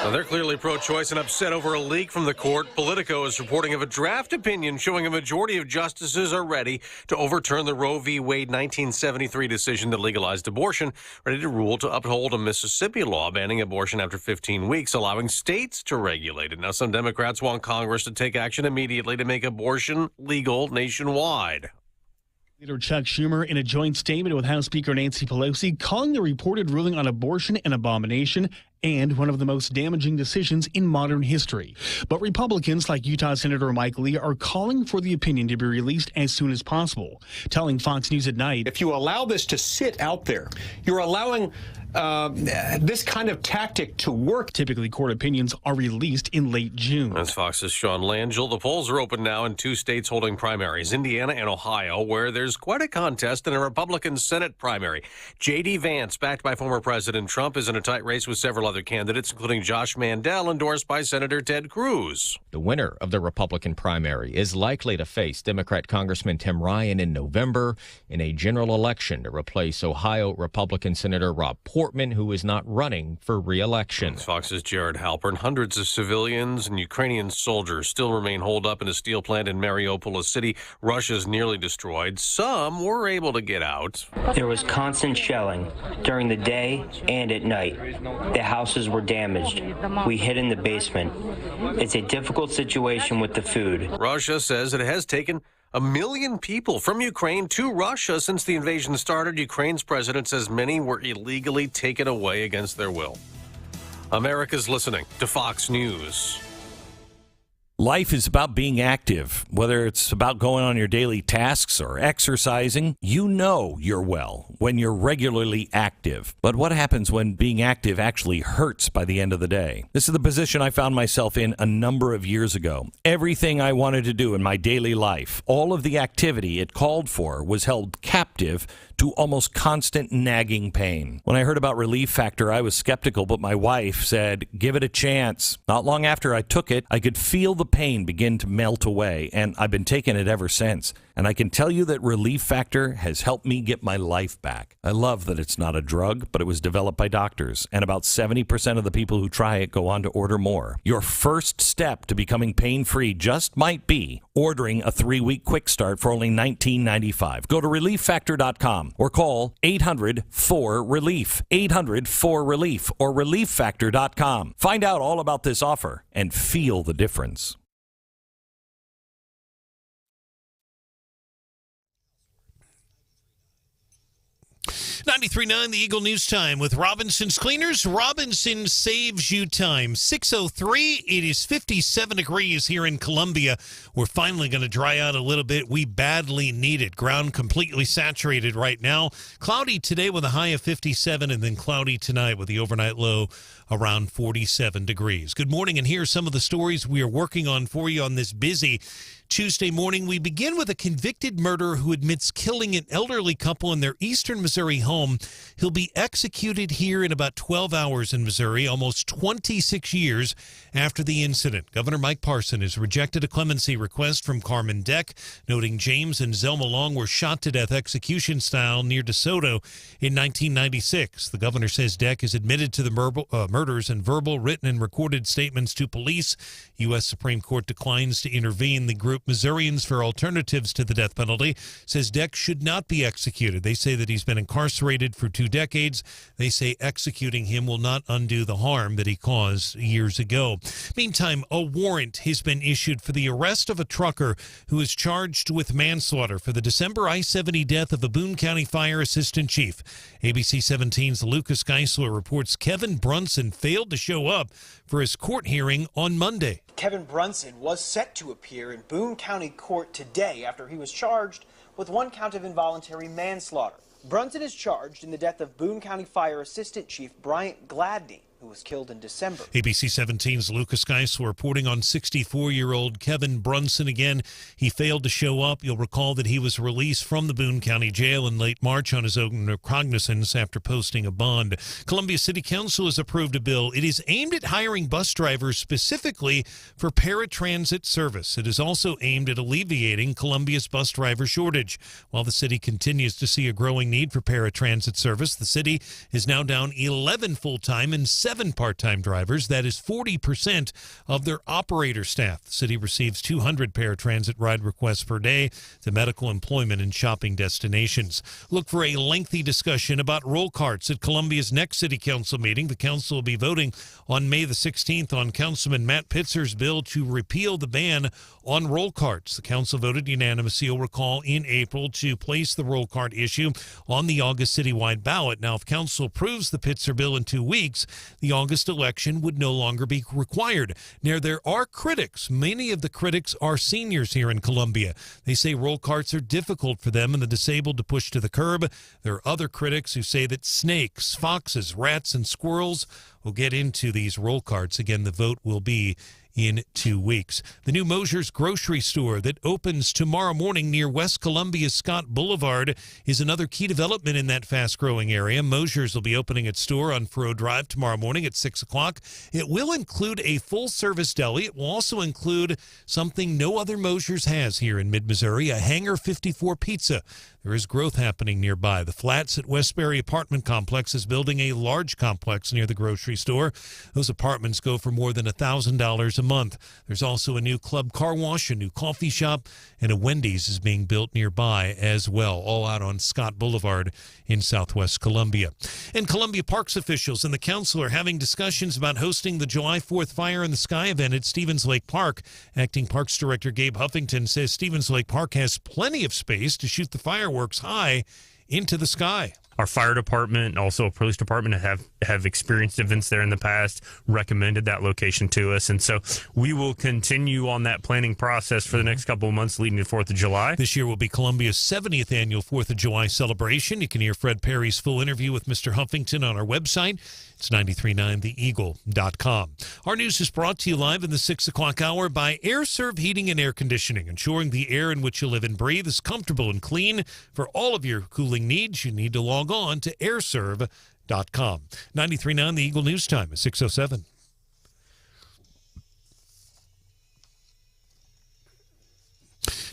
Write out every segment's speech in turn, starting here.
Now, they're clearly pro-choice and upset over a leak from the court. Politico is reporting of a draft opinion showing a majority of justices are ready to overturn the Roe v. Wade 1973 decision that legalized abortion, ready to rule to uphold a Mississippi law banning abortion after 15 weeks, allowing states to regulate it. Now, some Democrats want Congress to take action immediately to make abortion legal nationwide. Leader Chuck Schumer, in a joint statement with House Speaker Nancy Pelosi, calling the reported ruling on abortion an abomination and one of the most damaging decisions in modern history. But Republicans like Utah Senator Mike Lee are calling for the opinion to be released as soon as possible, telling Fox News at Night, if you allow this to sit out there, you're allowing this kind of tactic to work. Typically, court opinions are released in late June. That's Fox's Sean Langell. The polls are open now in 2 states holding primaries, Indiana and Ohio, where there's quite a contest in a Republican Senate primary. J.D. Vance, backed by former President Trump, is in a tight race with several other candidates, including Josh Mandel, endorsed by Senator Ted Cruz. The winner of the Republican primary is likely to face Democrat Congressman Tim Ryan in November in a general election to replace Ohio Republican Senator Rob Portman, who is not running for re-election. Fox's Jared Halpern. Hundreds of civilians and Ukrainian soldiers still remain holed up in a steel plant in Mariupol, a city Russia's nearly destroyed. Some were able to get out. There was constant shelling during the day and at night. The houses were damaged. We hid in the basement. It's a difficult situation with the food. Russia says it has taken 1 million people from Ukraine to Russia since the invasion started. Ukraine's president says many were illegally taken away against their will. America's listening to Fox News. Life is about being active, whether it's about going on your daily tasks or exercising. You know you're well when you're regularly active. But what happens when being active actually hurts by the end of the day? This is the position I found myself in a number of years ago. Everything I wanted to do in my daily life, all of the activity it called for, was held captive to almost constant nagging pain. When I heard about Relief Factor, I was skeptical, but my wife said, give it a chance. Not long after I took it, I could feel the pain begin to melt away, and I've been taking it ever since. And I can tell you that Relief Factor has helped me get my life back. I love that it's not a drug, but it was developed by doctors, and about 70% of the people who try it go on to order more. Your first step to becoming pain-free just might be ordering a 3-week quick start for only $19.95. Go to ReliefFactor.com or call 800-4RELIEF, 800-4RELIEF, or ReliefFactor.com. Find out all about this offer and feel the difference. 93.9 The Eagle News Time with Robinson's Cleaners. Robinson saves you time. 6:03. It is 57 degrees here in Columbia. We're finally going to dry out a little bit. We badly need it. Ground completely saturated right now. Cloudy today with a high of 57, and then cloudy tonight with the overnight low around 47 degrees. Good morning, and here's some of the stories we are working on for you on this busy Tuesday morning. We begin with a convicted murderer who admits killing an elderly couple in their eastern Missouri home. He'll be executed here in about 12 hours in Missouri, almost 26 years after the incident. Governor Mike Parson has rejected a clemency request from Carmen Deck, noting James and Zelma Long were shot to death execution style near DeSoto in 1996. The governor says Deck is admitted to the murders in verbal, written, and recorded statements to police. U.S. Supreme Court declines to intervene. The group Missourians for Alternatives to the Death Penalty says Deck should not be executed. They say that he's been incarcerated for 2 decades. They say executing him will not undo the harm that he caused years ago. Meantime, a warrant has been issued for the arrest of a trucker who is charged with manslaughter for the December I-70 death of a Boone County Fire Assistant Chief. ABC 17's Lucas Geisler reports Kevin Brunson failed to show up for his court hearing on Monday. Kevin Brunson was set to appear in Boone County Court today after he was charged with 1 count of involuntary manslaughter. Brunson is charged in the death of Boone County Fire Assistant Chief Bryant Gladney, who was killed in December. ABC 17's Lucas Geisler reporting on 64-year-old Kevin Brunson again. He failed to show up. You'll recall that he was released from the Boone County Jail in late March on his own recognizance after posting a bond. Columbia City Council has approved a bill. It is aimed at hiring bus drivers specifically for paratransit service. It is also aimed at alleviating Columbia's bus driver shortage. While the city continues to see a growing need for paratransit service, the city is now down 11 full-time and 7 7 part-time drivers. That is 40% of their operator staff. The city receives 200 paratransit ride requests per day to medical, employment, and shopping destinations. Look for a lengthy discussion about roll carts at Columbia's next city council meeting. The council will be voting on May the 16th on Councilman Matt Pitzer's bill to repeal the ban on roll carts. The council voted unanimously, you'll recall, in April to place the roll cart issue on the August citywide ballot. Now, if council approves the Pitzer bill in 2 weeks, the August election would no longer be required. Now, there are critics. Many of the critics are seniors here in Columbia. They say roll carts are difficult for them and the disabled to push to the curb. There are other critics who say that snakes, foxes, rats, and squirrels will get into these roll carts. Again, the vote will be in 2 weeks. The new Mosher's grocery store that opens tomorrow morning near West Columbia's Scott Boulevard is another key development in that fast-growing area. Mosher's will be opening its store on Furrow Drive tomorrow morning at 6 o'clock. It will include a full-service deli. It will also include something no other Mosher's has here in mid-Missouri, a Hangar 54 pizza. There is growth happening nearby. The Flats at Westbury Apartment Complex is building a large complex near the grocery store. Those apartments go for more than $1,000 a month. There's also a new club car wash, a new coffee shop, and a Wendy's is being built nearby as well, all out on Scott Boulevard in southwest Columbia. And Columbia Parks officials and the council are having discussions about hosting the July 4th Fire in the Sky event at Stevens Lake Park. Acting Parks Director Gabe Huffington says Stevens Lake Park has plenty of space to shoot the fireworks high into the sky. Our fire department, also a police department, have experienced events there in the past, recommended that location to us. And so we will continue on that planning process for the next couple of months leading to the 4th of July. This year will be Columbia's 70th annual 4th of July celebration. You can hear Fred Perry's full interview with Mr. Huffington on our website. It's 939theeagle.com. Our news is brought to you live in the 6 o'clock hour by AirServe Heating and Air Conditioning, ensuring the air in which you live and breathe is comfortable and clean. For all of your cooling needs, you need to log on to airserve.com. 93.9 The Eagle News Time is 6:07.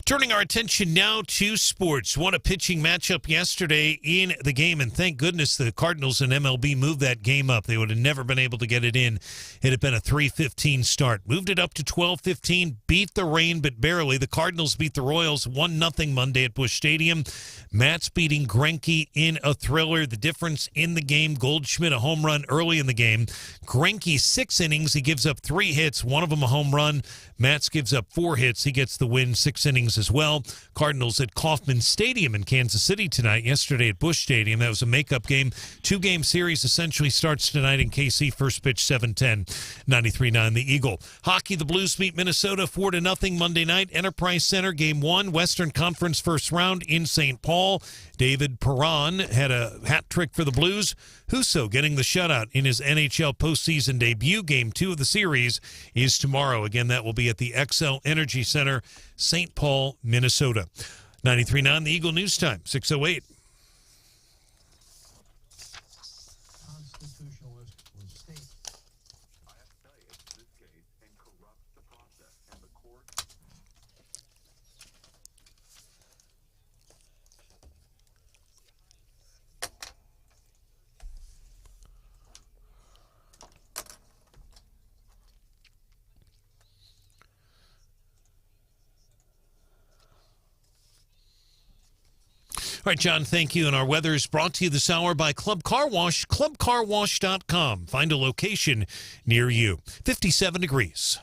Turning our attention now to sports. What a pitching matchup yesterday in the game, and thank goodness the Cardinals and MLB moved that game up. They would have never been able to get it in. It had been a 3:15 start. Moved it up to 12:15, beat the rain, but barely. The Cardinals beat the Royals 1-0 Monday at Busch Stadium. Matz beating Greinke in a thriller. The difference in the game, Goldschmidt a home run early in the game. Greinke 6 innings, he gives up 3 hits, one of them a home run. Matz gives up 4 hits. He gets the win, 6 innings as well. Cardinals at Kauffman Stadium in Kansas City tonight. Yesterday at Busch Stadium, that was a makeup game. 2-game series essentially starts tonight in KC. First pitch 7:10. 93.9 The Eagle. Hockey, the Blues beat Minnesota 4-0 Monday night. Enterprise Center, Game 1, Western Conference first round in St. Paul. David Perron had a hat trick for the Blues. Husso getting the shutout in his NHL postseason debut. Game 2 of the series is tomorrow. Again, that will be at the XL Energy Center, St. Paul, Minnesota. 93.9 The Eagle News Time, 6:08. All right, John, thank you. And our weather is brought to you this hour by Club Car Wash, clubcarwash.com. Find a location near you. 57 degrees.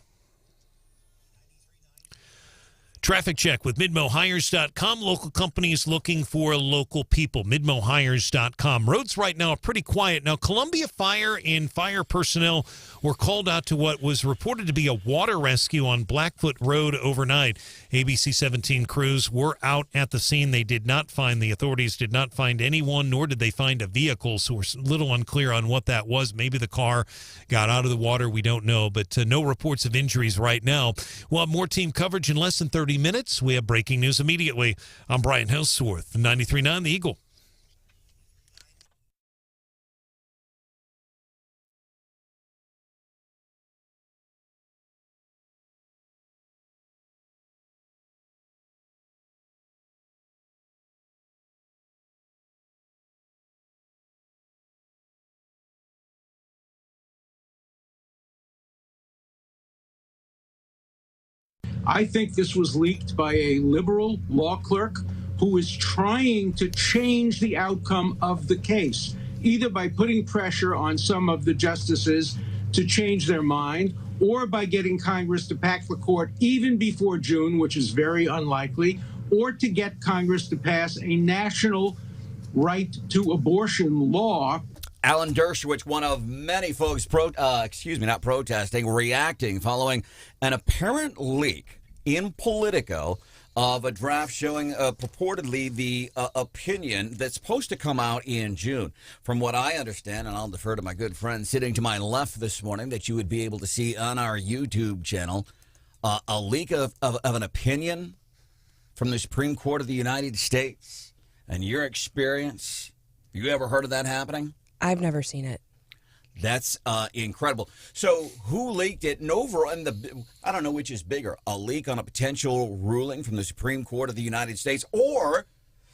Traffic check with MidmoHires.com. Local companies looking for local people. MidmoHires.com. Roads right now are pretty quiet. Now, Columbia Fire and fire personnel were called out to what was reported to be a water rescue on Blackfoot Road overnight. ABC 17 crews were out at the scene. The authorities did not find anyone, nor did they find a vehicle, so we're a little unclear on what that was. Maybe the car got out of the water. We don't know, but no reports of injuries right now. We'll have more team coverage in less than 30 minutes. We have breaking news immediately. I'm Brian Hauswirth, 93.9 The Eagle. I think this was leaked by a liberal law clerk who is trying to change the outcome of the case, either by putting pressure on some of the justices to change their mind, or by getting Congress to pack the court even before June, which is very unlikely, or to get Congress to pass a national right to abortion law. Alan Dershowitz, one of many folks reacting following an apparent leak in Politico of a draft showing purportedly the opinion that's supposed to come out in June. From what I understand, and I'll defer to my good friend sitting to my left this morning that you would be able to see on our YouTube channel, a leak of an opinion from the Supreme Court of the United States. And your experience, you ever heard of that happening? I've never seen it. That's incredible. So who leaked it? I don't know which is bigger, a leak on a potential ruling from the Supreme Court of the United States, or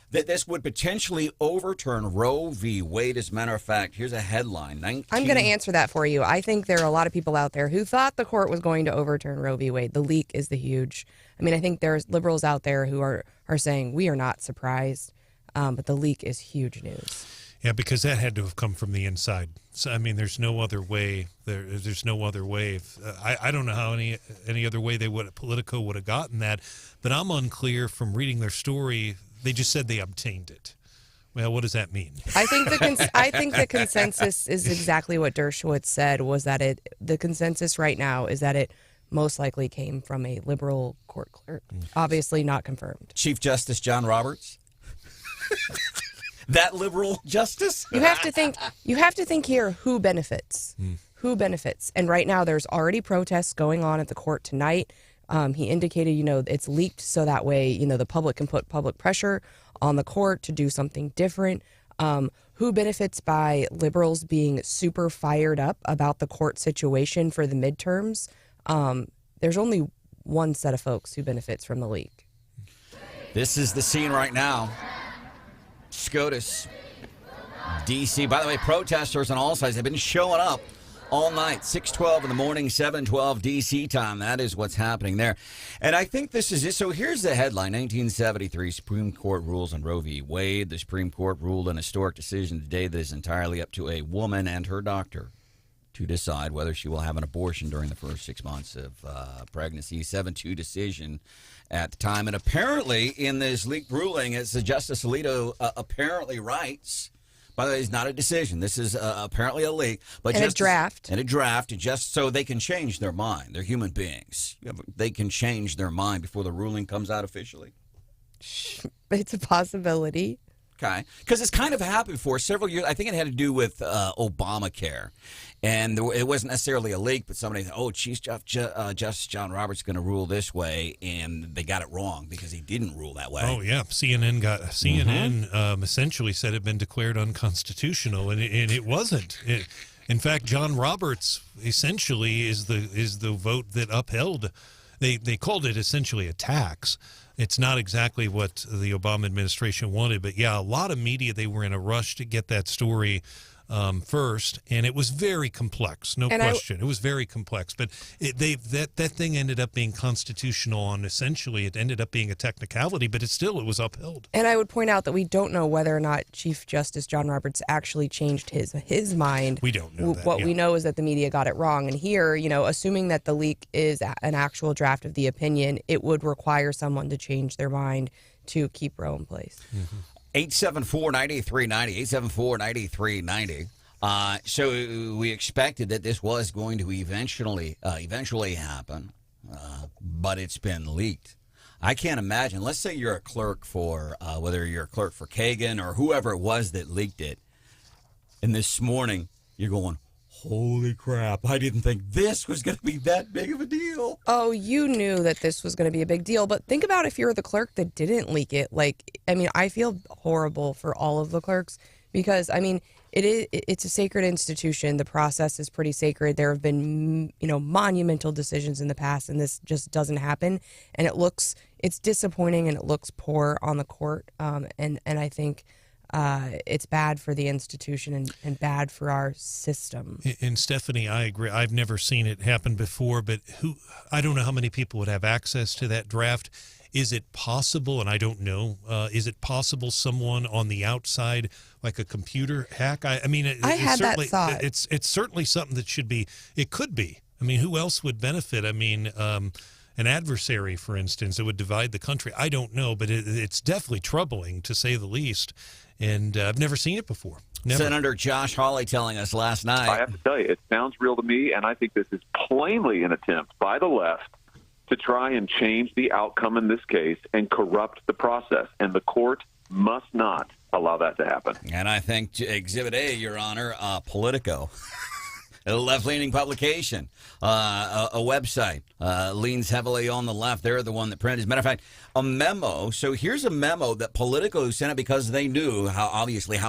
that this would potentially overturn Roe v. Wade. As a matter of fact, here's a headline. I'm going to answer that for you. I think there are a lot of people out there who thought the court was going to overturn Roe v. Wade. The leak is the huge. I mean, I think there's liberals out there who are saying we are not surprised, but the leak is huge news. Yeah, because that had to have come from the inside. So I mean, there's no other way. There's no other way. I don't know how any other way Politico would have gotten that, but I'm unclear from reading their story. They just said they obtained it. Well, what does that mean? I think the consensus is exactly what Dershowitz said. Was that the consensus right now is that it most likely came from a liberal court clerk. Obviously, not confirmed. Chief Justice John Roberts. That liberal justice? You have to think here who benefits. Who benefits? And right now there's already protests going on at the court tonight. He indicated, it's leaked so that way, the public can put public pressure on the court to do something different. Who benefits by liberals being super fired up about the court situation for the midterms? There's only one set of folks who benefits from the leak. This is the scene right now. SCOTUS, D.C. By the way, protesters on all sides have been showing up all night, 6:12 in the morning, 7:12 D.C. time. That is what's happening there. And I think this is it. So here's the headline. 1973, Supreme Court rules on Roe v. Wade. The Supreme Court ruled an historic decision today that is entirely up to a woman and her doctor to decide whether she will have an abortion during the first 6 months of pregnancy. 7-2 decision at the time. And apparently in this leaked ruling, as Justice Alito apparently writes, by the way, it's not a decision. This is apparently a leak. But a draft. And a draft, just so they can change their mind. They're human beings. They can change their mind before the ruling comes out officially. It's a possibility. Okay. Because it's kind of happened before several years. I think it had to do with Obamacare. And it wasn't necessarily a leak, but somebody thought, Chief Justice John Roberts is going to rule this way, and they got it wrong because he didn't rule that way. Oh, yeah. CNN essentially said it had been declared unconstitutional, and it wasn't. In fact, John Roberts essentially is the vote that upheld. They called it essentially a tax. It's not exactly what the Obama administration wanted, but yeah, a lot of media, they were in a rush to get that story first, and it was very complex, no question. It was very complex, but that thing ended up being constitutional, and essentially it ended up being a technicality, but it was upheld. And I would point out that we don't know whether or not Chief Justice John Roberts actually changed his mind. We don't know that. What we know is that the media got it wrong, and here, assuming that the leak is an actual draft of the opinion, it would require someone to change their mind to keep Roe in place. 874-9390, 874-9390. So we expected that this was going to eventually happen, but it's been leaked. I can't imagine. Let's say you're a clerk for, whether you're a clerk for Kagan or whoever it was that leaked it, and this morning you're going, holy crap, I didn't think this was going to be that big of a deal. Oh, you knew that this was going to be a big deal, but think about if you're the clerk that didn't leak it. I feel horrible for all of the clerks because, it's a sacred institution. The process is pretty sacred. There have been, monumental decisions in the past, and this just doesn't happen. And it's disappointing, and it looks poor on the court. And I think it's bad for the institution and bad for our system. And Stephanie, I agree. I've never seen it happen before, but I don't know how many people would have access to that draft. Is it possible, and I don't know, is it possible someone on the outside, like a computer hack? I mean, I had that thought. It's certainly something that should be, it could be. I mean, who else would benefit? I mean, an adversary, for instance, that would divide the country. I don't know, but it's definitely troubling, to say the least. And I've never seen it before. Never. Senator Josh Hawley telling us last night. I have to tell you, it sounds real to me, and I think this is plainly an attempt by the left to try and change the outcome in this case and corrupt the process. And the court must not allow that to happen. And I think Exhibit A, Your Honor, Politico, a left-leaning publication, a website, leans heavily on the left. They're the one that printed. As a matter of fact, a memo. So here's a memo that Politico sent out because they knew how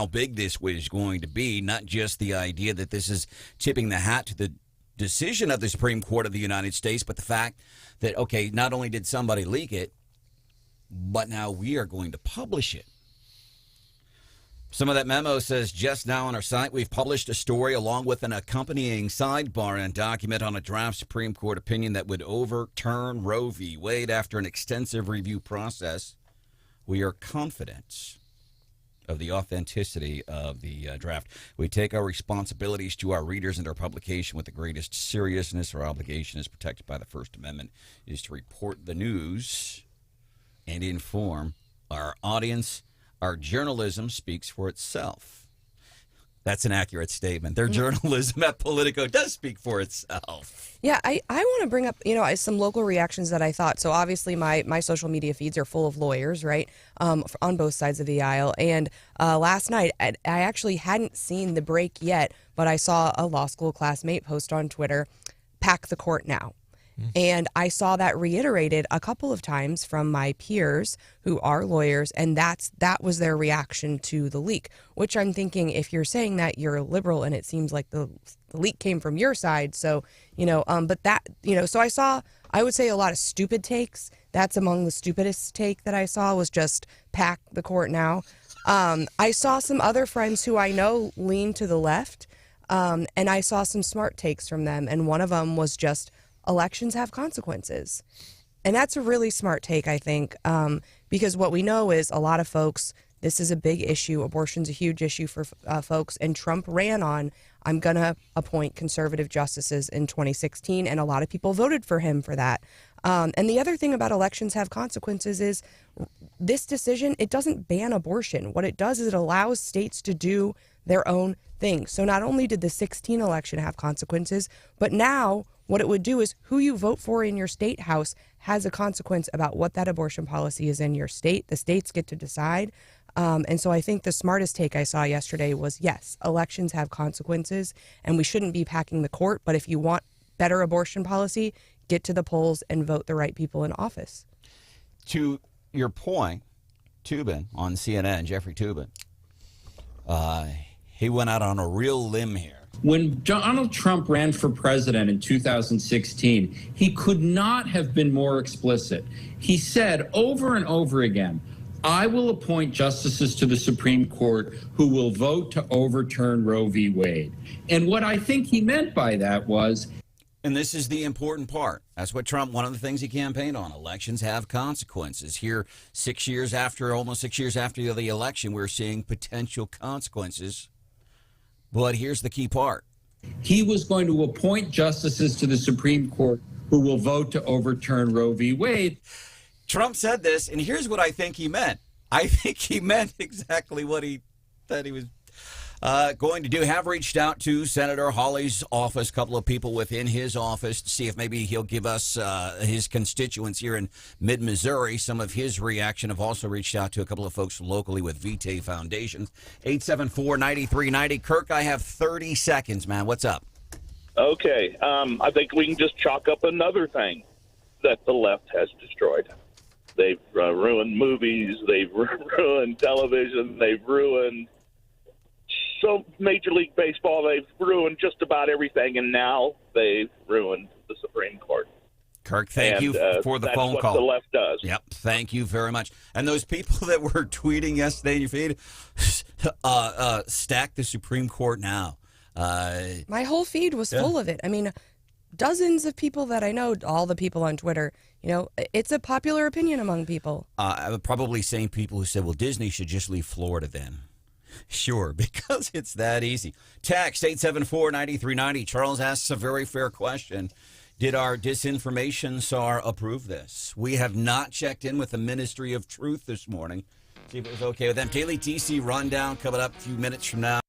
big this was going to be, not just the idea that this is tipping the hat to the decision of the Supreme Court of the United States, but the fact that, okay, not only did somebody leak it, but now we are going to publish it. Some of that memo says, just now on our site, we've published a story along with an accompanying sidebar and document on a draft Supreme Court opinion that would overturn Roe v. Wade after an extensive review process. We are confident of the authenticity of the draft. We take our responsibilities to our readers and our publication with the greatest seriousness. Our obligation, as protected by the First Amendment, is to report the news and inform our audience. Our journalism speaks for itself. That's an accurate statement. Their journalism at Politico does speak for itself. Yeah, I want to bring up, some local reactions that I thought. So obviously my social media feeds are full of lawyers, right, on both sides of the aisle. And last night, I actually hadn't seen the break yet, but I saw a law school classmate post on Twitter, "Pack the court now." And I saw that reiterated a couple of times from my peers who are lawyers, and that was their reaction to the leak, which I'm thinking, if you're saying that, you're a liberal, and it seems like the leak came from your side. So, but that, so I would say a lot of stupid takes. That's among the stupidest take that I saw was just pack the court now. I saw some other friends who I know lean to the left, and I saw some smart takes from them, and one of them was just, elections have consequences. And that's a really smart take, I think, because what we know is a lot of folks, this is a big issue. Abortion's a huge issue for folks. And Trump ran on, I'm going to appoint conservative justices in 2016. And a lot of people voted for him for that. And the other thing about elections have consequences is this decision, it doesn't ban abortion. What it does is it allows states to do their own thing. So not only did the 2016 election have consequences, but now what it would do is who you vote for in your state house has a consequence about what that abortion policy is in your state. The states get to decide. And so I think the smartest take I saw yesterday was, yes, elections have consequences and we shouldn't be packing the court. But if you want better abortion policy, get to the polls and vote the right people in office. To your point, Toobin on CNN, Jeffrey Toobin, he went out on a real limb here. When Donald Trump ran for president in 2016, he could not have been more explicit. He said over and over again, I will appoint justices to the Supreme Court who will vote to overturn Roe v. Wade. And what I think he meant by that was... And this is the important part. That's what Trump, one of the things he campaigned on. Elections have consequences. Here, almost 6 years after the election, we're seeing potential consequences. But here's the key part. He was going to appoint justices to the Supreme Court who will vote to overturn Roe v. Wade. Trump said this, and here's what I think he meant. I think he meant exactly what he said he was going to do. Have reached out to Senator Hawley's office, a couple of people within his office, to see if maybe he'll give us his constituents here in mid-Missouri some of his reaction. I've also reached out to a couple of folks locally with Vitae Foundations. 874-9390. Kirk, I have 30 seconds, man. What's up? Okay. I think we can just chalk up another thing that the left has destroyed. They've ruined movies. They've ruined television. They've ruined Major League Baseball. They've ruined just about everything, and now they've ruined the Supreme Court. Kirk, thank you for the that's phone what call. The left does. Yep, thank you very much. And those people that were tweeting yesterday in your feed, stack the Supreme Court now. My whole feed was full of it. I mean, dozens of people that I know, all the people on Twitter, it's a popular opinion among people. Probably same people who said, well, Disney should just leave Florida then. Sure, because it's that easy. Text 874-9390. Charles asks a very fair question. Did our disinformation czar approve this? We have not checked in with the Ministry of Truth this morning. See if it was okay with them. Daily DC rundown coming up a few minutes from now.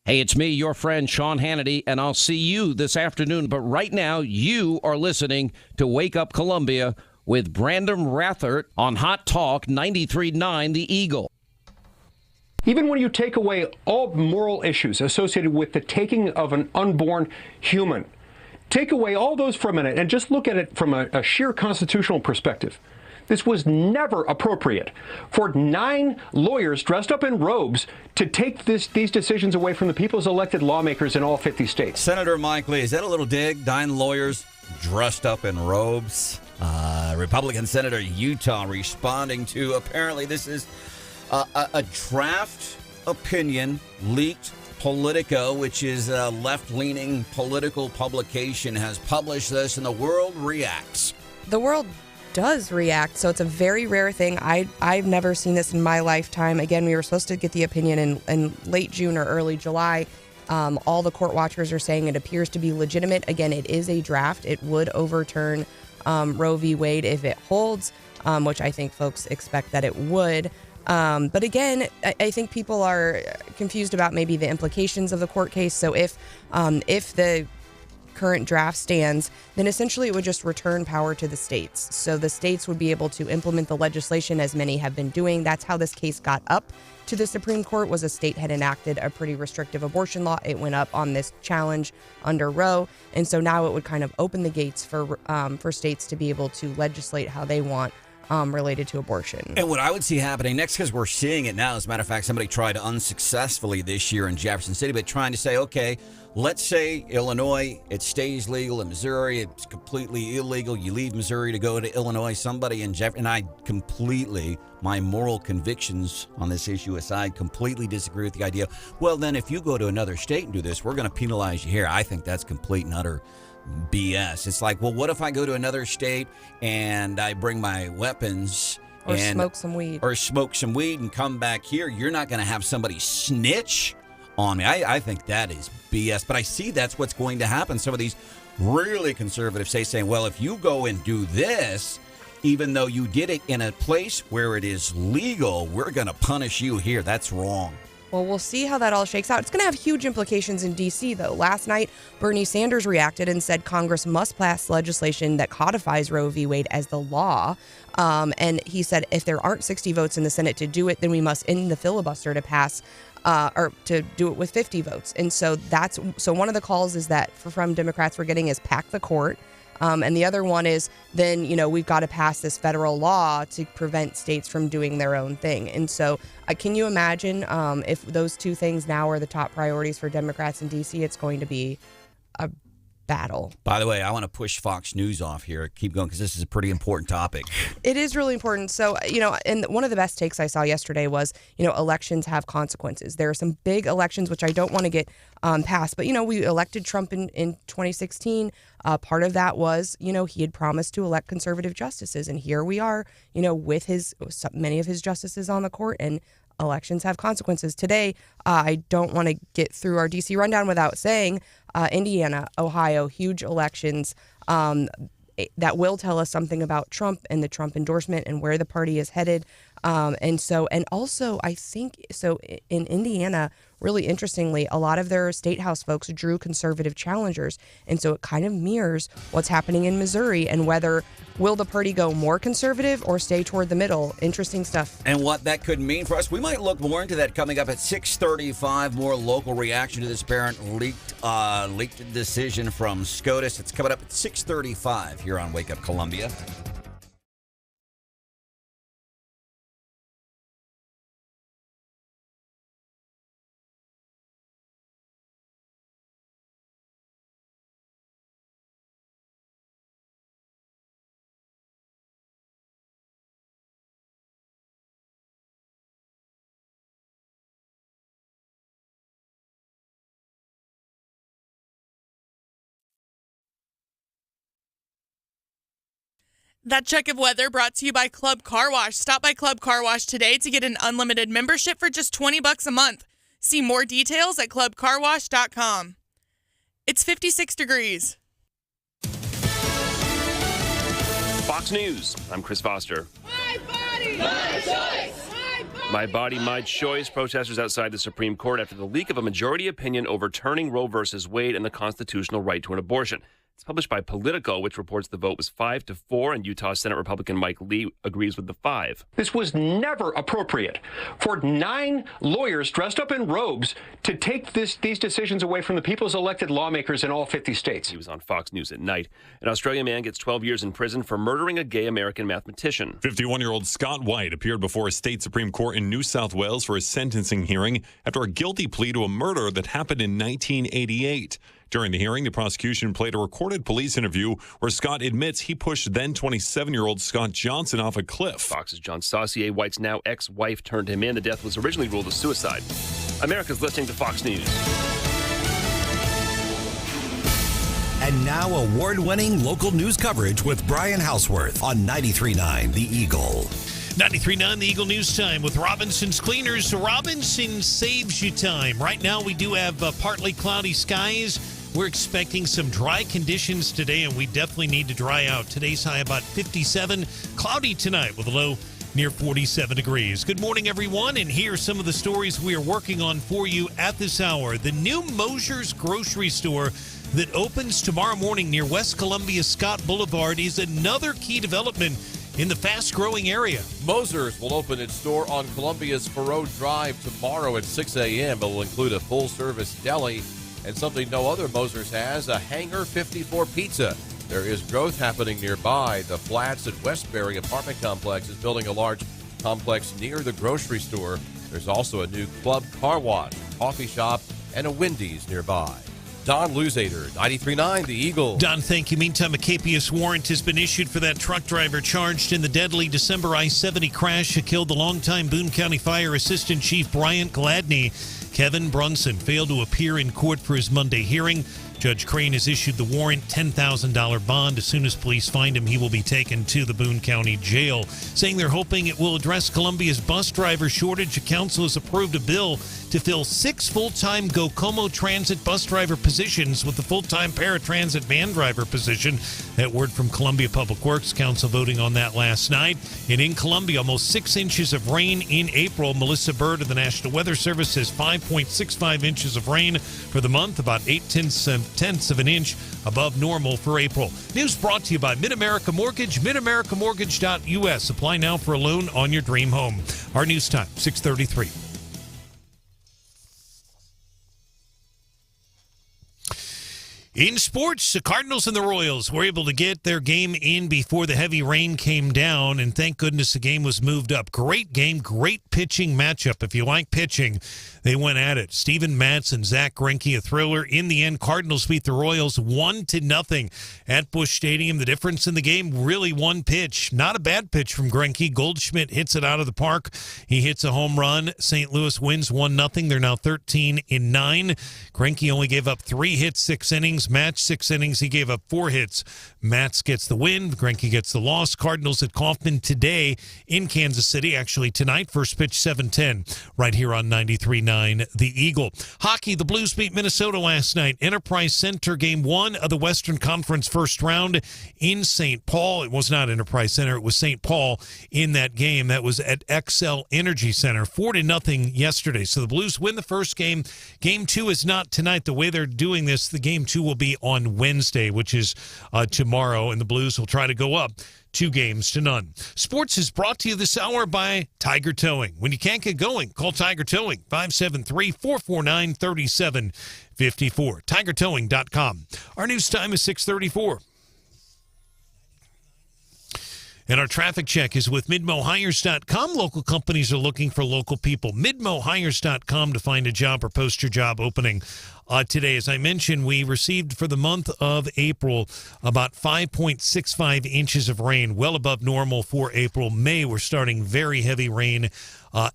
Hey, it's me, your friend Sean Hannity, and I'll see you this afternoon. But right now, you are listening to Wake Up Columbia with Branden Rathert on Hot Talk 93.9 The Eagle. Even when you take away all moral issues associated with the taking of an unborn human, take away all those for a minute and just look at it from a sheer constitutional perspective. This was never appropriate for 9 lawyers dressed up in robes to take these decisions away from the people's elected lawmakers in all 50 states. Senator Mike Lee, is that a little dig? 9 lawyers dressed up in robes. Republican Senator Utah responding to, apparently this is a draft opinion leaked. Politico, which is a left-leaning political publication, has published this, and the world reacts. The world does react, so it's a very rare thing. I've never seen this in my lifetime. Again, we were supposed to get the opinion in late June or early July. All the court watchers are saying it appears to be legitimate. Again, it is a draft. It would overturn Roe v. Wade if it holds, which I think folks expect that it would. But again, I think people are confused about maybe the implications of the court case. So if the current draft stands, then essentially it would just return power to the states. So the states would be able to implement the legislation, as many have been doing. That's how this case got up to the Supreme Court, was a state had enacted a pretty restrictive abortion law. It went up on this challenge under Roe. And so now it would kind of open the gates for states to be able to legislate how they want related to abortion. And what I would see happening next, because we're seeing it now, as a matter of fact, somebody tried unsuccessfully this year in Jefferson City, but trying to say, okay, let's say Illinois, it stays legal. In Missouri, it's completely illegal. You leave Missouri to go to Illinois. Somebody in Jefferson, and I completely, my moral convictions on this issue aside, completely disagree with the idea. Well, then if you go to another state and do this, we're going to penalize you here. I think that's complete and utter BS. It's like, well, what if I go to another state and I bring my weapons or smoke some weed and come back here? You're not going to have somebody snitch on me. I think that is BS, but I see that's what's going to happen. Some of these really conservative states saying, well, if you go and do this, even though you did it in a place where it is legal, we're going to punish you here. That's wrong. Well, we'll see how that all shakes out. It's going to have huge implications in D.C., though. Last night, Bernie Sanders reacted and said Congress must pass legislation that codifies Roe v. Wade as the law. And he said if there aren't 60 votes in the Senate to do it, then we must end the filibuster to pass or to do it with 50 votes. And so one of the calls is that from Democrats we're getting is pack the court. And the other one is then, we've got to pass this federal law to prevent states from doing their own thing. And so can you imagine if those two things now are the top priorities for Democrats in D.C., it's going to be a battle. By the way, I want to push Fox News off here. Keep going, because this is a pretty important topic. It is really important. So, and one of the best takes I saw yesterday was, elections have consequences. There are some big elections, which I don't want to get past, but, we elected Trump in 2016. Part of that was, he had promised to elect conservative justices. And here we are, with many of his justices on the court, and elections have consequences. Today, I don't want to get through our D.C. rundown without saying Indiana, Ohio, huge elections that will tell us something about Trump and the Trump endorsement and where the party is headed. And also, I think, so in Indiana, really interestingly, a lot of their state house folks drew conservative challengers. And so it kind of mirrors what's happening in Missouri and whether will the party go more conservative or stay toward the middle. Interesting stuff. And what that could mean for us. We might look more into that coming up at 6:35. More local reaction to this apparent leaked decision from SCOTUS. It's coming up at 6:35 here on Wake Up Columbia. That check of weather brought to you by Club Car Wash. Stop by Club Car Wash today to get an unlimited membership for just $20 a month. See more details at clubcarwash.com. It's 56 degrees. Fox News, I'm Chris Foster. My body, my choice. My body. My body, my choice. Protesters outside the Supreme Court after the leak of a majority opinion overturning Roe versus Wade and the constitutional right to an abortion. It's published by Politico, which reports the vote was 5-4, and Utah Senate Republican Mike Lee agrees with the 5. This was never appropriate for 9 lawyers dressed up in robes to take these decisions away from the people's elected lawmakers in all 50 states. He was on Fox News at night. An Australian man gets 12 years in prison for murdering a gay American mathematician. 51-year-old Scott White appeared before a state Supreme Court in New South Wales for a sentencing hearing after a guilty plea to a murder that happened in 1988. During the hearing, the prosecution played a recorded police interview where Scott admits he pushed then 27-year-old Scott Johnson off a cliff. Fox's John Saucier, White's now ex-wife, turned him in. The death was originally ruled a suicide. America's listening to Fox News. And now award-winning local news coverage with Brian Hauswirth on 93.9 The Eagle. 93.9 The Eagle News Time with Robinson's Cleaners. Robinson saves you time. Right now we do have partly cloudy skies. We're expecting some dry conditions today, and we definitely need to dry out. Today's high about 57. Cloudy tonight with a low near 47 degrees. Good morning, everyone, and here are some of the stories we are working on for you at this hour. The new Mosher's grocery store that opens tomorrow morning near West Columbia Scott Boulevard is another key development in the fast-growing area. Moser's will open its store on Columbia's Faroe Drive tomorrow at 6 a.m. It will include a full-service deli and something no other Moser's has, a Hangar 54 pizza. There is growth happening nearby. The Flats at Westbury apartment complex is building a large complex near the grocery store. There's also a new club car wash, coffee shop, and a Wendy's nearby. Don Luzader, 93.9 The Eagle. Don, thank you. Meantime, a KPS warrant has been issued for that truck driver charged in the deadly December I-70 crash that killed the longtime Boone County Fire Assistant Chief Bryant Gladney. Kevin Brunson failed to appear in court for his Monday hearing. Judge Crane has issued the warrant, $10,000 bond. As soon as police find him, he will be taken to the Boone County Jail. Saying they're hoping it will address Columbia's bus driver shortage. The council has approved a bill to fill 6 full-time GoComo Transit bus driver positions with the full-time paratransit van driver position. That word from Columbia Public Works Council voting on that last night. And in Columbia, almost 6 inches of rain in April. Melissa Bird of the National Weather Service says 5.65 inches of rain for the month, about 0.8 of an inch above normal for April. News brought to you by Mid-America Mortgage, midamerica.mortgage.us. Apply now for a loan on your dream home. Our news time, 6:33. In sports, the Cardinals and the Royals were able to get their game in before the heavy rain came down, and thank goodness the game was moved up. Great game, great pitching matchup. If you like pitching, they went at it. Steven Matz and Zach Greinke, a thriller. In the end, Cardinals beat the Royals 1-0 at Busch Stadium. The difference in the game, really one pitch. Not a bad pitch from Greinke. Goldschmidt hits it out of the park. He hits a home run. St. Louis wins 1-0. They're now 13-9. Greinke only gave up 3 hits, 6 innings. Match 6 innings. He gave up 4 hits. Matz gets the win. Greinke gets the loss. Cardinals at Kauffman today in Kansas City. Actually tonight, first pitch 7:10 right here on 93.9 The Eagle. Hockey, the Blues beat Minnesota last night. Enterprise Center, game 1 of the Western Conference first round in St. Paul. It was not Enterprise Center. It was St. Paul in that game. That was at XL Energy Center. 4-0 yesterday. So the Blues win the first game. Game 2 is not tonight. The way they're doing this, the game 2 will be on Wednesday, which is tomorrow, and the Blues will try to go up 2-0. Sports is brought to you this hour by Tiger Towing. When you can't get going, call Tiger Towing, 573-449-3754. TigerTowing.com. Our news time is 6:34. And our traffic check is with MidmoHires.com. Local companies are looking for local people. MidmoHires.com to find a job or post your job opening. Today, as I mentioned, we received for the month of April about 5.65 inches of rain, well above normal for April. May, we're starting very heavy rain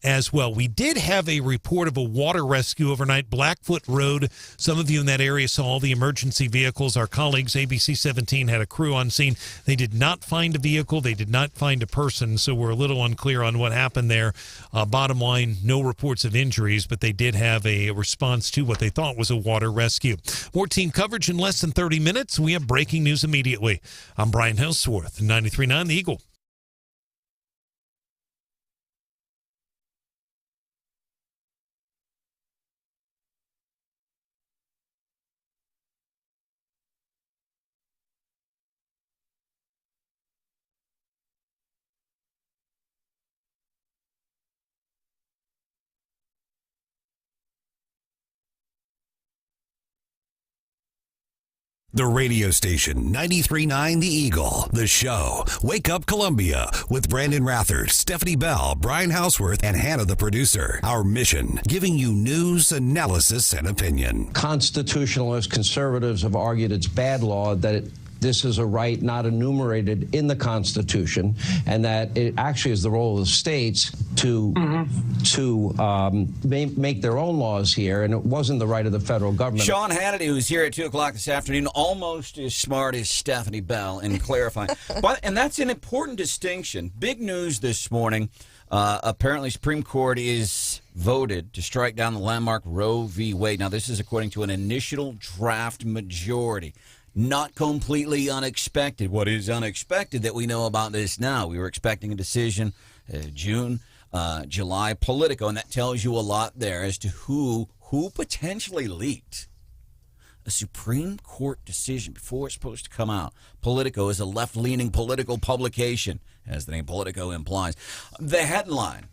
as well. We did have a report of a water rescue overnight, Blackfoot Road. Some of you in that area saw all the emergency vehicles. Our colleagues, ABC 17, had a crew on scene. They did not find a vehicle. They did not find a person, so we're a little unclear on what happened there. Bottom line, no reports of injuries, but they did have a response to what they thought was a water rescue. More team coverage in less than 30 minutes. We have breaking news immediately. I'm Brian Hauswirth, 93.9 The Eagle. The radio station 93.9 The Eagle. The show Wake Up Columbia with Branden Rathert, Stephanie Bell, Brian Hauswirth, and Hannah the producer. Our mission, giving you news, analysis, and opinion. Constitutionalists, conservatives have argued it's bad law, that this is a right not enumerated in the Constitution, and that it actually is the role of the states to make their own laws here, and it wasn't the right of the federal government. Sean Hannity, who's here at 2 o'clock this afternoon, almost as smart as Stephanie Bell in clarifying. And that's an important distinction. Big news this morning. Apparently, Supreme Court is voted to strike down the landmark Roe v. Wade. Now, this is according to an initial draft majority. Not completely unexpected. What is unexpected that we know about this now? We were expecting a decision June, July, Politico, and that tells you a lot there as to who potentially leaked a Supreme Court decision before it's supposed to come out. Politico is a left-leaning political publication, as the name Politico implies. The headline,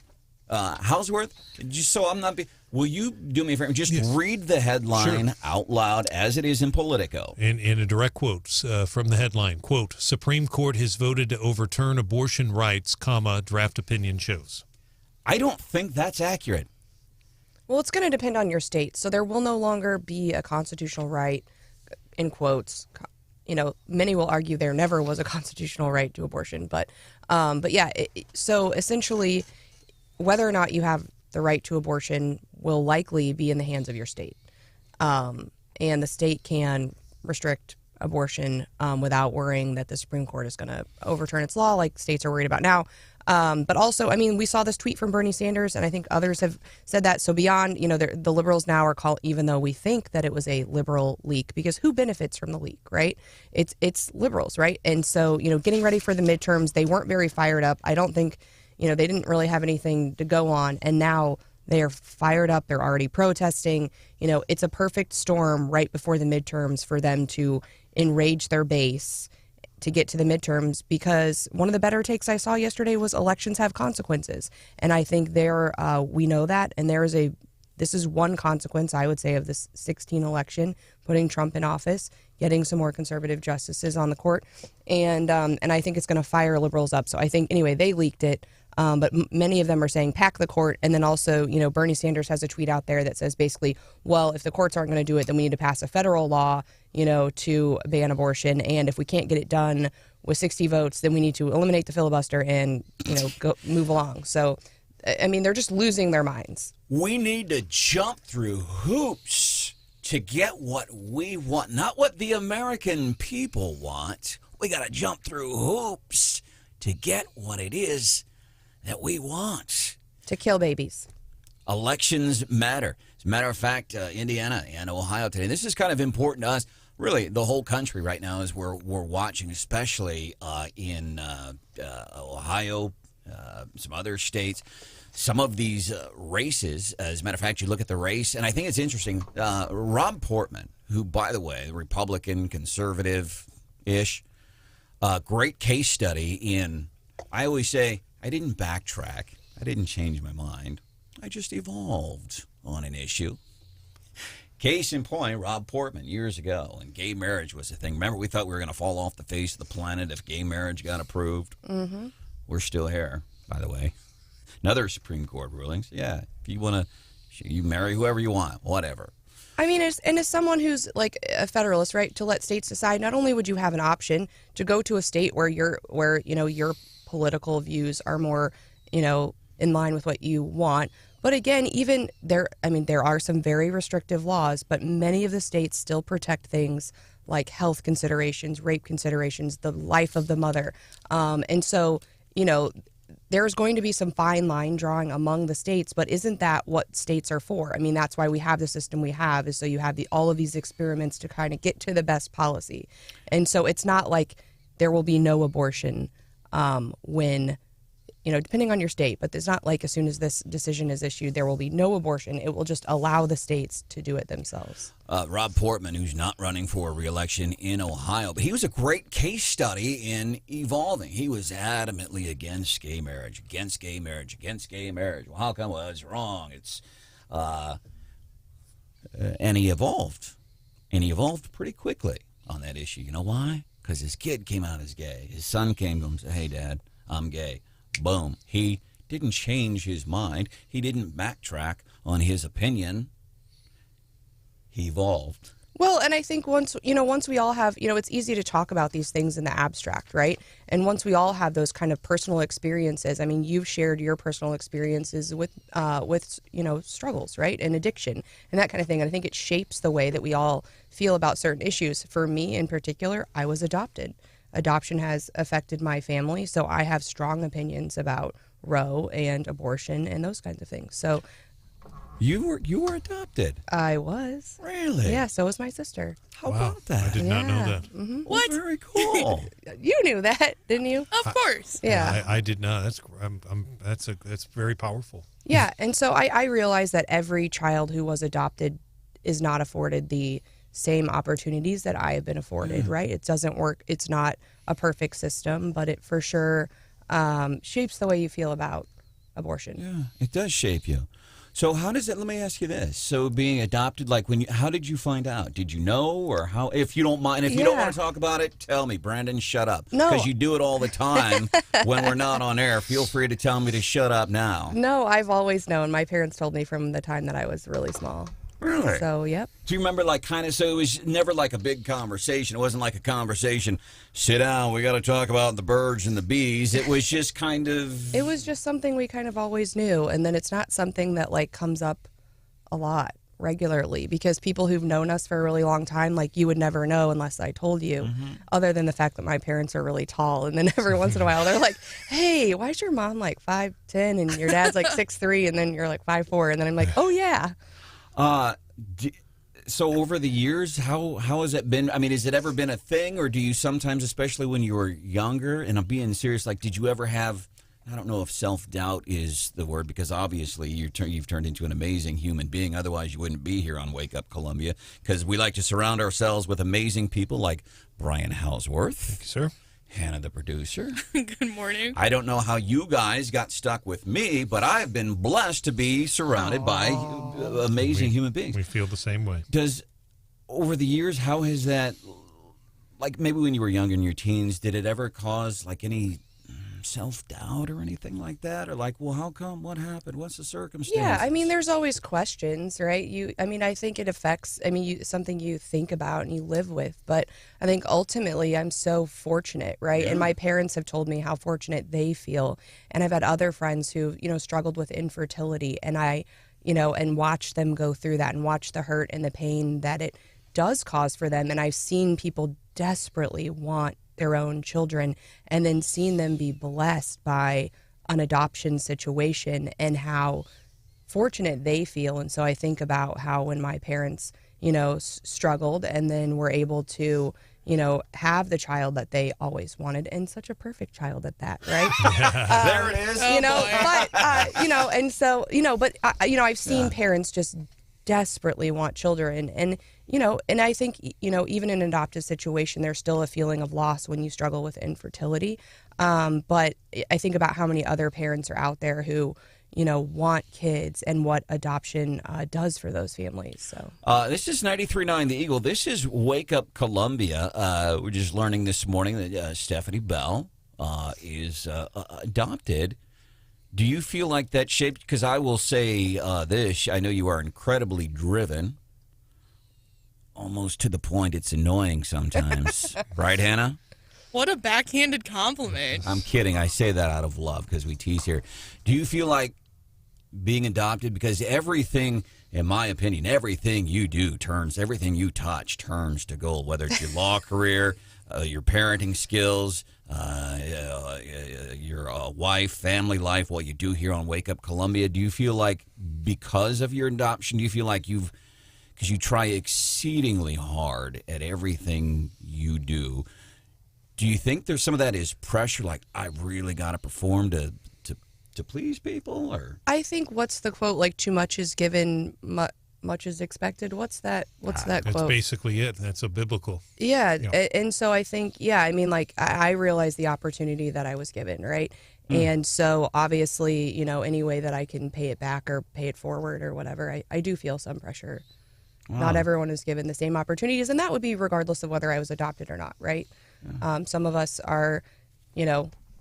Hauswirth, just so I'm not... Will you do me a favor? Just read the headline out loud as it is in Politico. In a direct quote from the headline, quote, Supreme Court has voted to overturn abortion rights, comma, draft opinion shows. I don't think that's accurate. Well, it's going to depend on your state. So there will no longer be a constitutional right, in quotes. You know, many will argue there never was a constitutional right to abortion. But yeah, so essentially, whether or not you have the right to abortion will likely be in the hands of your state. And the state can restrict abortion without worrying that the Supreme Court is going to overturn its law like states are worried about now. But also, I mean, we saw this tweet from Bernie Sanders, and I think others have said that. So beyond, you know, the liberals now are called, even though we think that it was a liberal leak, because who benefits from the leak, right? It's liberals, right? And so, you know, getting ready for the midterms, they weren't very fired up. I don't think, you know, they didn't really have anything to go on, and now they are fired up. They're already protesting. You know, it's a perfect storm right before the midterms for them to enrage their base to get to the midterms, because one of the better takes I saw yesterday was elections have consequences. And I think we know that, and this is one consequence, I would say, of this 2016 election, putting Trump in office, getting some more conservative justices on the court, and I think it's going to fire liberals up. So I think, anyway, they leaked it. But many of them are saying pack the court. And then also, you know, Bernie Sanders has a tweet out there that says basically, well, if the courts aren't going to do it, then we need to pass a federal law, you know, to ban abortion. And if we can't get it done with 60 votes, then we need to eliminate the filibuster and, you know, move along. So, I mean, they're just losing their minds. We need to jump through hoops to get what we want, not what the American people want. We got to jump through hoops to get what it is that we want. To kill babies. Elections matter. As a matter of fact, Indiana and Ohio today, this is kind of important to us, really the whole country right now, as we're watching, especially in Ohio, some other states, some of these races. As a matter of fact, you look at the race, and I think it's interesting, Rob Portman, who, by the way, Republican, conservative-ish, great case study in, I always say, I didn't backtrack. I didn't change my mind. I just evolved on an issue. Case in point, Rob Portman, years ago, and gay marriage was a thing. Remember, we thought we were going to fall off the face of the planet if gay marriage got approved? Mm-hmm. We're still here, by the way. Another Supreme Court rulings. Yeah, if you want to, you marry whoever you want, whatever. I mean, as someone who's like a federalist, right, to let states decide, not only would you have an option to go to a state where your political views are more, you know, in line with what you want. But again, even there are some very restrictive laws, but many of the states still protect things like health considerations, rape considerations, the life of the mother. And so, you know, there's going to be some fine line drawing among the states, but isn't that what states are for? I mean, that's why we have the system we have, is so you have all of these experiments to kind of get to the best policy. And so it's not like there will be no abortion when, you know, depending on your state, but it's not like as soon as this decision is issued, there will be no abortion. It will just allow the states to do it themselves. Rob Portman, who's not running for re-election in Ohio, but he was a great case study in evolving. He was adamantly against gay marriage, against gay marriage, against gay marriage. Well, how come? Well, it's wrong. It's, and he evolved. And he evolved pretty quickly. on that issue. You know why? Because his kid came out as gay. His son came to him and said, hey, Dad, I'm gay. Boom. He didn't change his mind. He didn't backtrack on his opinion. He evolved. Well, and I think once we all have, it's easy to talk about these things in the abstract, right? And once we all have those kind of personal experiences, I mean, you've shared your personal experiences with struggles, right? And addiction and that kind of thing. And I think it shapes the way that we all feel about certain issues. For me in particular, I was adopted. Adoption has affected my family, so I have strong opinions about Roe and abortion and those kinds of things. So you were adopted. I was. Really? Yeah, so was my sister. How about that? I did not know that. Mm-hmm. What? Very cool. You knew that, didn't you? Of course. Yeah. I did not. That's very powerful. Yeah, and so I realized that every child who was adopted is not afforded the same opportunities that I have been afforded, right? It doesn't work. It's not a perfect system, but it for sure shapes the way you feel about abortion. Yeah, it does shape you. So how does it, let me ask you this. So being adopted, like how did you find out? Did you know, or how, if you don't mind, if you don't want to talk about it, tell me, Branden, shut up. No. Because you do it all the time when we're not on air. Feel free to tell me to shut up now. No, I've always known. My parents told me from the time that I was really small. Really? So, yep. Do you remember, so it was never like a big conversation. It wasn't like a conversation, sit down, we got to talk about the birds and the bees. It was just kind of... It was just something we kind of always knew. And then it's not something that, comes up a lot regularly, because people who've known us for a really long time, you would never know unless I told you, other than the fact that my parents are really tall. And then every once in a while, they're like, hey, why is your mom 5'10" and your dad's 6'3", and then you're 5'4", and then I'm like, oh, yeah. So over the years, how has it been? I mean, has it ever been a thing, or do you sometimes, especially when you were younger, and I'm being serious, did you ever have, I don't know if self-doubt is the word, because obviously you've turned into an amazing human being. Otherwise, you wouldn't be here on Wake Up Columbia, because we like to surround ourselves with amazing people like Brian Hauswirth. Thank you, sir. Hannah, the producer. Good morning. I don't know how you guys got stuck with me, but I've been blessed to be surrounded by amazing human beings. We feel the same way. Over the years, how has that, maybe when you were younger in your teens, did it ever cause any self-doubt or anything like that? Or well, how come? What happened? What's the circumstance? Yeah, I mean, there's always questions, right? I think it affects, something you think about and you live with. But I think ultimately I'm so fortunate, right? Yeah. And my parents have told me how fortunate they feel. And I've had other friends who, struggled with infertility, and and watched them go through that and watch the hurt and the pain that it does cause for them. And I've seen people desperately want their own children, and then seeing them be blessed by an adoption situation and how fortunate they feel. And so I think about how when my parents, struggled and then were able to, have the child that they always wanted, and such a perfect child at that, right? There it is. And so, I've seen parents just desperately want children, and I think, even in an adoptive situation, there's still a feeling of loss when you struggle with infertility. But I think about how many other parents are out there who, want kids, and what adoption does for those families. So this is 93.9 The Eagle. This is Wake Up Columbia. We're just learning this morning that Stephanie Bell is adopted. Do you feel like that shaped? Because I will say this. I know you are incredibly driven, almost to the point it's annoying sometimes. Right, Hannah? What a backhanded compliment. I'm kidding. I say that out of love because we tease here. Do you feel like being adopted, because everything, in my opinion, everything you do everything you touch turns to gold, whether it's your law career, your parenting skills, your wife, family life, what you do here on Wake Up Columbia. Do you feel like because of your adoption, do you feel like because you try exceedingly hard at everything you do you think there's some of that is pressure, I really got to perform to please people? Or I think, what's the quote, too much is given, much is expected? What's that quote? That's basically it. That's a biblical. Yeah. And so I think, I realized the opportunity that I was given, right? And so obviously, any way that I can pay it back or pay it forward or whatever, I do feel some pressure Not everyone is given the same opportunities, and that would be regardless of whether I was adopted or not, right? Some of us are,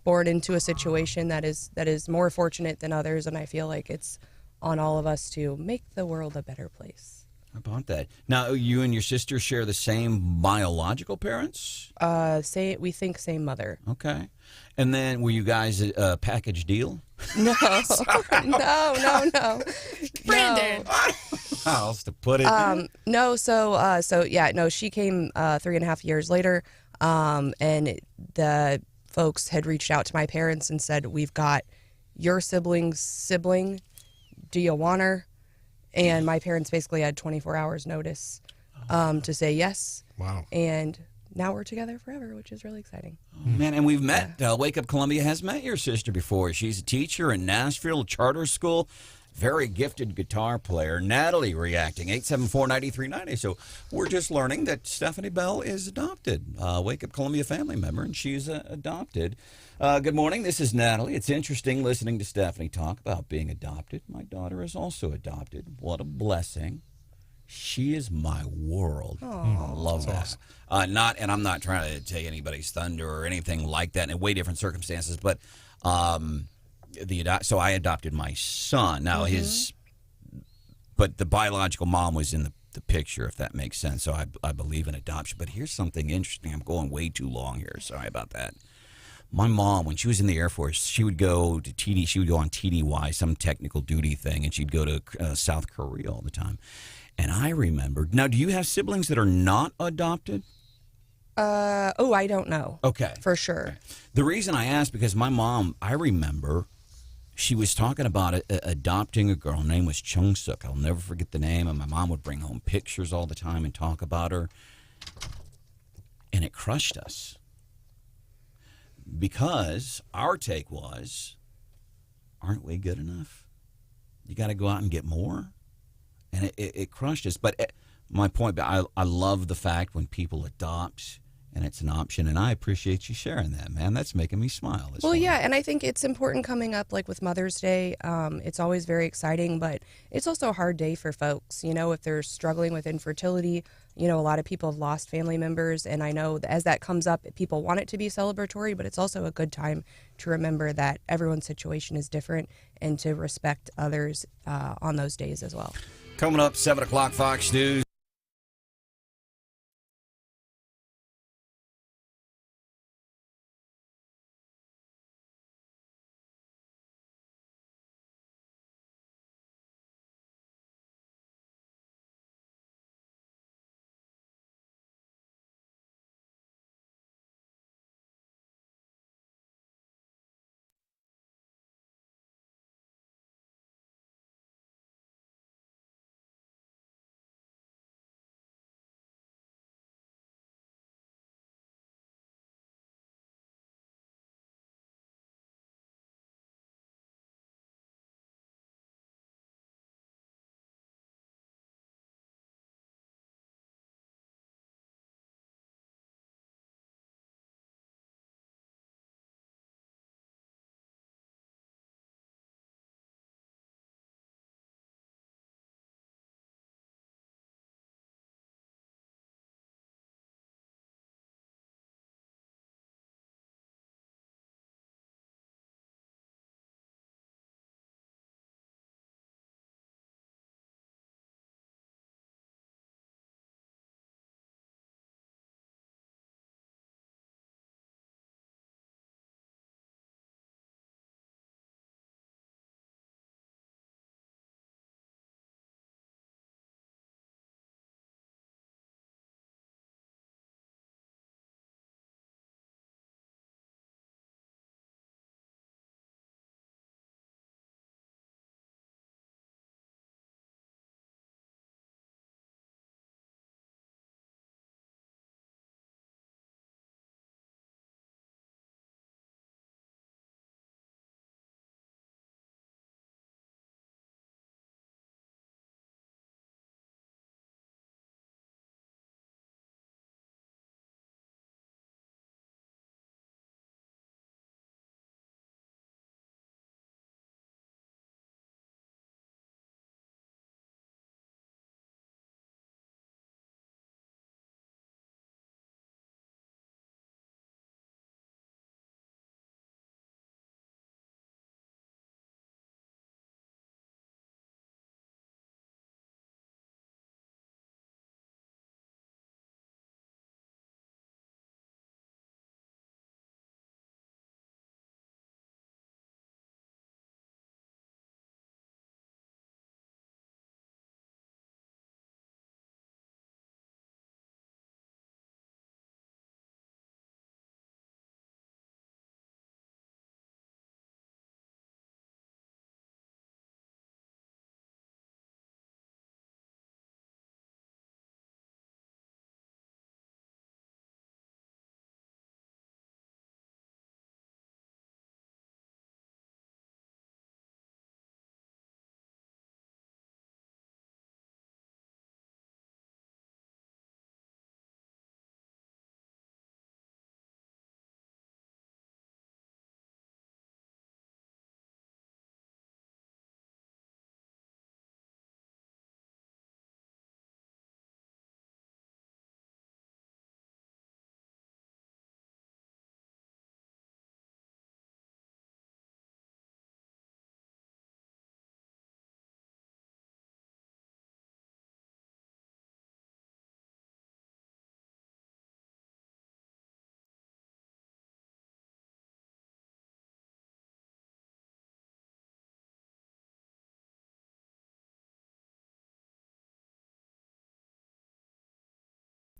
born into a situation that is more fortunate than others, and I feel like it's on all of us to make the world a better place. How about that? Now, you and your sister share the same biological parents? We think same mother. Okay. And then were you guys a package deal? No, no. Branden. How else to put it? No, no, she came 3.5 years later, and the folks had reached out to my parents and said, we've got your sibling's sibling. Do you want her? And my parents basically had 24 hours notice to say yes. Wow. And now we're together forever, which is really exciting. Oh, man, and we've met. Wake Up Columbia has met your sister before. She's a teacher in Nashville charter school. Very gifted guitar player. Natalie reacting, 874-9390. So we're just learning that Stephanie Bell is adopted. Wake Up Columbia family member, and she's adopted. Good morning. This is Natalie. It's interesting listening to Stephanie talk about being adopted. My daughter is also adopted. What a blessing. She is my world. I love that. Awesome. And I'm not trying to take anybody's thunder or anything like that in way different circumstances, but so I adopted my son. Now but the biological mom was in the picture, if that makes sense. So I believe in adoption. But here's something interesting. I'm going way too long here. Sorry about that. My mom, when she was in the Air Force, she would go to TD. She would go on TDY, some technical duty thing, and she'd go to South Korea all the time. And I remembered. Now, do you have siblings that are not adopted? I don't know. Okay. For sure. Okay. The reason I asked, because my mom, I remember she was talking about adopting a girl. Her name was Chung Suk. I'll never forget the name. And my mom would bring home pictures all the time and talk about her. And it crushed us. Because our take was, aren't we good enough? You got to go out and get more? And it crushed us. But my point, I love the fact when people adopt and it's an option, and I appreciate you sharing that, man. That's making me smile. Well, yeah, and I think it's important coming up, like with Mother's Day. It's always very exciting, but it's also a hard day for folks. If they're struggling with infertility, a lot of people have lost family members, and I know that as that comes up, people want it to be celebratory, but it's also a good time to remember that everyone's situation is different and to respect others on those days as well. Coming up, 7 o'clock, Fox News.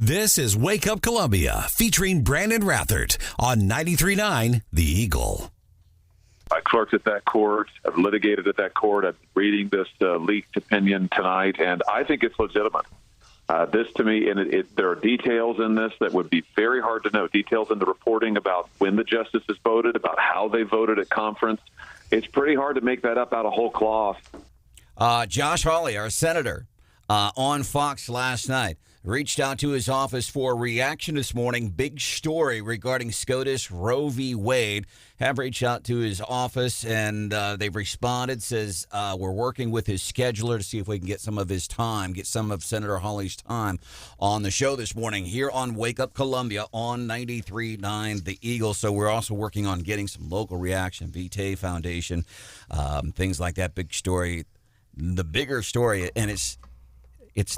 This is Wake Up Columbia, featuring Branden Rathert on 93.9 The Eagle. I clerked at that court. I've litigated at that court. I'm reading this leaked opinion tonight, and I think it's legitimate. This, to me, and there are details in this that would be very hard to know. Details in the reporting about when the justices voted, about how they voted at conference. It's pretty hard to make that up out of whole cloth. Josh Hawley, our senator, on Fox last night, reached out to his office for a reaction this morning. Big story regarding SCOTUS, Roe v. Wade. Have reached out to his office, and they've responded, says we're working with his scheduler to see if we can get some of his time, get some of Senator Hawley's time on the show this morning here on Wake Up Columbia on 93.9 The Eagle. So we're also working on getting some local reaction, Vitae Foundation, things like that. Big story. The bigger story, and it's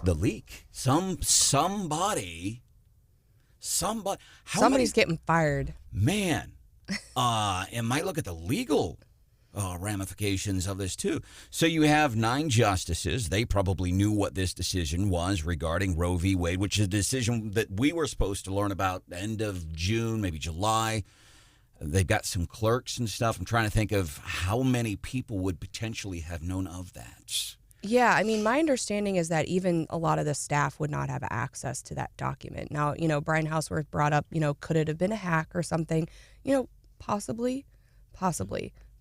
the leak. Somebody's getting fired. Man, and might look at the legal ramifications of this too. So you have 9 justices. They probably knew what this decision was regarding Roe v. Wade, which is a decision that we were supposed to learn about end of June, maybe July. They've got some clerks and stuff. I'm trying to think of how many people would potentially have known of that. Yeah, I mean, my understanding is that even a lot of the staff would not have access to that document. Now, Brian Hauswirth brought up, could it have been a hack or something? Possibly.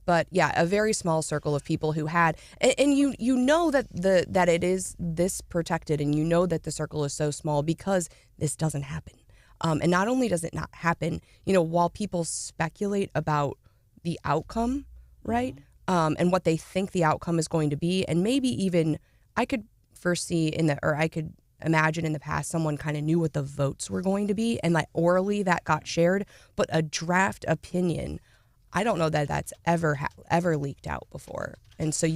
But yeah, a very small circle of people who had, and you know that that it is this protected, and you know that the circle is so small because this doesn't happen. And not only does it not happen, while people speculate about the outcome, right? And what they think the outcome is going to be. And maybe even I could I could imagine in the past someone kind of knew what the votes were going to be, and like orally that got shared. But a draft opinion, I don't know that that's ever leaked out before. And so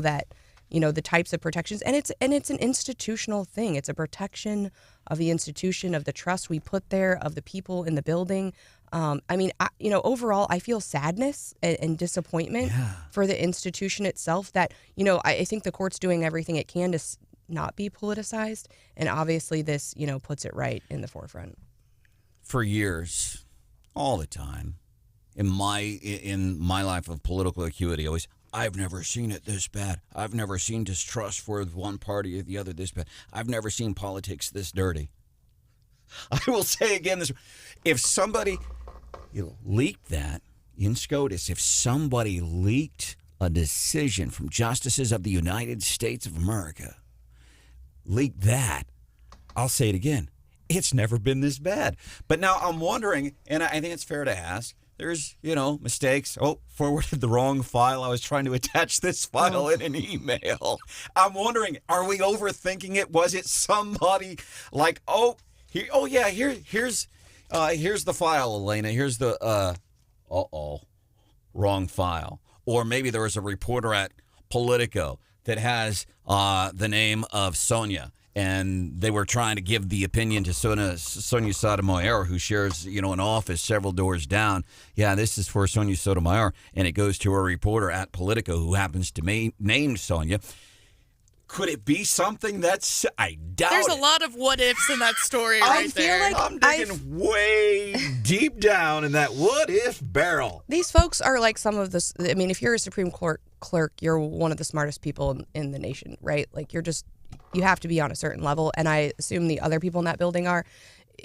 that, the types of protections, and it's an institutional thing. It's a protection of the institution, of the trust we put there, of the people in the building. Overall, I feel sadness and disappointment for the institution itself that, I think the court's doing everything it can to not be politicized. And obviously this, puts it right in the forefront. For years, all the time, in my life of political acuity, I've never seen it this bad. I've never seen distrust for one party or the other this bad. I've never seen politics this dirty. I will say again this: if somebody leaked that in SCOTUS, if somebody leaked a decision from justices of the United States of America, leaked that, I'll say it again, it's never been this bad. But now I'm wondering, and I think it's fair to ask, there's, mistakes. Oh, forwarded the wrong file. I was trying to attach this file in an email. I'm wondering, are we overthinking it? Was it somebody like, here's the file, Elena. Here's the, wrong file. Or maybe there was a reporter at Politico that has the name of Sonia, and they were trying to give the opinion to Sonia Sotomayor, who shares, an office several doors down. Yeah, this is for Sonia Sotomayor, and it goes to a reporter at Politico who happens to name Sonia. Could it be something that's, I doubt There's a lot of what ifs in that story right there. I'm digging way deep down in that what if barrel. These folks are like some of the, if you're a Supreme Court clerk, you're one of the smartest people in the nation, right? Like you have to be on a certain level. And I assume the other people in that building are.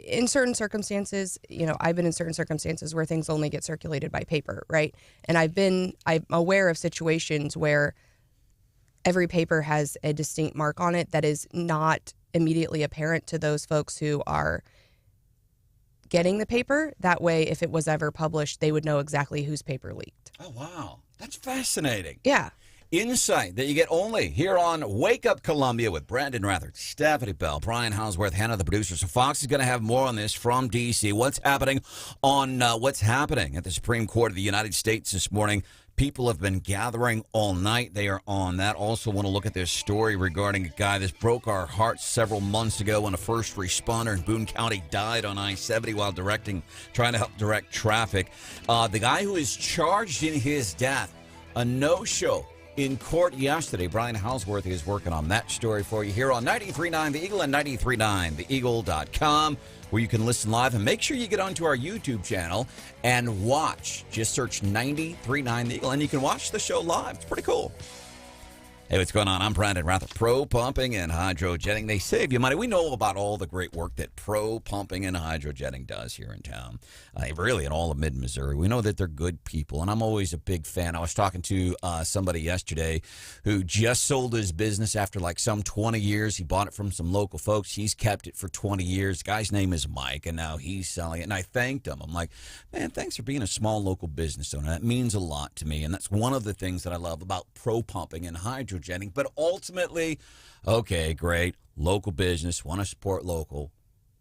In certain circumstances, I've been in certain circumstances where things only get circulated by paper, right? And I'm aware of situations where every paper has a distinct mark on it that is not immediately apparent to those folks who are getting the paper. That way, if it was ever published, they would know exactly whose paper leaked. Oh, wow. That's fascinating. Yeah. Insight that you get only here on Wake Up Columbia with Branden Rathert, Stephanie Bell, Brian Hauswirth, Hannah, the producer. So Fox is going to have more on this from D.C. What's happening at the Supreme Court of the United States this morning? People have been gathering all night. They are on that. Also want to look at this story regarding a guy that broke our hearts several months ago when a first responder in Boone County died on I-70 while trying to help direct traffic. The guy who is charged in his death, a no-show in court yesterday. Brian Hauswirth is working on that story for you here on 93.9 The Eagle and 93.9theeagle.com, where you can listen live. And make sure you get onto our YouTube channel and watch. Just search 93.9 The Eagle, and you can watch the show live. It's pretty cool. Hey, what's going on? I'm Branden Rathert. Pro Pumping and Hydrojetting. They save you money. We know about all the great work that Pro Pumping and Hydrojetting does here in town. Really, in all of mid-Missouri. We know that they're good people, and I'm always a big fan. I was talking to somebody yesterday who just sold his business after like some 20 years. He bought it from some local folks. He's kept it for 20 years. The guy's name is Mike, and now he's selling it. And I thanked him. I'm like, man, thanks for being a small local business owner. That means a lot to me, and that's one of the things that I love about Pro Pumping and Hydrojetting. But ultimately, okay, great, local business, want to support local,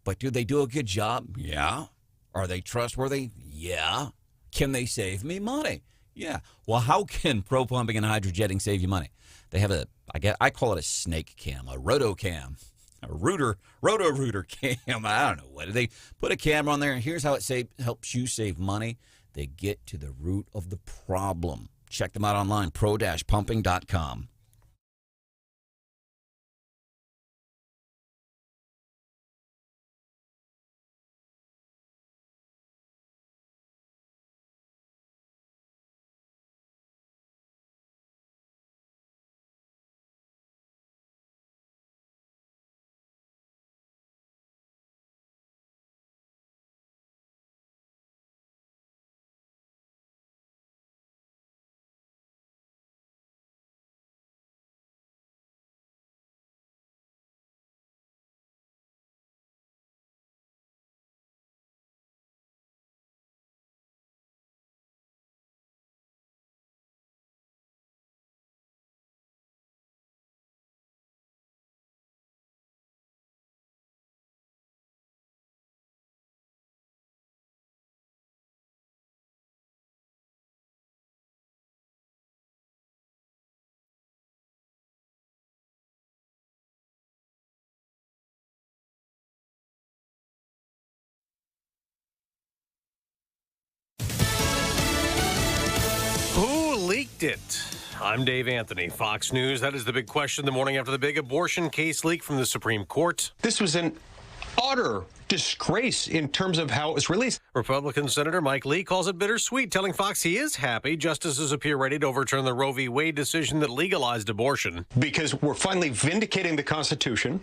but do they do a good job? Yeah. Are they trustworthy? Yeah. Can they save me money? Yeah. Well, how can Pro Pumping and Hydrojetting save you money? They have I call it a snake cam, a roto cam, a roto-rooter cam. I don't know what. They put a camera on there, and here's how it helps you save money. They get to the root of the problem. Check them out online, pro-pumping.com. Leaked it. I'm Dave Anthony, Fox News. That is the big question the morning after the big abortion case leak from the Supreme Court. This was an utter disgrace in terms of how it was released. Republican Senator Mike Lee calls it bittersweet, telling Fox he is happy justices appear ready to overturn the Roe v. Wade decision that legalized abortion. Because we're finally vindicating the Constitution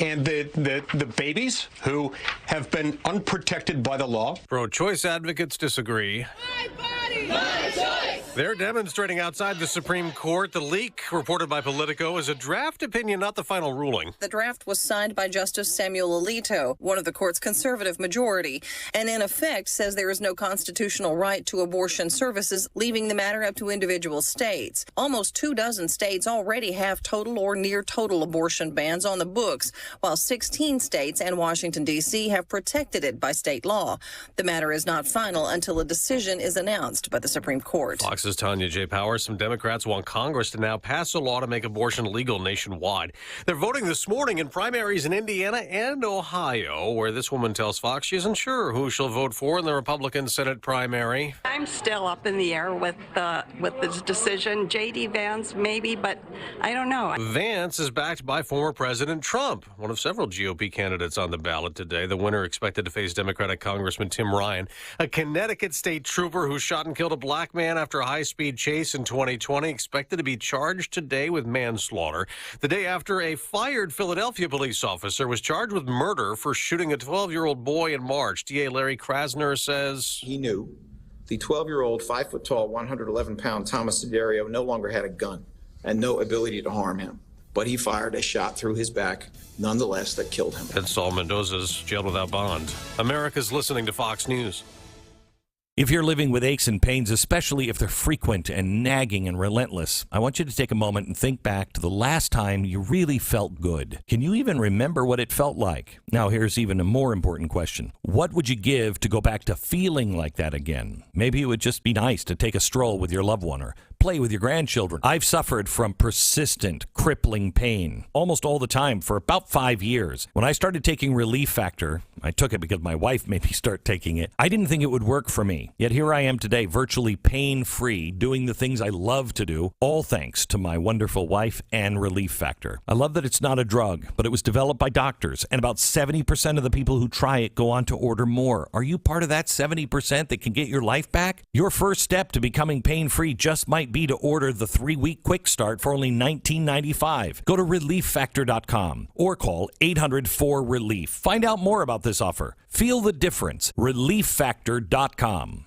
and the babies who have been unprotected by the law. Pro-choice advocates disagree. My body, my choice. They're demonstrating outside the Supreme Court. The leak, reported by Politico, is a draft opinion, not the final ruling. The draft was signed by Justice Samuel Alito, one of the court's conservative majority, and in effect says there is no constitutional right to abortion services, leaving the matter up to individual states. Almost 24 states already have total or near total abortion bans on the books, while 16 states and Washington, D.C. have protected it by state law. The matter is not final until a decision is announced by the Supreme Court. Fox's Tanya J. Powers. Some Democrats want Congress to now pass a law to make abortion legal nationwide. They're voting this morning in primaries in Indiana and Ohio, where this woman tells Fox she isn't sure who she'll vote for in the Republican Senate primary. I'm still up in the air with this decision. J.D. Vance, maybe, but I don't know. Vance is backed by former President Trump, one of several GOP candidates on the ballot today. The winner expected to face Democratic Congressman Tim Ryan, a Connecticut state trooper who shot and killed a black man after a high-speed chase in 2020, expected to be charged today with manslaughter. The day after a fired Philadelphia police officer was charged with murder for shooting a 12-year-old boy in March. DA Larry Krasner says he knew the 12-year-old, 5-foot-tall, 111-pound Thomas Sedario no longer had a gun and no ability to harm him. But he fired a shot through his back, nonetheless, that killed him. And Saul Mendoza's jailed without bond. America's listening to Fox News. If you're living with aches and pains, especially if they're frequent and nagging and relentless, I want you to take a moment and think back to the last time you really felt good. Can you even remember what it felt like? Now, here's even a more important question. What would you give to go back to feeling like that again? Maybe it would just be nice to take a stroll with your loved one or play with your grandchildren. I've suffered from persistent, crippling pain almost all the time for about 5 years. When I started taking Relief Factor, I took it because my wife made me start taking it. I didn't think it would work for me. me. Yet here I am today, virtually pain-free, doing the things I love to do, all thanks to my wonderful wife and Relief Factor. I love that it's not a drug, but it was developed by doctors, and about 70% of the people who try it go on to order more. Are you part of that 70% that can get your life back? Your first step to becoming pain-free just might be to order the 3-week quick start for only $19.95. Go to ReliefFactor.com or call 800-4RELIEF. Find out more about this offer. Feel the difference. ReliefFactor.com.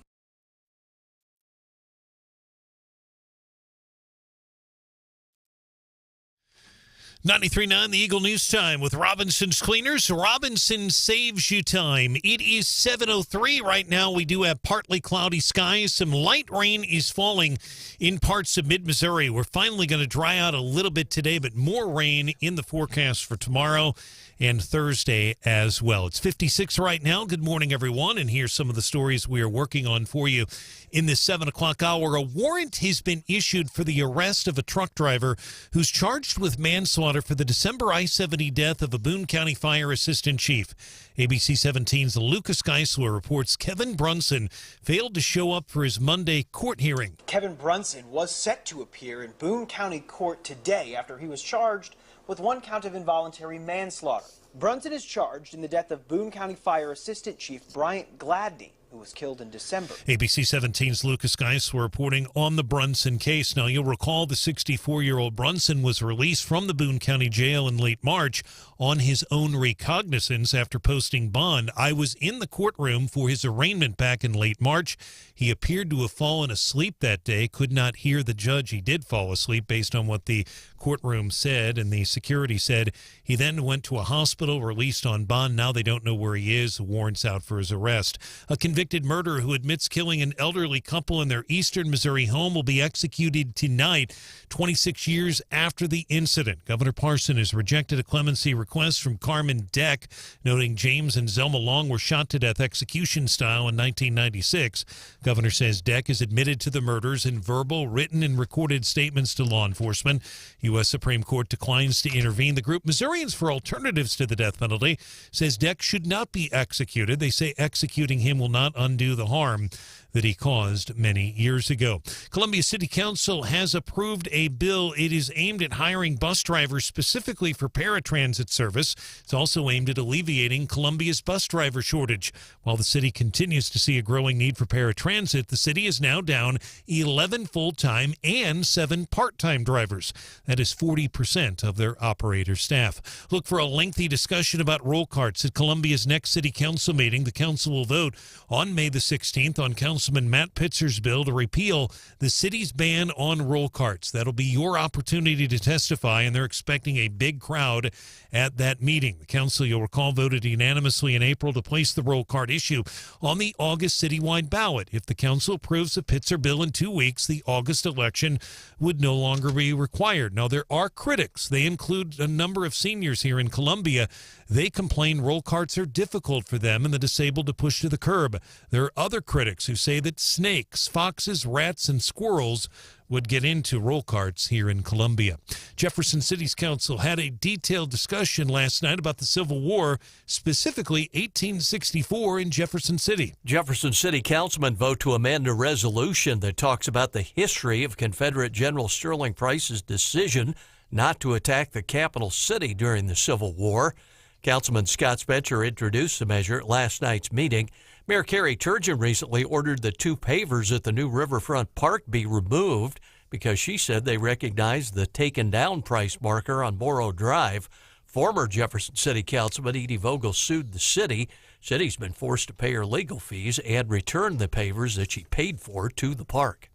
93.9 The Eagle News Time with Robinson's Cleaners. Robinson saves you time. It is 7:03 right now. We do have partly cloudy skies. Some light rain is falling in parts of mid-Missouri. We're finally going to dry out a little bit today, but more rain in the forecast for tomorrow and Thursday as well. It's 56 right now. Good morning, everyone, and here's some of the stories we are working on for you in this 7 o'clock hour. A warrant has been issued for the arrest of a truck driver who's charged with manslaughter for the December I-70 death of a Boone County Fire Assistant Chief. ABC 17's Lucas Geisler reports Kevin Brunson failed to show up for his Monday court hearing. Kevin Brunson was set to appear in Boone County Court today after he was charged with 1 count of involuntary manslaughter. Brunson is charged in the death of Boone County Fire Assistant Chief Bryant Gladney, who was killed in December. ABC 17's Lucas Geisler reporting on the Brunson case. Now, you'll recall the 64-year-old Brunson was released from the Boone County Jail in late March on his own recognizance after posting bond. I was in the courtroom for his arraignment back in late March. He appeared to have fallen asleep that day, could not hear the judge. He did fall asleep based on what the courtroom said, and the security said he then went to a hospital, released on bond. Now they don't know where he is. The warrant's out for his arrest. A convicted murderer who admits killing an elderly couple in their eastern Missouri home will be executed tonight, 26 years after the incident. Governor Parson has rejected a clemency request from Carmen Deck, noting James and Zelma Long were shot to death execution style in 1996. Governor says Deck has admitted to the murders in verbal, written, and recorded statements to law enforcement. U.S. Supreme Court declines to intervene. The group Missourians for Alternatives to the Death Penalty says Deck should not be executed. They say executing him will not undo the harm that he caused many years ago. Columbia City Council has approved a bill. It is aimed at hiring bus drivers specifically for paratransit service. It's also aimed at alleviating Columbia's bus driver shortage. While the city continues to see a growing need for paratransit, the city is now down 11 full-time and 7 part-time drivers. That is 40% of their operator staff. Look for a lengthy discussion about roll carts at Columbia's next city council meeting. The council will vote on May the 16th on Councilman Matt Pitzer's bill to repeal the city's ban on roll carts. That'll be your opportunity to testify, and they're expecting a big crowd at that meeting. The council, you'll recall, voted unanimously in April to place the roll cart issue on the August citywide ballot. If the council approves the Pitzer bill in 2 weeks, the August election would no longer be required. Now, there are critics. They include a number of seniors here in Columbia. They complain roll carts are difficult for them and the disabled to push to the curb. There are other critics who say that snakes, foxes, rats, and squirrels would get into roll carts here in Columbia. Jefferson City's council had a detailed discussion last night about the Civil War, specifically 1864 in Jefferson City. Jefferson City councilmen vote to amend a resolution that talks about the history of Confederate General Sterling Price's decision not to attack the capital city during the Civil War. Councilman Scott Spencer introduced the measure at last night's meeting. Mayor Carrie Turgeon recently ordered the 2 pavers at the new Riverfront Park be removed because she said they recognized the taken down price marker on Morrow Drive. Former Jefferson City Councilman Edie Vogel sued the city. City's been forced to pay her legal fees and return the pavers that she paid for to the park.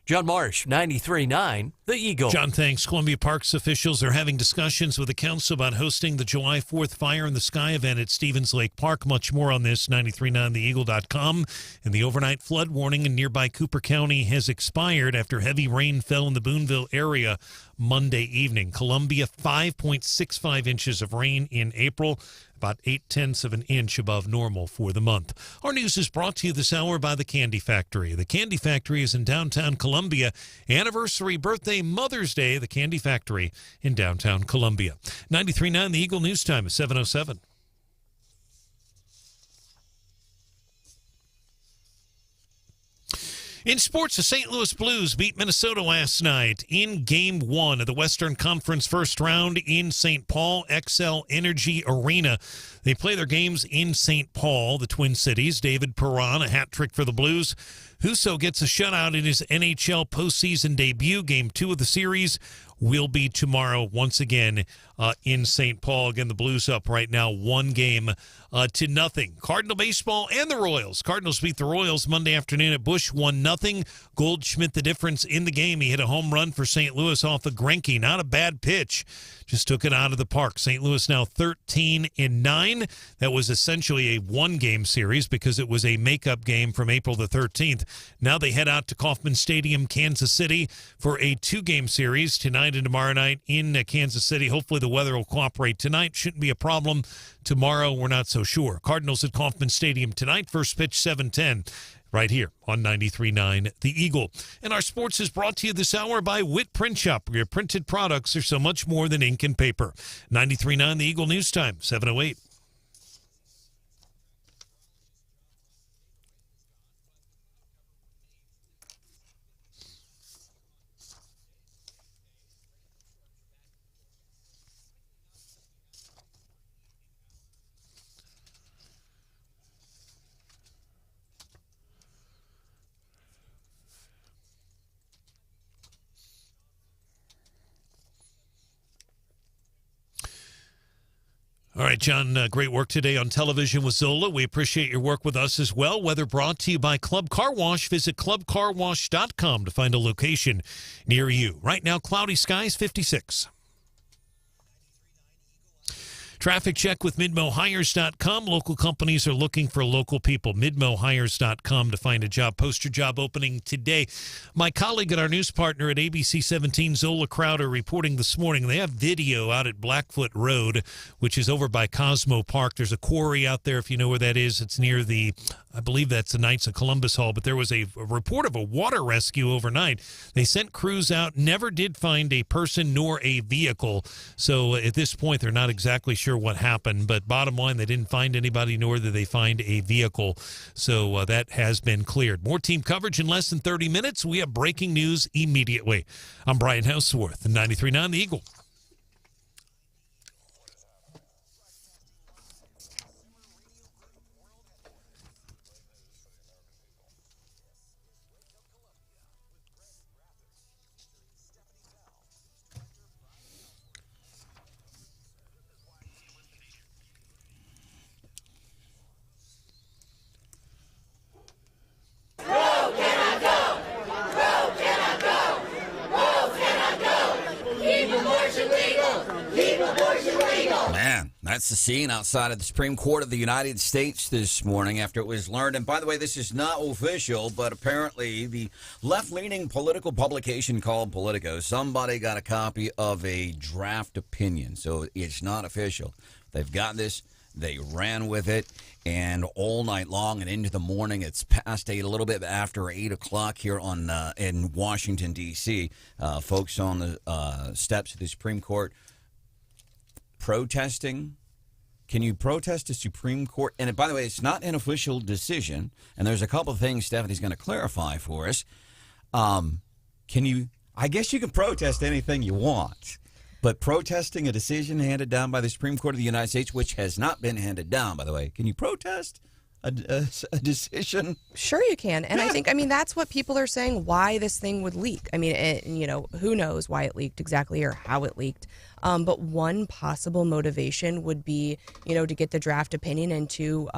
John Marsh, 93.9, The Eagle. John, thanks. Columbia Parks officials are having discussions with the council about hosting the July 4th Fire in the Sky event at Stevens Lake Park. Much more on this, 939theeagle.com. And the overnight flood warning in nearby Cooper County has expired after heavy rain fell in the Booneville area Monday evening. Columbia, 5.65 inches of rain in April, about 0.8 of an inch above normal for the month. Our news is brought to you this hour by the Candy Factory. The Candy Factory is in downtown Columbia. Anniversary, birthday, Mother's Day, the Candy Factory in downtown Columbia. 93.9 The Eagle News Time is 7:07. In sports, the St. Louis Blues beat Minnesota last night in Game 1 of the Western Conference first round in St. Paul XL Energy Arena. They play their games in St. Paul, the Twin Cities. David Perron, a hat trick for the Blues. Husso gets a shutout in his NHL postseason debut. Game 2 of the series will be tomorrow once again in St. Paul. Again, the Blues up right now 1-0. Cardinal baseball and the Royals. Cardinals beat the Royals Monday afternoon at Busch 1-0. Goldschmidt the difference in the game. He hit a home run for St. Louis off of Greinke. Not a bad pitch. Just took it out of the park. St. Louis now 13-9. That was essentially a 1-game series because it was a makeup game from April the 13th. Now they head out to Kauffman Stadium, Kansas City for a 2-game series tonight and tomorrow night in Kansas City. Hopefully the weather will cooperate tonight. Shouldn't be a problem. Tomorrow, we're not so sure. Cardinals at Kauffman Stadium tonight. First pitch 7:10. Right here on 93.9 The Eagle. And our sports is brought to you this hour by Witt Print Shop, where your printed products are so much more than ink and paper. 93.9 The Eagle News Time, 7:08. All right, John, great work today on television with Zola. We appreciate your work with us as well. Weather brought to you by Club Car Wash. Visit clubcarwash.com to find a location near you. Right now, cloudy skies, 56. Traffic check with MidmoHires.com. Local companies are looking for local people. MidmoHires.com to find a job. Post your job opening today. My colleague and our news partner at ABC 17, Zola Crowder, reporting this morning. They have video out at Blackfoot Road, which is over by Cosmo Park. There's a quarry out there, if you know where that is. It's near the, I believe that's the Knights of Columbus Hall, but there was a report of a water rescue overnight. They sent crews out, never did find a person nor a vehicle. So at this point, they're not exactly sure what happened, but bottom line, they didn't find anybody, nor did they find a vehicle. So that has been cleared. More team coverage in less than 30 minutes. We have breaking news immediately. I'm Brian Hauswirth, 93.9 The Eagle. Man, that's the scene outside of the Supreme Court of the United States this morning after it was learned. And by the way, this is not official, but apparently the left-leaning political publication called Politico, somebody got a copy of a draft opinion. So it's not official. They've got this. They ran with it, and all night long and into the morning, it's past 8, a little bit after 8 o'clock here on in Washington, D.C. Folks on the steps of the Supreme Court protesting. Can you protest a Supreme Court? And by the way, it's not an official decision, and there's a couple of things Stephanie's going to clarify for us. Can you, I guess you can protest anything you want. But protesting a decision handed down by the Supreme Court of the United States, which has not been handed down, by the way, can you protest a decision? Sure you can. And I mean, that's what people are saying, why this thing would leak. I mean, who knows why it leaked exactly or how it leaked. But one possible motivation would be, to get the draft opinion and to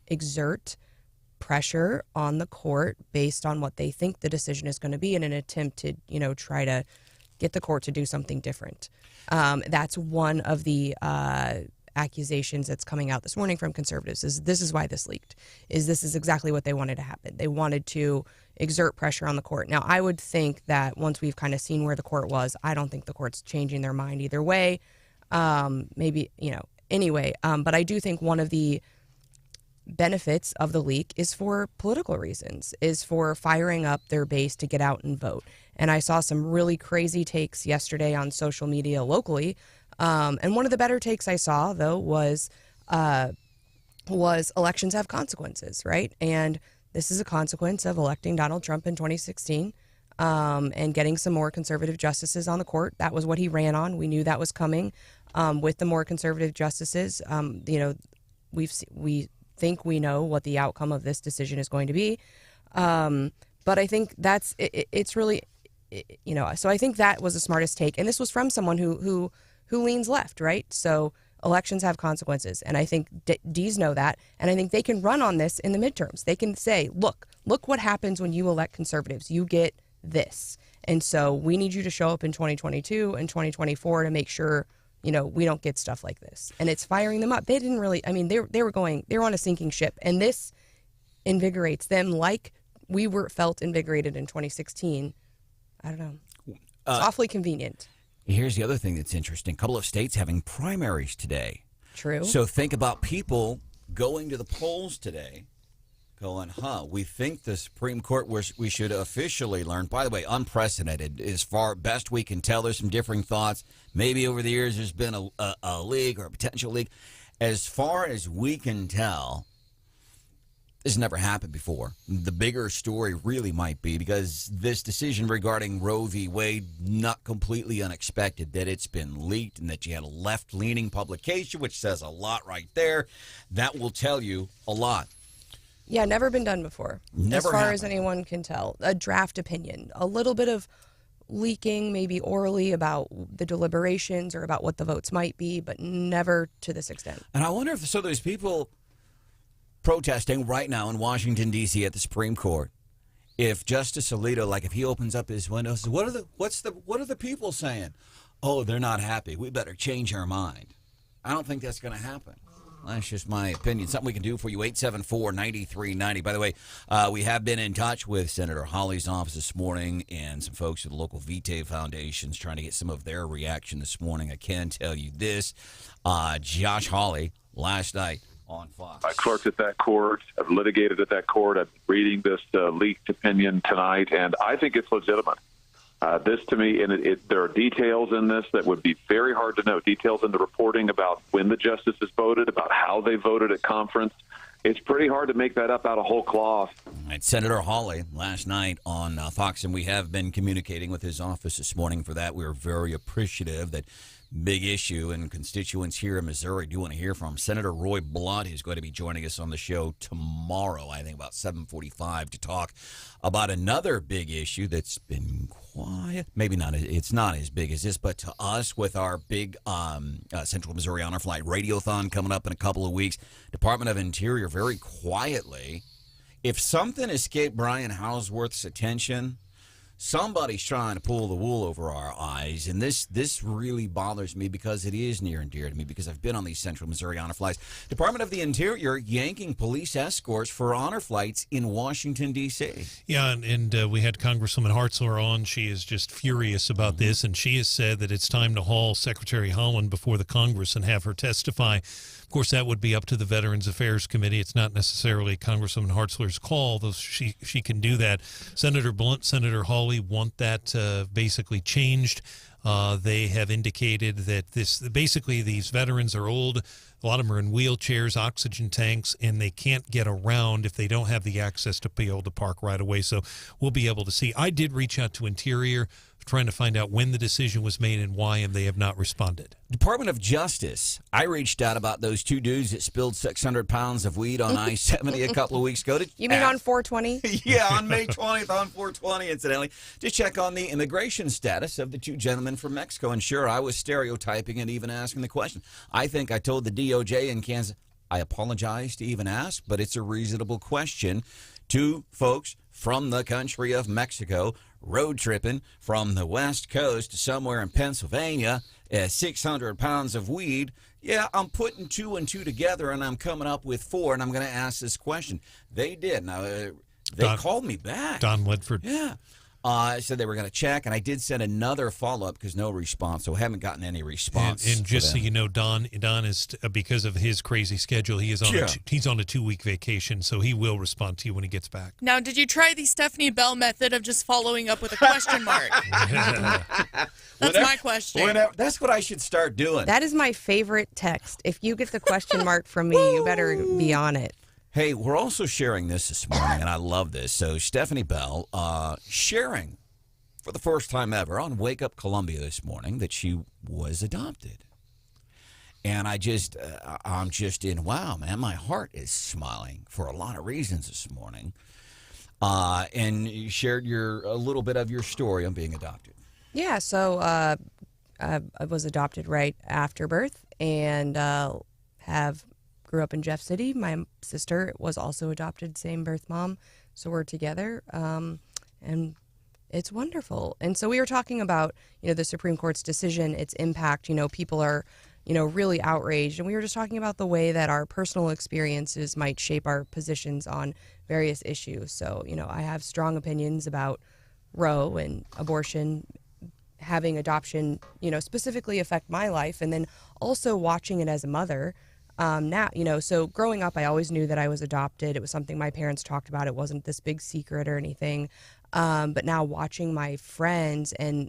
exert pressure on the court based on what they think the decision is going to be in an attempt to, try to get the court to do something different. That's one of the accusations that's coming out this morning from conservatives is this is why this leaked, this is exactly what they wanted to happen. They wanted to exert pressure on the court. Now, I would think that once we've kind of seen where the court was, I don't think the court's changing their mind either way. Anyway. But I do think one of the benefits of the leak is for political reasons, is for firing up their base to get out and vote. And I saw some really crazy takes yesterday on social media locally. And one of the better takes I saw, though, was elections have consequences, right? And this is a consequence of electing Donald Trump in 2016 and getting some more conservative justices on the court. That was what he ran on. We knew that was coming. With the more conservative justices, we think we know what the outcome of this decision is going to be. But I think it's really, so I think that was the smartest take. And this was from someone who leans left, right? So elections have consequences. And I think D's know that. And I think they can run on this in the midterms. They can say, look what happens when you elect conservatives. You get this. And so we need you to show up in 2022 and 2024 to make sure, we don't get stuff like this. And it's firing them up. They didn't really, they were on a sinking ship. And this invigorates them like we felt invigorated in 2016. I don't know. It's awfully convenient. Here's the other thing that's interesting. A couple of states having primaries today. True. So think about people going to the polls today going, we think the Supreme Court, we should officially learn. By the way, unprecedented as far best we can tell. There's some differing thoughts. Maybe over the years there's been a leak or a potential leak. As far as we can tell, this has never happened before. The bigger story really might be because this decision regarding Roe v. Wade, not completely unexpected that it's been leaked and that you had a left-leaning publication, which says a lot right there. That will tell you a lot. Yeah, never been done before. Never as far happened. as anyone can tell. A draft opinion, a little bit of leaking, maybe orally about the deliberations or about what the votes might be, but never to this extent. And I wonder if there's people protesting right now in Washington, D.C. at the Supreme Court. If Justice Alito, if he opens up his window, says, what are the people saying? Oh, they're not happy. We better change our mind. I don't think that's going to happen. That's just my opinion. Something we can do for you, 874-9390. By the way, we have been in touch with Senator Hawley's office this morning and some folks at the local Vitae Foundations trying to get some of their reaction this morning. I can tell you this. Josh Hawley, last night on Fox. I clerked at that court. I've litigated at that court. I'm reading this leaked opinion tonight, and I think it's legitimate. This, to me, and there are details in this that would be very hard to know. Details in the reporting about when the justices voted, about how they voted at conference. It's pretty hard to make that up out of whole cloth. Right, Senator Hawley last night on Fox, and we have been communicating with his office this morning for that. We are very appreciative that big issue, and constituents here in Missouri do want to hear from Senator Roy Blunt, who's going to be joining us on the show tomorrow, I think about 7:45, to talk about another big issue that's been quiet. Maybe not. It's not as big as this, but to us, with our big Central Missouri Honor Flight Radiothon coming up in a couple of weeks, Department of Interior very quietly, if something escaped Brian Hauswirth's attention, somebody's trying to pull the wool over our eyes, and this really bothers me because it is near and dear to me because I've been on these Central Missouri honor flights. Department of the Interior yanking police escorts for honor flights in Washington, D.C. Yeah, and we had Congresswoman Hartzler on. She is just furious about this, and she has said that it's time to haul Secretary Haaland before the Congress and have her testify. Of course, that would be up to the Veterans Affairs Committee. It's not necessarily Congresswoman Hartzler's call, though she can do that. Senator Blunt, Senator Hawley want that basically changed. They have indicated that these veterans are old. A lot of them are in wheelchairs, oxygen tanks, and they can't get around if they don't have the access to be able to park right away. So we'll be able to see. I did reach out to Interior, trying to find out when the decision was made and why, and they have not responded. Department of Justice, I reached out about those two dudes that spilled 600 pounds of weed on I-70 a couple of weeks ago. You mean on 420? Yeah, on May 20th, on 420, incidentally, to check on the immigration status of the two gentlemen from Mexico. And sure, I was stereotyping and even asking the question. I think I told the DOJ in Kansas, I apologize to even ask, but it's a reasonable question. Two folks from the country of Mexico road tripping from the West Coast to somewhere in Pennsylvania, 600 pounds of weed. Yeah, I'm putting two and two together, and I'm coming up with four, and I'm going to ask this question. They did. Now, they called me back. Don Ledford. Yeah. Said they were going to check, and I did send another follow-up because no response, so I haven't gotten any response. And just so you know, Don is, because of his crazy schedule, he's on a 2-week vacation, so he will respond to you when he gets back. Now, did you try the Stephanie Bell method of just following up with a question mark? That's my question. That's what I should start doing. That is my favorite text. If you get the question mark from me, you better be on it. Hey, we're also sharing this morning, and I love this. So Stephanie Bell sharing for the first time ever on Wake Up Columbia this morning that she was adopted. And I'm just in wow, man. My heart is smiling for a lot of reasons this morning. And you shared a little bit of your story on being adopted. Yeah, so I was adopted right after birth and grew up in Jeff City. My sister was also adopted, same birth mom, so we're together, and it's wonderful. And so we were talking about, the Supreme Court's decision, its impact. People are, really outraged, and we were just talking about the way that our personal experiences might shape our positions on various issues. So, I have strong opinions about Roe and abortion, having adoption, specifically affect my life, and then also watching it as a mother. Now, so growing up, I always knew that I was adopted. It was something my parents talked about. It wasn't this big secret or anything. But now watching my friends and,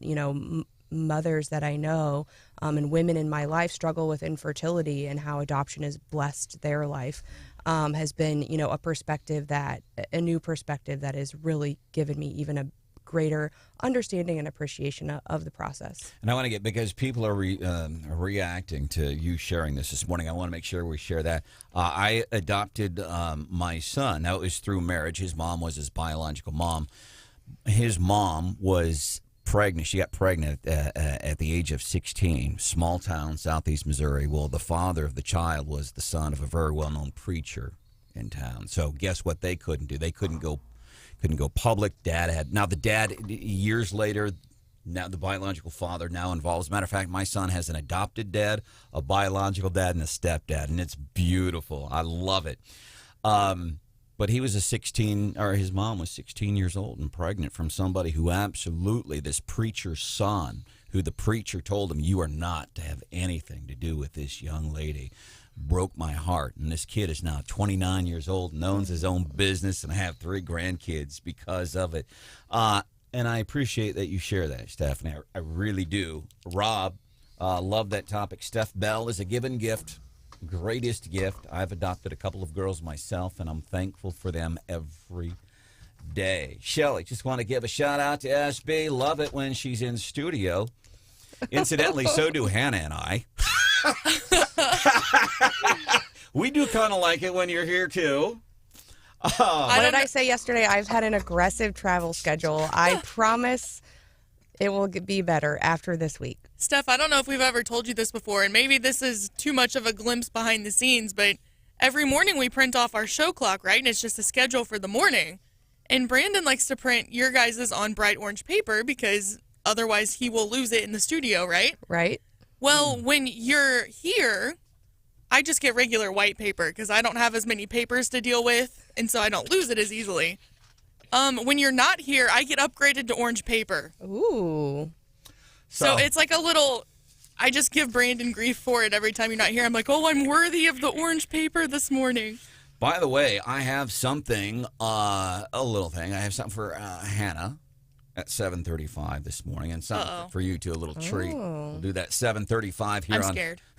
mothers that I know and women in my life struggle with infertility and how adoption has blessed their life has been, a new perspective that has really given me even a greater understanding and appreciation of the process. And I want to get, because people are reacting to you sharing this morning, I want to make sure we share that. I adopted my son. Now, it was through marriage. His mom was his biological mom. His mom was pregnant. She got pregnant at the age of 16, small town, southeast Missouri. Well, the father of the child was the son of a very well-known preacher in town. So guess what they couldn't do? They couldn't go public. The dad, years later, now the biological father now involved. As a matter of fact, my son has an adopted dad, a biological dad, and a stepdad, and it's beautiful. I love it. But he was his mom was 16 years old and pregnant from somebody who absolutely, this preacher's son, who the preacher told him, you are not to have anything to do with this young lady. Broke my heart. And this kid is now 29 years old and owns his own business, and I have 3 grandkids because of it. And I appreciate that you share that, Stephanie. I really do. Rob, love that topic. Steph Bell is a given gift. Greatest gift. I've adopted a couple of girls myself, and I'm thankful for them every day. Shelley, just want to give a shout out to SB. Love it when she's in studio. Incidentally, so do Hannah and I. We do kind of like it when you're here, too. What did I say yesterday? I've had an aggressive travel schedule. I promise it will be better after this week. Steph, I don't know if we've ever told you this before, and maybe this is too much of a glimpse behind the scenes, but every morning we print off our show clock, right? And it's just a schedule for the morning. And Branden likes to print your guys' on bright orange paper because otherwise he will lose it in the studio, right? Right. Well, when you're here, I just get regular white paper because I don't have as many papers to deal with, and so I don't lose it as easily. When you're not here, I get upgraded to orange paper. Ooh. So it's like a little, I just give Branden grief for it every time you're not here. I'm like, oh, I'm worthy of the orange paper this morning. By the way, I have something, a little thing. I have something for Hannah at 7:35 this morning, and something for you, too, a little treat. We'll do that 7:35 here on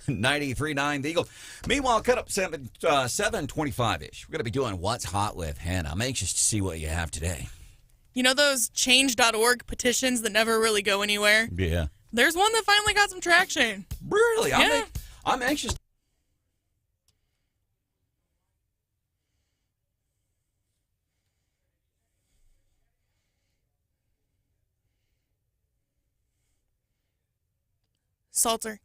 93.9 The Eagle. Meanwhile, cut up 7:25-ish. We're going to be doing What's Hot with Hannah. I'm anxious to see what you have today. You know those change.org petitions that never really go anywhere? Yeah. There's one that finally got some traction. Really? Yeah. I'm anxious. Salter.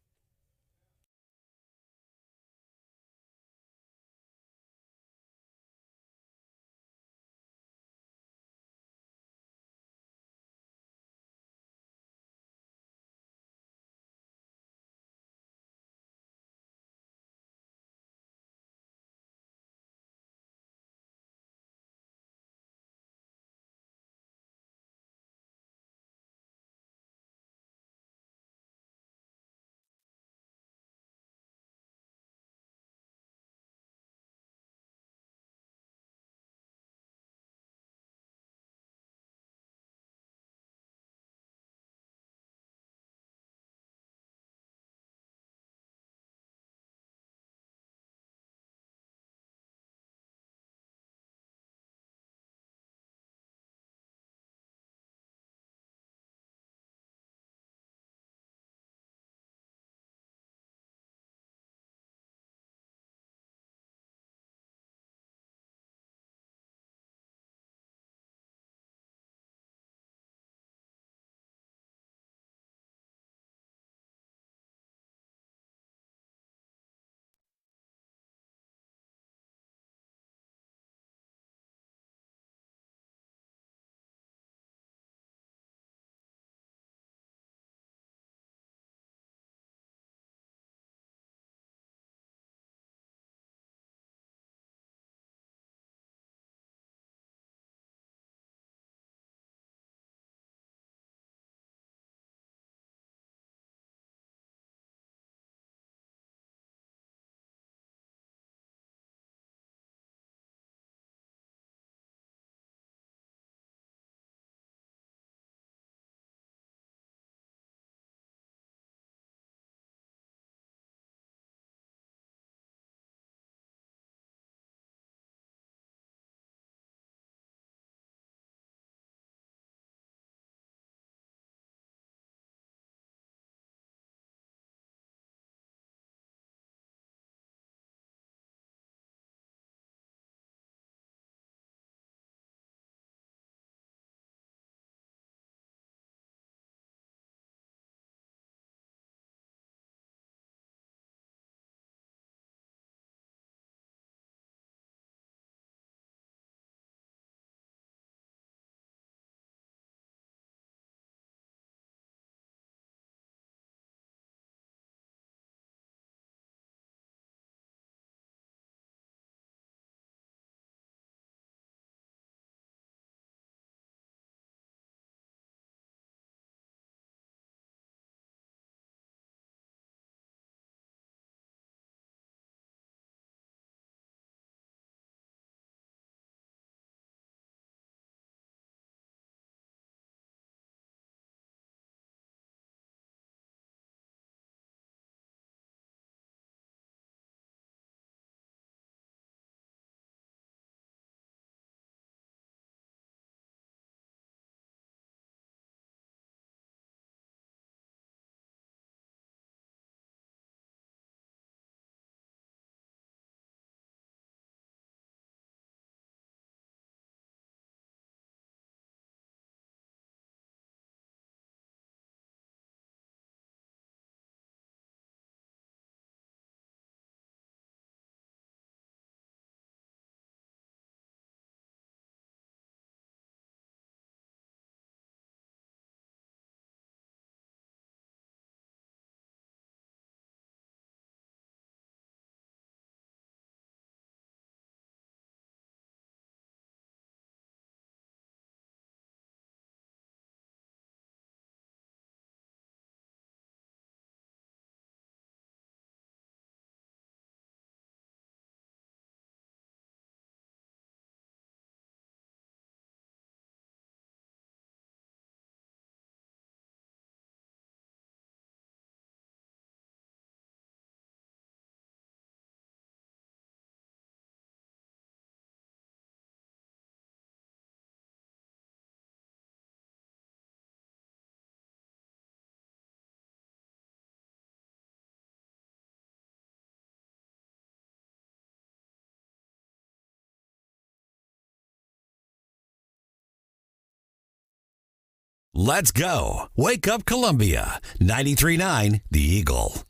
Let's go. Wake up Columbia. 93.9 The Eagle.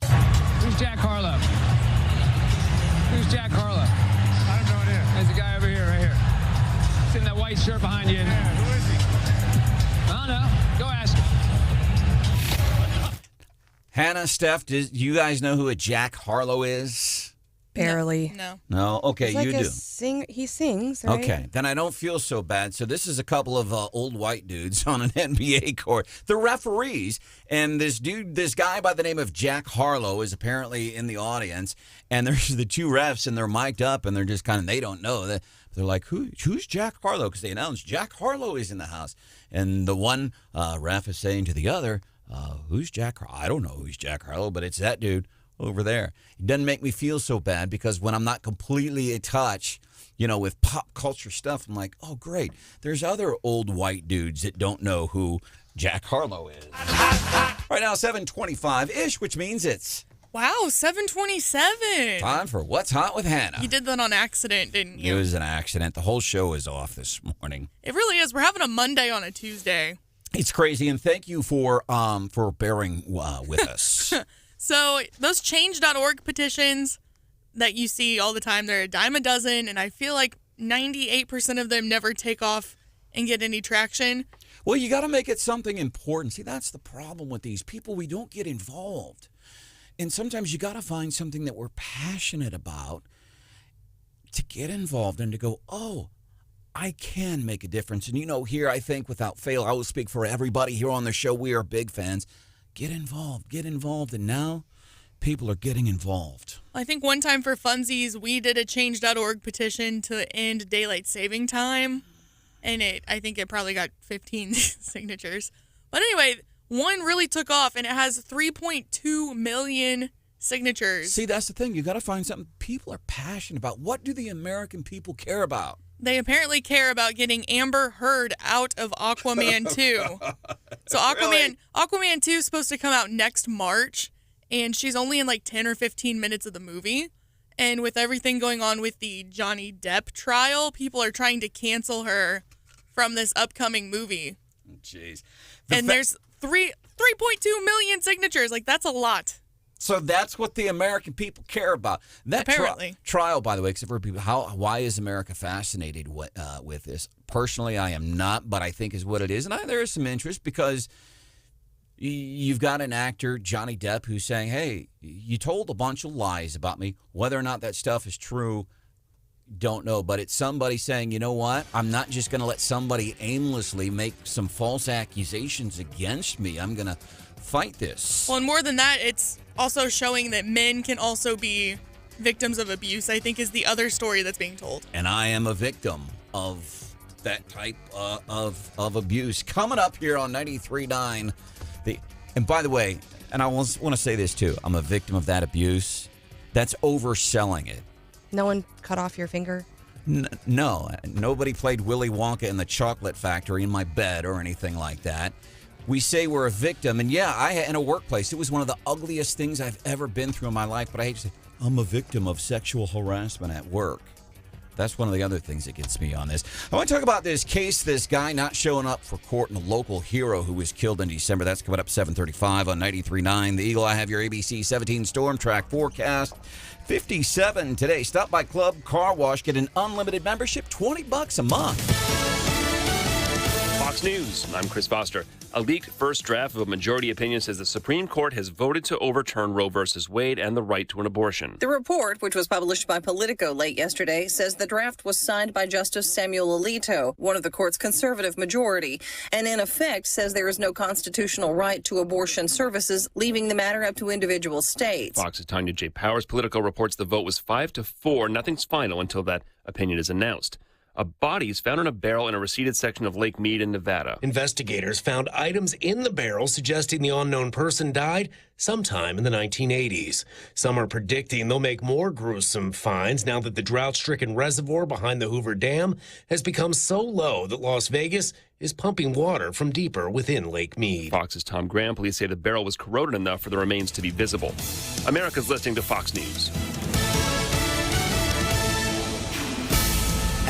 Who's Jack Harlow? Who's Jack Harlow? I have no idea. There's a guy over here, right here. It's in that white shirt behind you. Yeah, who is he? I don't know. Go ask him. Hannah, Steph, do you guys know who a Jack Harlow is? Barely. No? Okay, He's like you a do. He sings, right? Okay, then I don't feel so bad. So this is a couple of old white dudes on an NBA court. The referees, and this guy by the name of Jack Harlow is apparently in the audience, and there's the two refs, and they're mic'd up, and they're just they don't know. They're like, who's Jack Harlow? Because they announced Jack Harlow is in the house. And the one ref is saying to the other, who's Jack Harlow? I don't know who's Jack Harlow, but it's that dude over there. It doesn't make me feel so bad because when I'm not completely in touch, with pop culture stuff, I'm like, oh, great. There's other old white dudes that don't know who Jack Harlow is. Right now, 7:25-ish, which means it's... Wow, 7:27. Time for What's Hot with Hannah. You did that on accident, didn't you? It was an accident. The whole show is off this morning. It really is. We're having a Monday on a Tuesday. It's crazy, and thank you for bearing with us. So those change.org petitions that you see all the time, they're a dime a dozen, and I feel like 98% of them never take off and get any traction. Well, you got to make it something important. See, that's the problem with these people. We don't get involved. And sometimes you got to find something that we're passionate about to get involved and to go, oh, I can make a difference. And here, I think without fail, I will speak for everybody here on the show. We are big fans. Get involved. And now people are getting involved. I think one time for funsies, we did a change.org petition to end daylight saving time. And I think it probably got 15 signatures. But anyway, one really took off, and it has 3.2 million signatures. See, that's the thing. You got to find something people are passionate about. What do the American people care about? They apparently care about getting Amber Heard out of Aquaman 2. So Aquaman 2 is supposed to come out next March, and she's only in like 10 or 15 minutes of the movie. And with everything going on with the Johnny Depp trial, people are trying to cancel her from this upcoming movie. Jeez. There's 3.2 million signatures. Like, that's a lot. So that's what the American people care about. That apparently. Trial, by the way, except for people, why is America fascinated with this? Personally, I am not, but I think is what it is. And there is some interest because you've got an actor, Johnny Depp, who's saying, hey, you told a bunch of lies about me. Whether or not that stuff is true, don't know. But it's somebody saying, you know what? I'm not just going to let somebody aimlessly make some false accusations against me. I'm going to fight this. Well, and more than that, it's also showing that men can also be victims of abuse, I think, is the other story that's being told. And I am a victim of that type of abuse. Coming up here on 93.9. And by the way, and I want to say this too, I'm a victim of that abuse. That's overselling it. No one cut off your finger? No. Nobody played Willy Wonka in the Chocolate Factory in my bed or anything like that. We say we're a victim, and in a workplace, it was one of the ugliest things I've ever been through in my life, but I hate to say, I'm a victim of sexual harassment at work. That's one of the other things that gets me on this. I want to talk about this case, this guy not showing up for court, and a local hero who was killed in December. That's coming up 7:35 on 93.9 The Eagle. I have your ABC 17 storm track forecast. 57 today. Stop by Club Car Wash. Get an unlimited membership, $20 a month. Fox News. I'm Chris Foster. A leaked first draft of a majority opinion says the Supreme Court has voted to overturn Roe v. Wade and the right to an abortion. The report, which was published by Politico late yesterday, says the draft was signed by Justice Samuel Alito, one of the court's conservative majority, and in effect says there is no constitutional right to abortion services, leaving the matter up to individual states. Fox's Tanya J. Powers. Politico reports the vote was 5-4. Nothing's final until that opinion is announced. A body is found in a barrel in a receded section of Lake Mead in Nevada. Investigators found items in the barrel suggesting the unknown person died sometime in the 1980s. Some are predicting they'll make more gruesome finds now that the drought-stricken reservoir behind the Hoover Dam has become so low that Las Vegas is pumping water from deeper within Lake Mead. Fox's Tom Graham. Police say the barrel was corroded enough for the remains to be visible. America's listening to Fox News.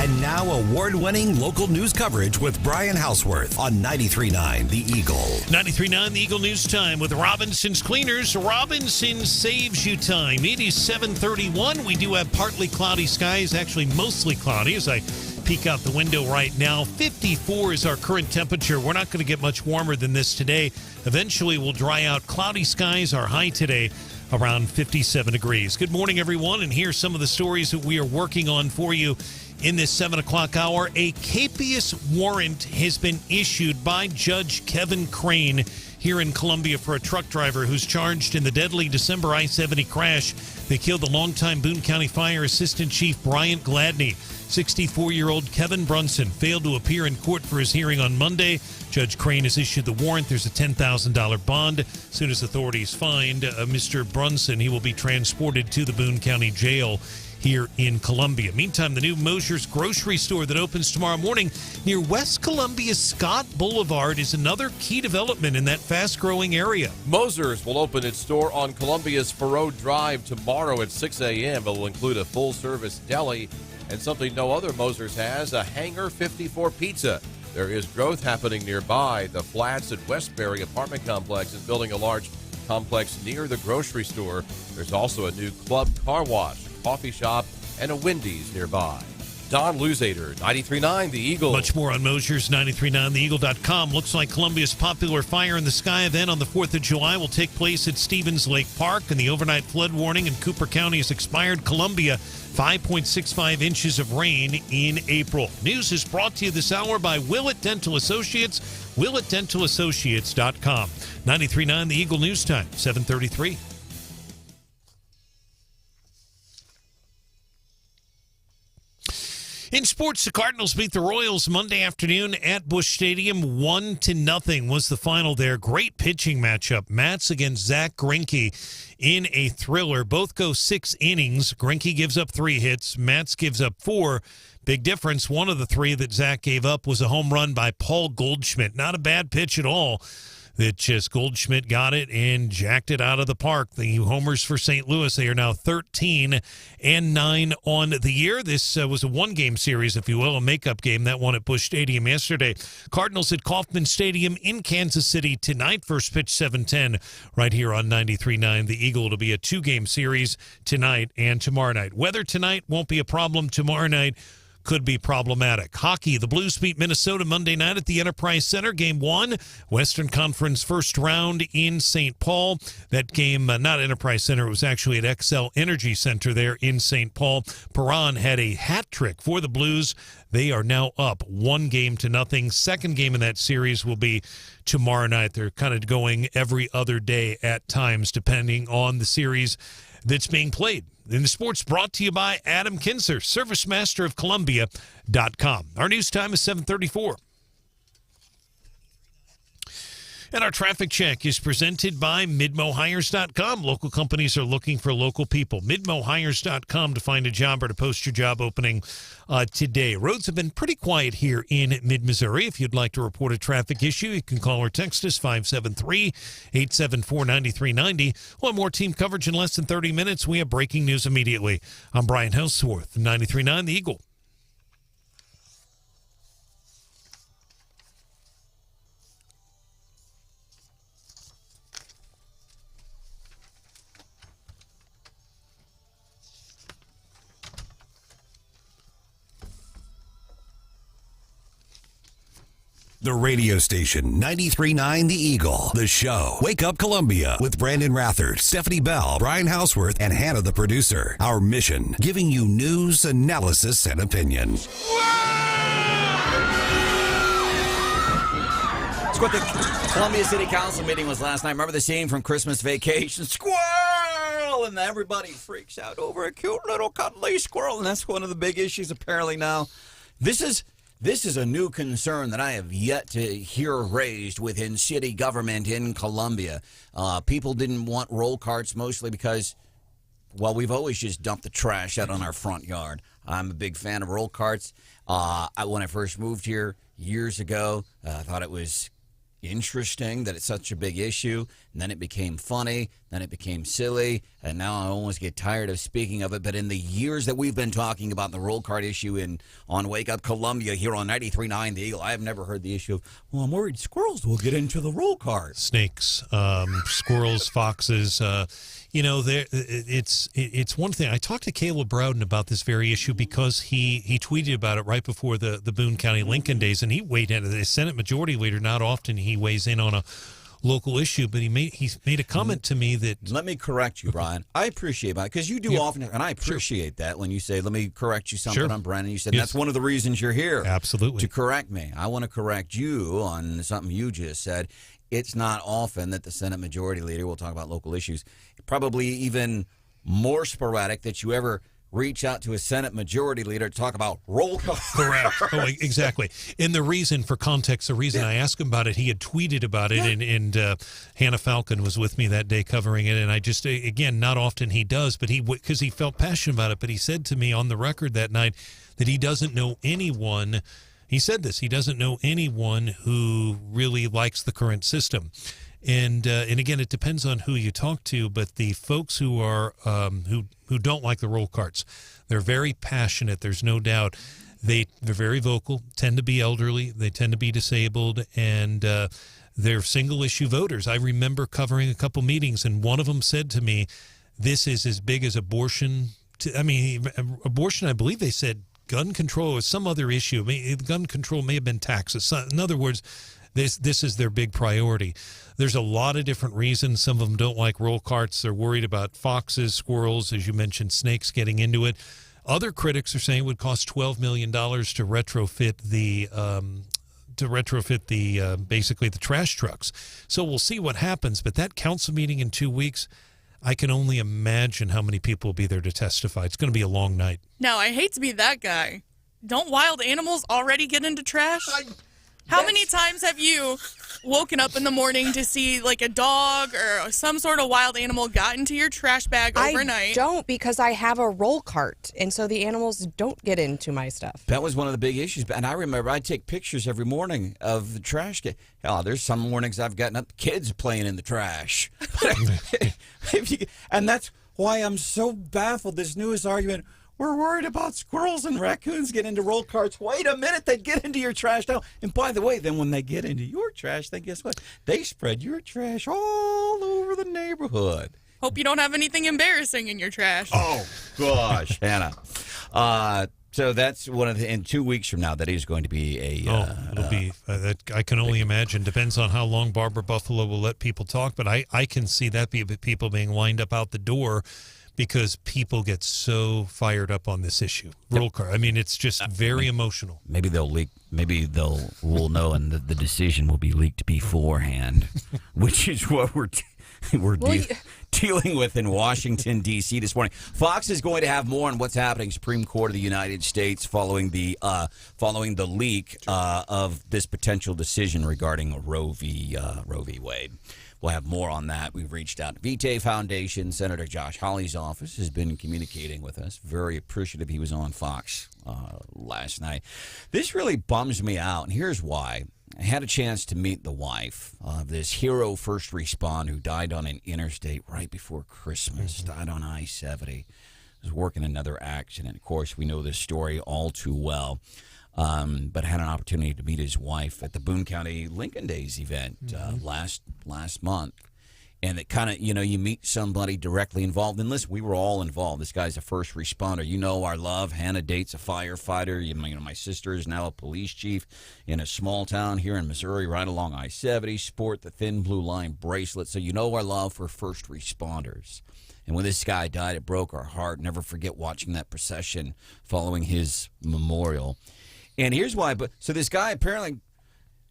And now award-winning local news coverage with Brian Hauswirth on 93.9 The Eagle. 93.9 The Eagle News Time with Robinson's Cleaners. Robinson saves you time. It is 7:31. We do have partly cloudy skies, actually mostly cloudy as I peek out the window right now. 54 is our current temperature. We're not going to get much warmer than this today. Eventually we'll dry out. Cloudy skies, our high today around 57 degrees. Good morning, everyone, and here's some of the stories that we are working on for you in this 7 o'clock hour. A capious warrant has been issued by Judge Kevin Crane here in Columbia for a truck driver who's charged in the deadly December I-70 crash that killed the longtime Boone County Fire Assistant Chief Bryant Gladney. 64-year-old Kevin Brunson failed to appear in court for his hearing on Monday. Judge Crane has issued the warrant. There's a $10,000 bond. As soon as authorities find Mr. Brunson, he will be transported to the Boone County Jail here in Columbia. Meantime, the new Mosher's grocery store that opens tomorrow morning near West Columbia's Scott Boulevard is another key development in that fast-growing area. Mosher's will open its store on Columbia's Faroe Drive tomorrow at 6 a.m. It will include a full-service deli and something no other Mosher's has, a Hangar 54 pizza. There is growth happening nearby. The Flats at Westbury apartment complex is building a large complex near the grocery store. There's also a new club car wash, coffee shop, and a Wendy's nearby. Don Luzader, 93.9 The Eagle. Much more on Mosher's, 93.9theeagle.com. Looks like Columbia's popular Fire in the Sky event on the 4th of July will take place at Stevens Lake Park, and the overnight flood warning in Cooper County has expired. Columbia, 5.65 inches of rain in April. News is brought to you this hour by Willett Dental Associates, WillettDentalAssociates.com. 93.9 The Eagle News Time, 7:33. In sports, the Cardinals beat the Royals Monday afternoon at Busch Stadium. 1-0 was the final there. Great pitching matchup. Matz against Zach Greinke in a thriller. Both go 6 innings. Greinke gives up 3 hits. Matz gives up 4. Big difference. One of the 3 that Zach gave up was a home run by Paul Goldschmidt. Not a bad pitch at all. That just Goldschmidt got it and jacked it out of the park. The homers for St. Louis, they are now 13-9 on the year. This was a 1-game series, if you will, a makeup game. That one at Busch Stadium yesterday. Cardinals at Kauffman Stadium in Kansas City tonight. First pitch 7:10 right here on 93.9 The Eagle. It'll be a 2-game series tonight and tomorrow night. Weather tonight won't be a problem. Tomorrow night could be problematic. Hockey, the Blues beat Minnesota Monday night at the Enterprise Center. Game 1, Western Conference first round in St. Paul. That game, not Enterprise Center, it was actually at Xcel Energy Center there in St. Paul. Perron had a hat trick for the Blues. They are now up 1-0. Second game in that series will be tomorrow night. They're kind of going every other day at times, depending on the series that's being played. In the sports, brought to you by Adam Kinser, ServiceMasterofColumbia.com. Our news time is 7:34. And our traffic check is presented by MidmoHires.com. Local companies are looking for local people. MidmoHires.com to find a job or to post your job opening today. Roads have been pretty quiet here in mid-Missouri. If you'd like to report a traffic issue, you can call or text us 573-874-9390. One more team coverage in less than 30 minutes. We have breaking news immediately. I'm Brian Hauswirth, 93.9 The Eagle. The radio station, 93.9 The Eagle. The show, Wake Up Columbia, with Branden Rathert, Stephanie Bell, Brian Hauswirth, and Hannah the producer. Our mission, giving you news, analysis, and opinion. It's what the Columbia City Council meeting was last night. Remember the scene from Christmas Vacation? Squirrel! And everybody freaks out over a cute little cuddly squirrel. And that's one of the big issues apparently now. This is a new concern that I have yet to hear raised within city government in Columbia. People didn't want roll carts mostly because, well, we've always just dumped the trash out on our front yard. I'm a big fan of roll carts. When I first moved here years ago, I thought it was interesting that it's such a big issue, and then it became funny, then it became silly, and now I almost get tired of speaking of it. But in the years that we've been talking about the roll cart issue on Wake Up Columbia here on 93.9 The Eagle, I have never heard the issue of, well, I'm worried squirrels will get into the roll cart. Snakes, squirrels, foxes, it's one thing. I talked to Caleb Branden about this very issue because he tweeted about it right before the Boone County Lincoln Days, and he weighed in. The Senate Majority Leader, not often he weighs in on a local issue, but he made a comment to me that... Let me correct you, Brian. I appreciate that, because you do often, and I appreciate that when you say, let me correct you something on Branden. You said, that's one of the reasons you're here. Absolutely. To correct me. I want to correct you on something you just said. It's not often that the Senate Majority Leader will talk about local issues. Probably even more sporadic that you ever reach out to a Senate Majority Leader to talk about roll call. Correct. Oh, exactly. And the reason, for context, I asked him about it, he had tweeted about it, and Hannah Falcon was with me that day covering it, and I just, again, not often he does, but because he felt passionate about it, but he said to me on the record that night that he doesn't know anyone, he said this, he doesn't know anyone who really likes the current system. And again, it depends on who you talk to, but the folks who are who don't like the roll carts, they're very passionate. There's no doubt. They're very vocal, tend to be elderly, they tend to be disabled, and they're single-issue voters. I remember covering a couple meetings, and one of them said to me, this is as big as abortion. Abortion, I believe they said gun control or some other issue. Gun control may have been taxes. In other words, this is their big priority. There's a lot of different reasons. Some of them don't like roll carts. They're worried about foxes, squirrels, as you mentioned, snakes getting into it. Other critics are saying it would cost $12 million to retrofit basically the trash trucks. So we'll see what happens. But that council meeting in 2 weeks, I can only imagine how many people will be there to testify. It's going to be a long night. Now, I hate to be that guy. Don't wild animals already get into trash? How many times have you woken up in the morning to see like a dog or some sort of wild animal got into your trash bag overnight? I don't, because I have a roll cart, and so the animals don't get into my stuff. That was one of the big issues. And I remember I'd take pictures every morning of the trash. There's some mornings I've gotten up, kids playing in the trash. And that's why I'm so baffled. This newest argument, we're worried about squirrels and raccoons getting into roll carts. Wait a minute, they get into your trash now. And by the way, then when they get into your trash, then guess what? They spread your trash all over the neighborhood. Hope you don't have anything embarrassing in your trash. Oh, gosh, Hannah. So that's one of in 2 weeks from now, that is going to be it'll be, I can only imagine. Depends on how long Barbara Buffalo will let people talk, but I can see that people being lined up out the door because people get so fired up on this issue. Roll cart. I mean, it's just very emotional. Maybe they'll leak. Maybe we'll know, and the decision will be leaked beforehand, which is what we're dealing with in Washington, D.C. this morning. Fox is going to have more on what's happening Supreme Court of the United States following the leak of this potential decision regarding Roe v. Wade. We'll have more on that. We've reached out to Vitae Foundation. Senator Josh Hawley's office has been communicating with us. Very appreciative he was on Fox last night. This really bums me out, and here's why. I had a chance to meet the wife of this hero first responder who died on an interstate right before Christmas, died on I-70. Was working another accident. Of course, we know this story all too well. But had an opportunity to meet his wife at the Boone County Lincoln Days event last month. And it kind of, you meet somebody directly involved. And listen, we were all involved. This guy's a first responder. You know our love. Hannah dates a firefighter. My sister is now a police chief in a small town here in Missouri, right along I-70. Sport the thin blue line bracelet. So you know our love for first responders. And when this guy died, it broke our heart. Never forget watching that procession following his memorial. And here's why. So this guy apparently,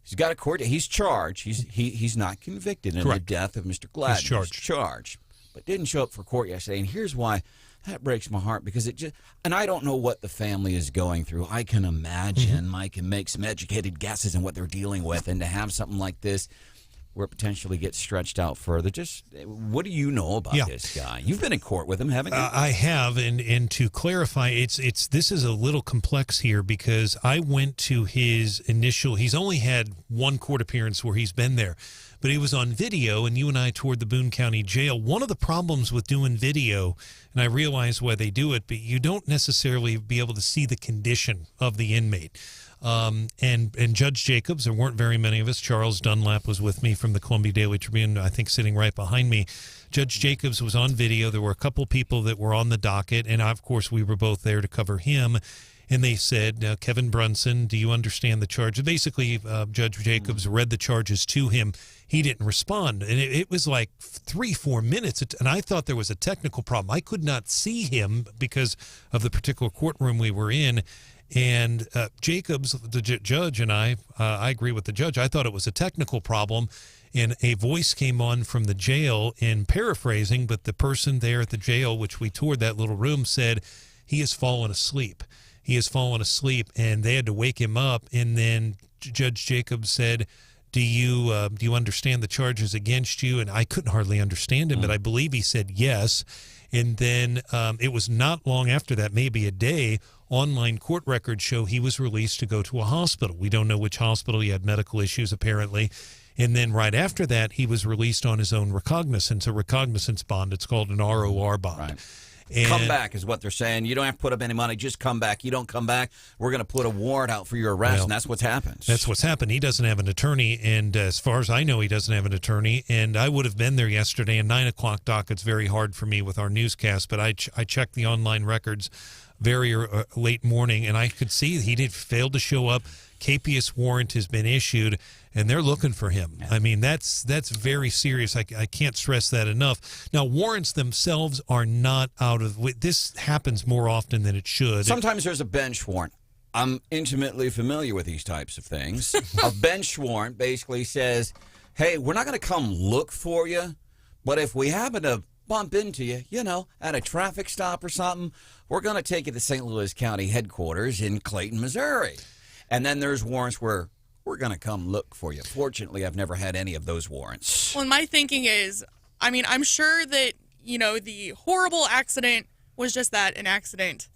he's got a court. He's charged. He's not convicted in the death of Mr. Gladden. He's charged, but didn't show up for court yesterday. And here's why that breaks my heart, because and I don't know what the family is going through. I can imagine. I can make some educated guesses on what they're dealing with, and to have something like this. where it potentially gets stretched out further. Just what do you know about this guy? You've been in court with him, haven't you? I have, and to clarify, this is a little complex here because I went to his initial. He's only had one court appearance where he's been there, but he was on video, and you and I toured the Boone County Jail. One of the problems with doing video, and I realize why they do it, but you don't necessarily be able to see the condition of the inmate. And Judge Jacobs, there weren't very many of us. Charles Dunlap was with me from the Columbia Daily Tribune, I think sitting right behind me. Judge Jacobs was on video. There were a couple people that were on the docket, and of course we were both there to cover him. And they said, Kevin Brunson, do you understand the charge? Basically, Judge Jacobs read the charges to him. He didn't respond. And it was like 3-4 minutes. And I thought there was a technical problem. I could not see him because of the particular courtroom we were in. And Jacobs, the judge, and I agree with the judge. I thought it was a technical problem. And a voice came on from the jail in paraphrasing, but the person there at the jail, which we toured that little room, said, he has fallen asleep. He has fallen asleep, and they had to wake him up. And then Judge Jacobs said, do you understand the charges against you? And I couldn't hardly understand him, but I believe he said yes. And then it was not long after that, maybe a day, online court records show he was released to go to a hospital. We don't know which hospital. He had medical issues, apparently. And then right after that, he was released on his own recognizance, a recognizance bond. It's called an ROR bond. Right. And come back is what they're saying. You don't have to put up any money. Just come back. You don't come back, we're going to put a warrant out for your arrest, and that's what's happened. That's what's happened. He doesn't have an attorney, and as far as I know, he doesn't have an attorney. And I would have been there yesterday, and 9 o'clock docket's very hard for me with our newscast, but I checked the online records very late morning, and I could see he did fail to show up. Capias warrant has been issued, and they're looking for him. I mean, that's very serious. I can't stress that enough. Now, warrants themselves are not out of – this happens more often than it should. Sometimes there's a bench warrant. I'm intimately familiar with these types of things. A bench warrant basically says, hey, we're not going to come look for you, but if we happen to bump into you, at a traffic stop or something, we're going to take you to St. Louis County headquarters in Clayton, Missouri. And then there's warrants where we're going to come look for you. Fortunately, I've never had any of those warrants. Well, my thinking is, I'm sure that, the horrible accident was just that, an accident.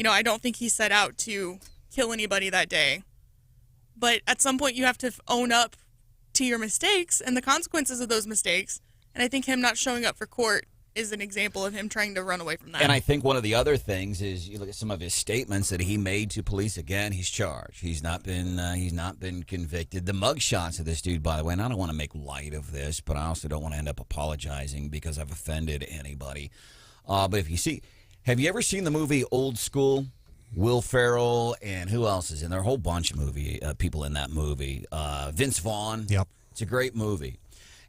I don't think he set out to kill anybody that day. But at some point, you have to own up to your mistakes and the consequences of those mistakes. And I think him not showing up for court is an example of him trying to run away from that. And I think one of the other things is you look at some of his statements that he made to police. Again, he's charged. He's not been convicted. The mugshots of this dude, by the way, and I don't want to make light of this, but I also don't want to end up apologizing because I've offended anybody. But if you see, have you ever seen the movie Old School? Will Ferrell and who else is in there? A whole bunch of people in that movie. Vince Vaughn. Yep. It's a great movie.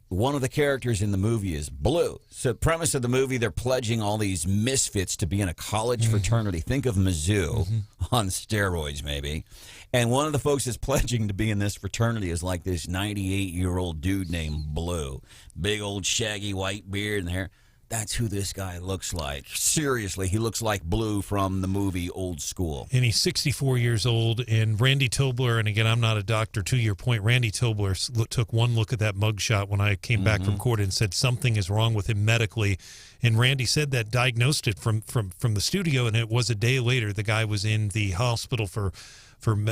One of the characters in the movie is Blue. So the premise of the movie, they're pledging all these misfits to be in a college fraternity. Think of Mizzou on steroids, maybe. And one of the folks that's pledging to be in this fraternity is like this 98-year-old dude named Blue. Big old shaggy white beard and hair. That's who this guy looks like. Seriously, he looks like Blue from the movie Old School. And he's 64 years old. And Randy Tobler, and again, I'm not a doctor, to your point, Randy Tobler took one look at that mugshot when I came back from court and said something is wrong with him medically. And Randy said that, diagnosed it from the studio, and it was a day later the guy was in the hospital for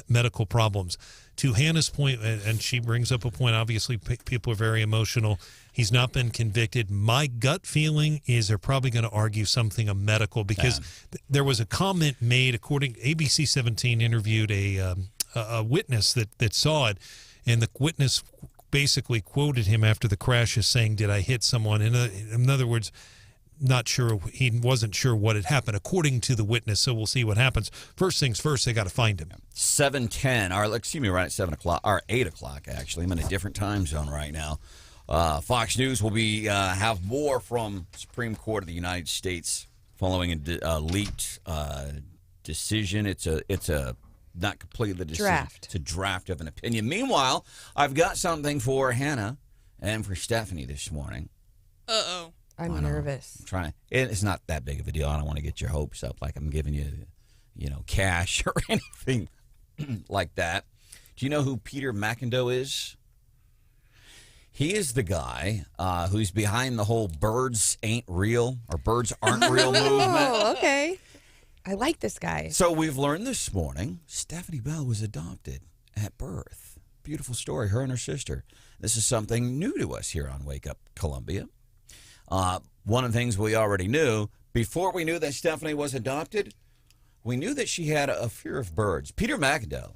medical problems. To Hannah's point, and she brings up a point, obviously people are very emotional. He's not been convicted. My gut feeling is they're probably going to argue something of medical because there was a comment made, according ABC 17 interviewed a witness that saw it, and the witness basically quoted him after the crash as saying, did I hit someone? In other words, not sure. He wasn't sure what had happened, according to the witness. So we'll see what happens. First things first, they got to find him. 7:10. Excuse me, right at 7 o'clock or 8 o'clock. Actually, I'm in a different time zone right now. Fox News will be have more from Supreme Court of the United States following a leaked decision. It's a not completely the decision. Draft. It's a draft of an opinion. Meanwhile, I've got something for Hannah and for Stephanie this morning. Uh-oh. I'm nervous. I'm trying. It's not that big of a deal. I don't want to get your hopes up like I'm giving you, cash or anything like that. Do you know who Peter McIndoe is? He is the guy who's behind the whole birds ain't real or birds aren't real movement. Oh, okay. I like this guy. So we've learned this morning Stephanie Bell was adopted at birth. Beautiful story, her and her sister. This is something new to us here on Wake Up Columbia. One of the things we already knew, before we knew that Stephanie was adopted, we knew that she had a fear of birds. Peter McIndoe,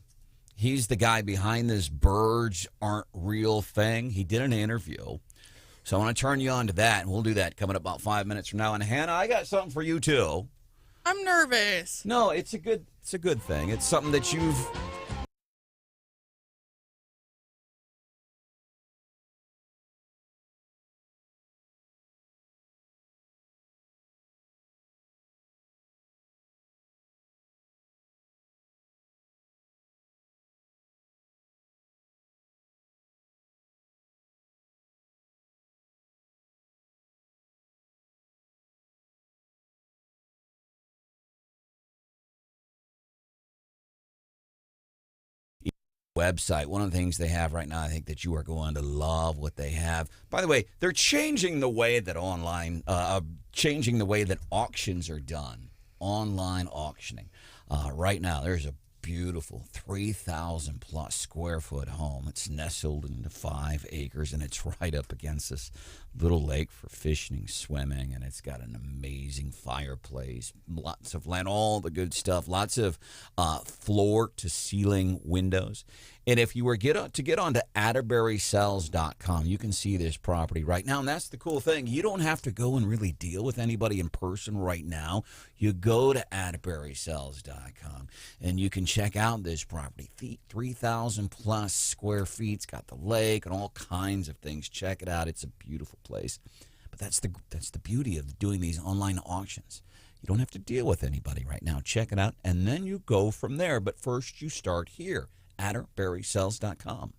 he's the guy behind this birds aren't real thing. He did an interview. So I want to turn you on to that, and we'll do that coming up about 5 minutes from now. And Hannah, I got something for you too. I'm nervous. No, it's a good thing. It's something that you've website. One of the things they have right now, I think that you are going to love what they have. By the way, they're changing the way that auctions are done. Online auctioning. Right now, there's a beautiful 3,000 plus square foot home. It's nestled into 5 acres, and it's right up against this little lake for fishing, swimming, and it's got an amazing fireplace, lots of land, all the good stuff, lots of floor to ceiling windows. And if you were to get onto AtterburySells.com, you can see this property right now. And that's the cool thing. You don't have to go and really deal with anybody in person right now. You go to AtterburySells.com and you can check out this property. 3,000 plus square feet. It's got the lake and all kinds of things. Check it out. It's a beautiful place. But that's the beauty of doing these online auctions. You don't have to deal with anybody right now. Check it out, and then you go from there. But first, you start here. AtterburySells.com.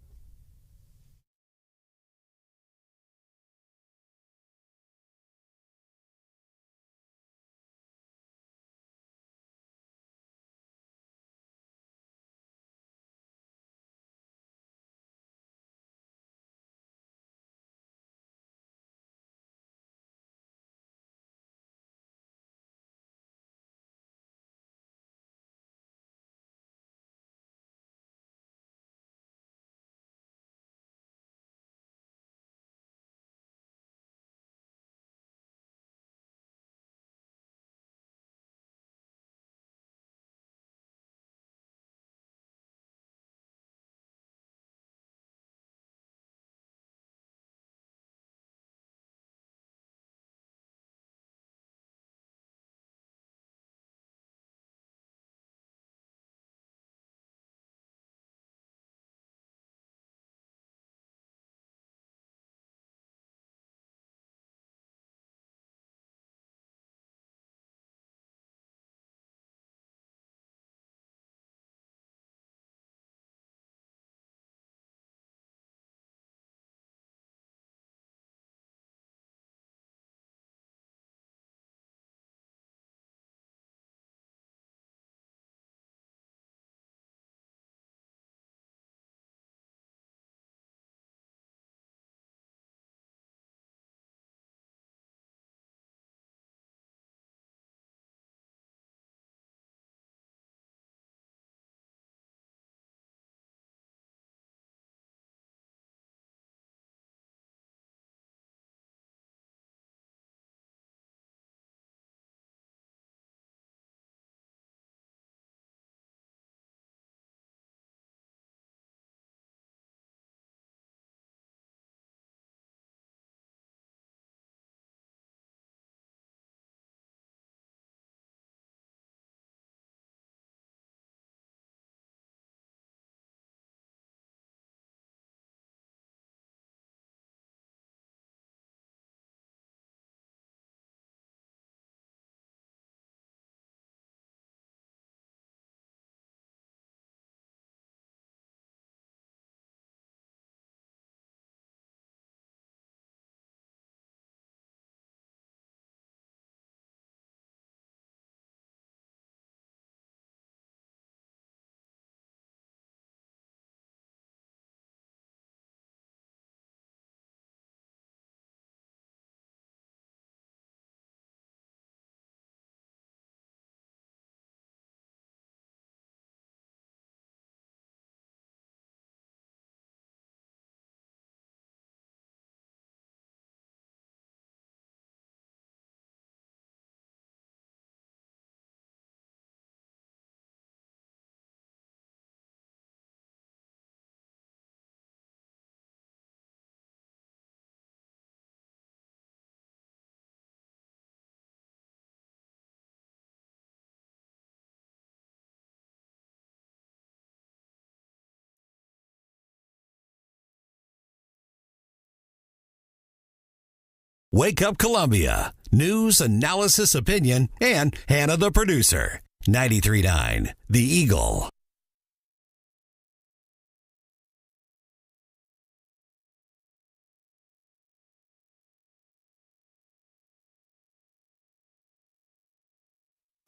Wake Up Columbia. News, analysis, opinion, and Hannah the producer. 93.9 The Eagle.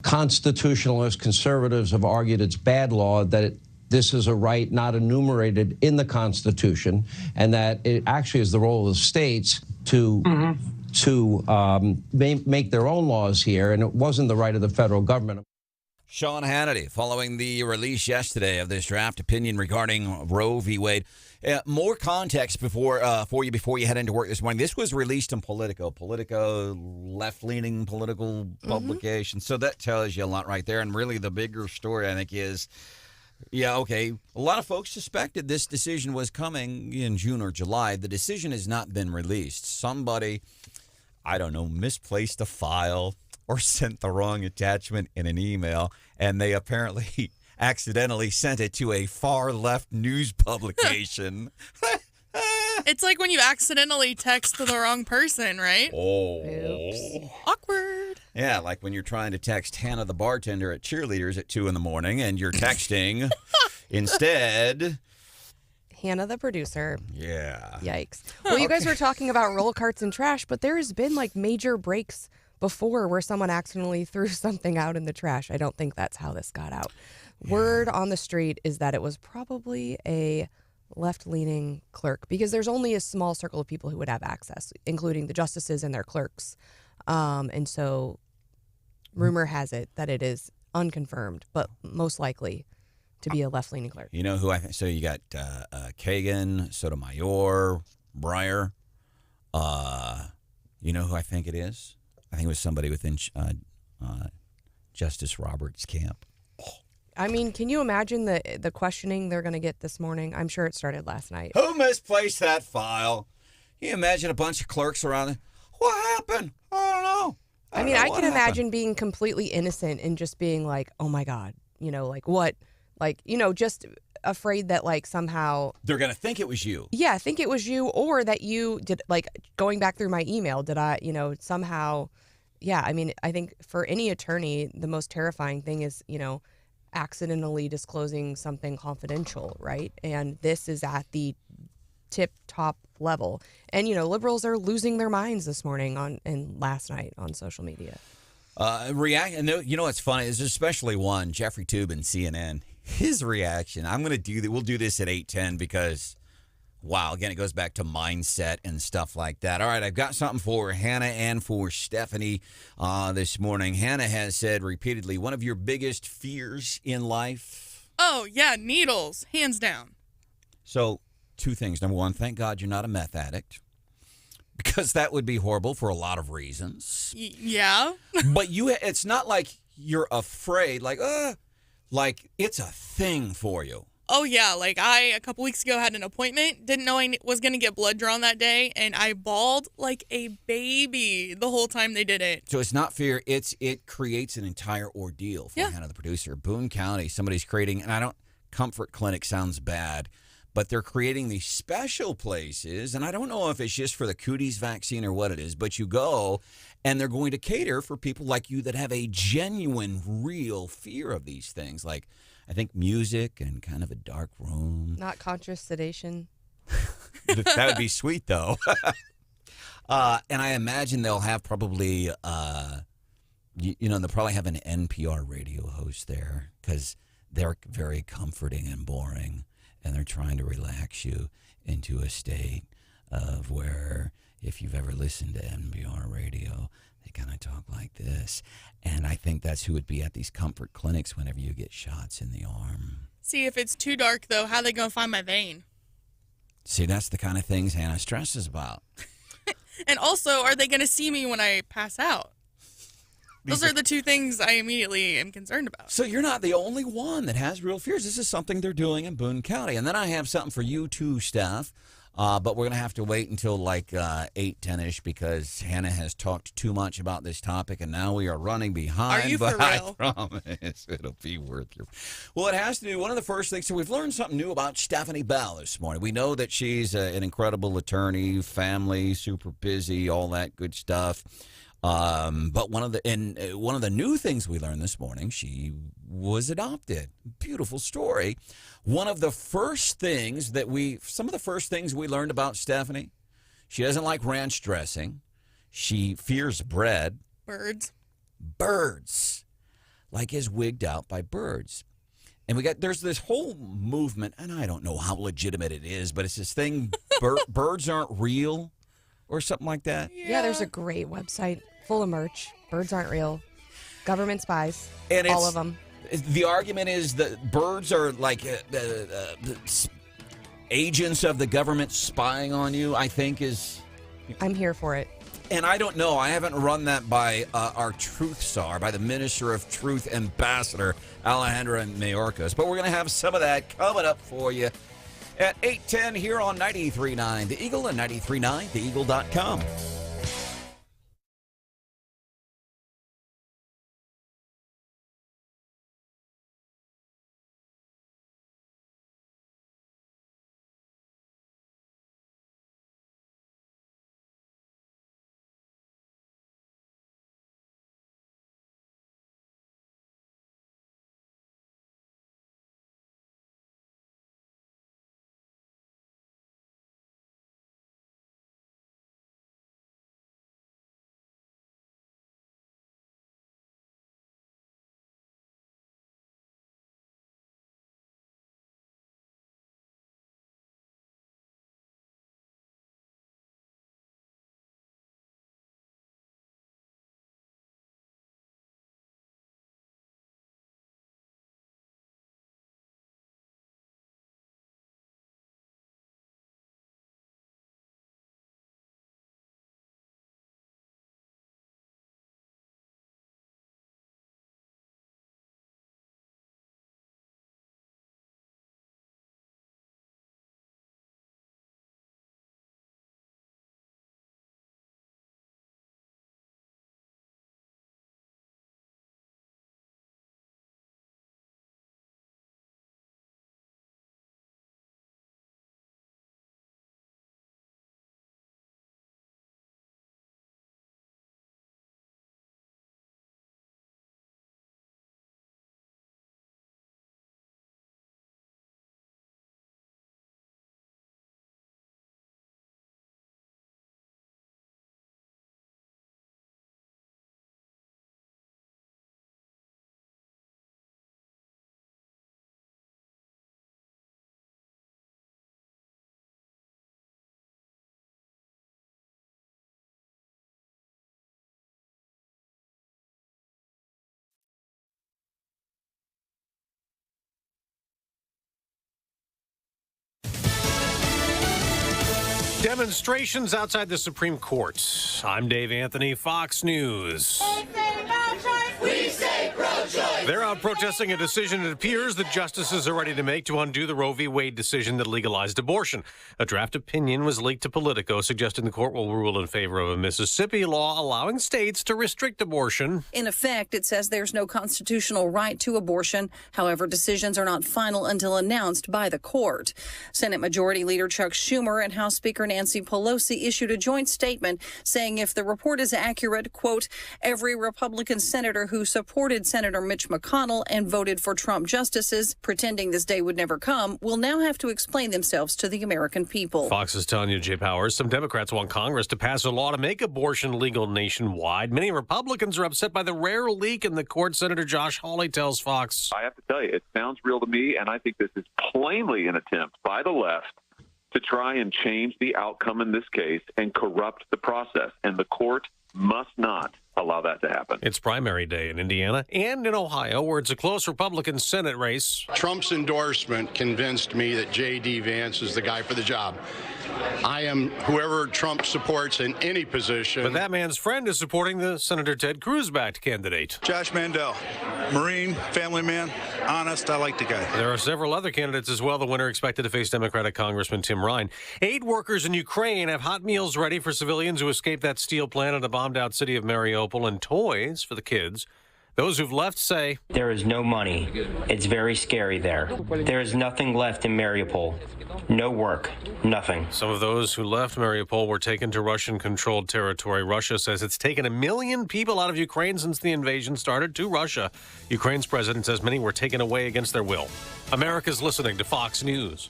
Constitutionalists, conservatives have argued it's bad law, that this is a right not enumerated in the Constitution, and that it actually is the role of the states to make their own laws here, and it wasn't the right of the federal government. Sean Hannity, following the release yesterday of this draft opinion regarding Roe v. Wade. More context for you before you head into work this morning. This was released in Politico, left-leaning political publication. So that tells you a lot right there. And really the bigger story, I think, is, a lot of folks suspected this decision was coming in June or July. The decision has not been released. Somebody, I don't know, misplaced a file or sent the wrong attachment in an email, and they apparently accidentally sent it to a far-left news publication. It's like when you accidentally text the wrong person, right? Oh. Oops. Awkward. Yeah, like when you're trying to text Hannah the bartender at Cheerleaders at 2 in the morning, and you're texting instead Hannah the producer. Yeah. Yikes. Well, you guys were talking about roll carts and trash, but there has been like major breaks before where someone accidentally threw something out in the trash. I don't think that's how this got out. Word on the street is that it was probably a left-leaning clerk, because there's only a small circle of people who would have access, including the justices and their clerks. And so rumor has it that it is unconfirmed, but most likely to be a left-leaning clerk. You know who I think? So you got Kagan, Sotomayor, Breyer. You know who I think it is? I think it was somebody within Justice Roberts' camp. I mean, can you imagine the questioning they're going to get this morning? I'm sure it started last night. Who misplaced that file? Can you imagine a bunch of clerks around there? What happened? I don't know. I mean, I can imagine being completely innocent and just being like, oh my God, like what? Like, just afraid that like somehow they're going to think it was you. Yeah, think it was you, or that you did, like going back through my email, did I, somehow, yeah. I mean, I think for any attorney, the most terrifying thing is, accidentally disclosing something confidential, right? And this is at the tip-top level. And, liberals are losing their minds this morning and last night on social media. And you know what's funny? There's especially one, Jeffrey Toobin, CNN. His reaction, I'm going to do that. We'll do this at 8:10 because, wow, again, it goes back to mindset and stuff like that. All right, I've got something for Hannah and for Stephanie this morning. Hannah has said repeatedly, one of your biggest fears in life? Oh, yeah, needles, hands down. So, two things. Number one, thank God you're not a meth addict, because that would be horrible for a lot of reasons. Yeah. But it's not like you're afraid, like it's a thing for you. Oh, yeah. Like, a couple weeks ago, had an appointment. Didn't know I was going to get blood drawn that day. And I bawled like a baby the whole time they did it. So it's not fear. It creates an entire ordeal for Hannah, the producer. Boone County, somebody's creating, and comfort clinic sounds bad, but they're creating these special places. And I don't know if it's just for the cooties vaccine or what it is, but you go and they're going to cater for people like you that have a genuine, real fear of these things. Like, I think music and kind of a dark room. Not conscious sedation. That would be sweet, though. And I imagine they'll have probably, they'll probably have an NPR radio host there because they're very comforting and boring, and they're trying to relax you into a state of where, if you've ever listened to NPR radio, they kind of talk like this. And I think that's who would be at these comfort clinics whenever you get shots in the arm. See, if it's too dark, though, how are they going to find my vein? See, that's the kind of things Hannah stresses about. And also, are they going to see me when I pass out? Those are the two things I immediately am concerned about. So you're not the only one that has real fears. This is something they're doing in Boone County. And then I have something for you too, Steph. But we're going to have to wait until like 8:10ish because Hannah has talked too much about this topic, and now we are running behind. Are you but for real? I promise it'll be worth your. Well, it has to do. One of the first things. So we've learned something new about Stephanie Bell this morning. We know that she's an incredible attorney, family, super busy, all that good stuff. But one of the new things we learned this morning, she was adopted. Beautiful story. Some of the first things we learned about Stephanie, she doesn't like ranch dressing. She fears bread. Birds. Like is wigged out by birds. And there's this whole movement, and I don't know how legitimate it is, but it's this thing, birds aren't real or something like that. Yeah, there's a great website full of merch. Birds aren't real. Government spies. And all of them. The argument is that birds are like agents of the government spying on you, I think is... I'm here for it. And I don't know. I haven't run that by our truth czar, by the Minister of Truth Ambassador, Alejandra Mayorkas. But we're going to have some of that coming up for you at 8:10 here on 93.9 The Eagle and 93.9theeagle.com. Demonstrations outside the Supreme Court. I'm Dave Anthony, Fox News. We say pro-choice. They're out protesting a decision it appears the justices are ready to make to undo the Roe v. Wade decision that legalized abortion. A draft opinion was leaked to Politico suggesting the court will rule in favor of a Mississippi law allowing states to restrict abortion. In effect, it says there's no constitutional right to abortion. However, decisions are not final until announced by the court. Senate Majority Leader Chuck Schumer and House Speaker Nancy Pelosi issued a joint statement saying if the report is accurate, quote, every Republican senator who supported Senator Mitch McConnell and voted for Trump justices, pretending this day would never come, will now have to explain themselves to the American people. Fox's Tanya J. Powers. Some Democrats want Congress to pass a law to make abortion legal nationwide. Many Republicans are upset by the rare leak in the court. Senator Josh Hawley tells Fox. I have to tell you, it sounds real to me, and I think this is plainly an attempt by the left to try and change the outcome in this case and corrupt the process. And the court must not allow that to happen. It's primary day in Indiana and in Ohio, where it's a close Republican Senate race. Trump's endorsement convinced me that J.D. Vance is the guy for the job. I am whoever Trump supports in any position. But that man's friend is supporting the Senator Ted Cruz-backed candidate. Josh Mandel, Marine, family man, honest, I like the guy. There are several other candidates as well. The winner expected to face Democratic Congressman Tim Ryan. Aid workers in Ukraine have hot meals ready for civilians who escaped that steel plant in the bombed-out city of Mariupol and toys for the kids. Those who've left say, there is no money. It's very scary there. There is nothing left in Mariupol. No work. Nothing. Some of those who left Mariupol were taken to Russian-controlled territory. Russia says it's taken 1 million people out of Ukraine since the invasion started to Russia. Ukraine's president says many were taken away against their will. America's listening to Fox News.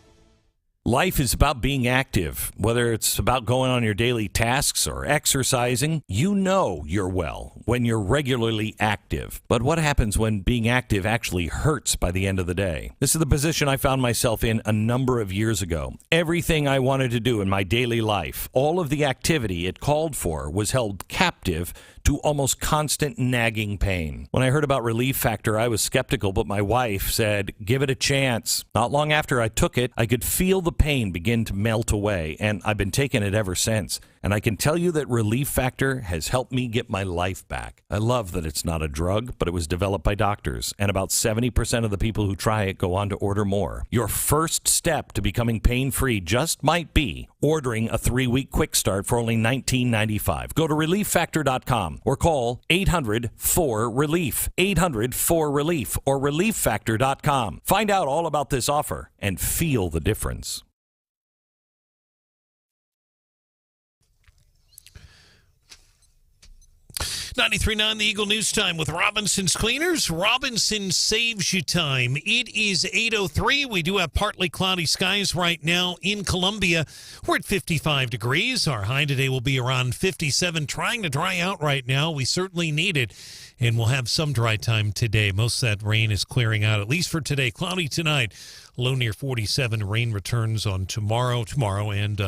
Life is about being active, whether it's about going on your daily tasks or exercising. You know you're well when you're regularly active. But what happens when being active actually hurts by the end of the day? This is the position I found myself in a number of years ago. Everything I wanted to do in my daily life, all of the activity it called for, was held captive to almost constant nagging pain. When I heard about Relief Factor, I was skeptical, but my wife said, give it a chance. Not long after I took it, I could feel the pain begin to melt away, and I've been taking it ever since. And I can tell you that Relief Factor has helped me get my life back. I love that it's not a drug, but it was developed by doctors, and about 70% of the people who try it go on to order more. Your first step to becoming pain-free just might be ordering a 3-week quick start for only $19.95. Go to ReliefFactor.com or call 800-4RELIEF, 800-4RELIEF, or ReliefFactor.com. Find out all about this offer and feel the difference. .939 The Eagle News Time with Robinson's Cleaners. Robinson saves you time. It is 8:03. We do have partly cloudy skies right now in Columbia. We're at 55 degrees. Our high today will be around 57. Trying to dry out right now. We certainly need it. And we'll have some dry time today. Most of that rain is clearing out, at least for today. Cloudy tonight. Low near 47. Rain returns on tomorrow and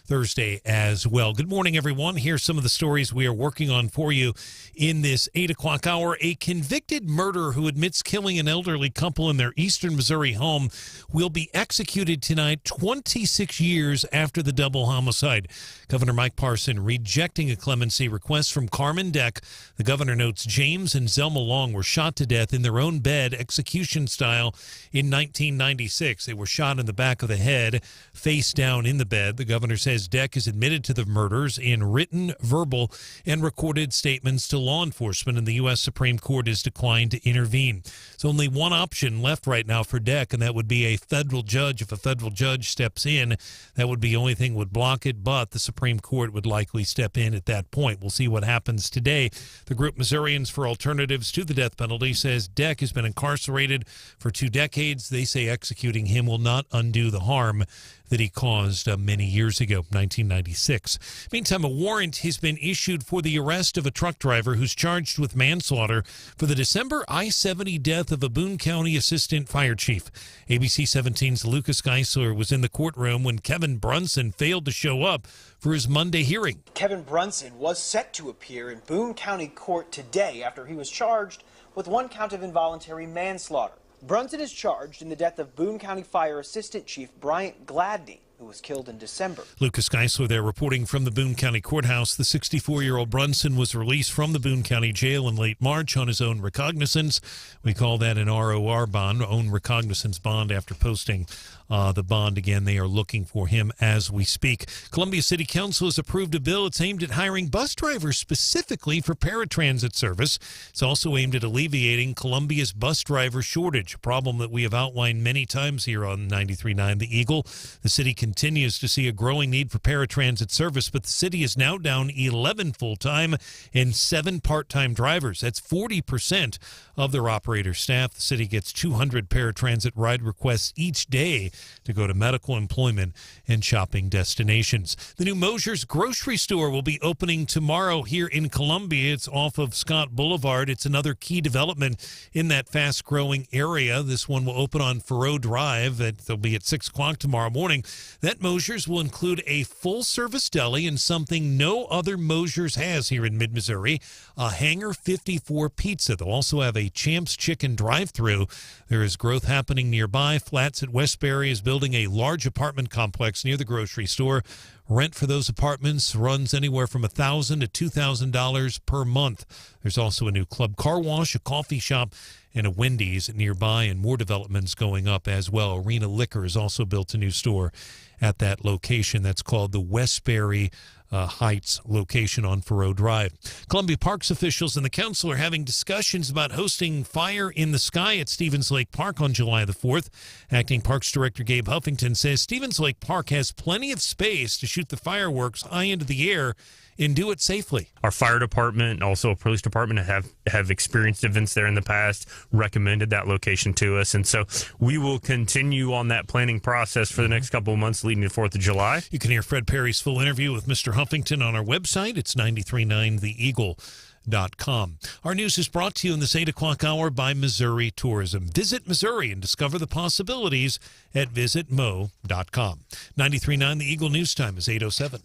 Thursday as well. Good morning, everyone. Here's some of the stories we are working on for you in this 8 o'clock hour. A convicted murderer who admits killing an elderly couple in their eastern Missouri home will be executed tonight, 26 years after the double homicide. Governor Mike Parson rejecting a clemency request from Carmen Deck. The governor notes James and Zelma Long were shot to death in their own bed, execution style, in 1996. They were shot in the back of the head, face down in the bed. The governor says Deck has admitted to the murders in written, verbal, and recorded statements to law enforcement, and the U.S. Supreme Court has declined to intervene. There's only one option left right now for Deck, and that would be a federal judge. If a federal judge steps in, that would be the only thing would block it, but the Supreme Court would likely step in at that point. We'll see what happens today. The group Missourians for Alternatives to the Death Penalty says Deck has been incarcerated for 2 decades. They say executing him will not undo the harm that he caused many years ago, 1996. Meantime, a warrant has been issued for the arrest of a truck driver who's charged with manslaughter for the December I-70 death of a Boone County assistant fire chief. ABC 17's Lucas Geisler was in the courtroom when Kevin Brunson failed to show up for his Monday hearing. Kevin Brunson was set to appear in Boone County Court today after he was charged with 1 count of involuntary manslaughter. Brunson is charged in the death of Boone County Fire Assistant Chief Bryant Gladney, who was killed in December. Lucas Geisler there reporting from the Boone County Courthouse. The 64-year-old Brunson was released from the Boone County Jail in late March on his own recognizance. We call that an ROR bond, own recognizance bond, after posting the bond. Again, they are looking for him as we speak. Columbia City Council has approved a bill. It's aimed at hiring bus drivers specifically for paratransit service. It's also aimed at alleviating Columbia's bus driver shortage, a problem that we have outlined many times here on 93.9 The Eagle. The city continues to see a growing need for paratransit service, but the city is now down 11 full-time and 7 part-time drivers. That's 40% of their operator staff. The city gets 200 paratransit ride requests each day to go to medical, employment, and shopping destinations. The new Mosher's grocery store will be opening tomorrow here in Columbia. It's off of Scott Boulevard. It's another key development in that fast-growing area. This one will open on Faroe Drive. They'll be at 6 o'clock tomorrow morning. That Mosher's will include a full-service deli and something no other Mosher's has here in mid-Missouri, a Hangar 54 pizza. They'll also have a Champ's Chicken drive-thru. There is growth happening nearby. Flats at Westbury is building a large apartment complex near the grocery store. Rent for those apartments runs anywhere from $1,000 to $2,000 per month. There's also a new club car wash, a coffee shop, and a Wendy's nearby, and more developments going up as well. Arena Liquor has also built a new store at that location. That's called the Westbury Heights location on Faroe Drive. Columbia Parks officials and the council are having discussions about hosting Fire in the Sky at Stevens Lake Park on July the 4th. Acting Parks Director Gabe Huffington says Stevens Lake Park has plenty of space to shoot the fireworks high into the air and do it safely. Our fire department, also a police department, have experienced events there in the past, recommended that location to us. And so we will continue on that planning process for the next couple of months leading to the 4th of July. You can hear Fred Perry's full interview with Mr. Huffington on our website. It's 939theeagle.com. Our news is brought to you in this 8 o'clock hour by Missouri Tourism. Visit Missouri and discover the possibilities at visitmo.com. 93.9 The Eagle News Time is 8:07.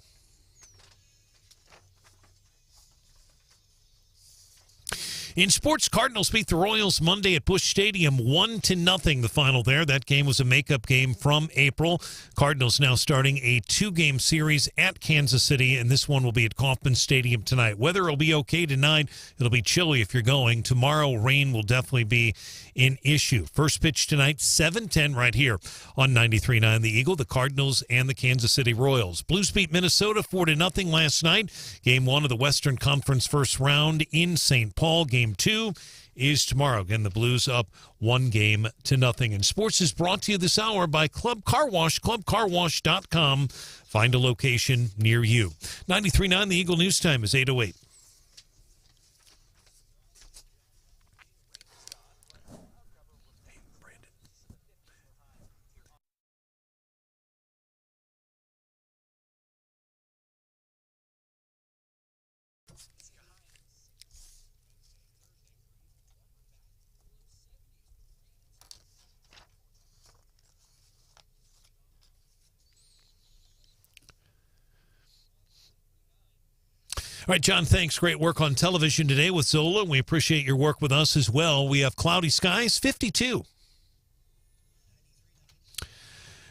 In sports, Cardinals beat the Royals Monday at Busch Stadium 1-0, the final there. That game was a makeup game from April. Cardinals now starting a 2-game series at Kansas City, and this one will be at Kauffman Stadium tonight. Weather will be okay tonight. It'll be chilly if you're going. Tomorrow, rain will definitely be an issue. First pitch tonight, 7:10 right here on 93.9 The Eagle, the Cardinals and the Kansas City Royals. Blues beat Minnesota 4-0 last night. Game 1 of the Western Conference first round in St. Paul. Game 2 is tomorrow. Again, the Blues up 1-0. And sports is brought to you this hour by Club Car Wash, clubcarwash.com. Find a location near you. 93.9 The Eagle News Time is 8:08. All right, John, thanks. Great work on television today with Zola. We appreciate your work with us as well. We have cloudy skies, 52.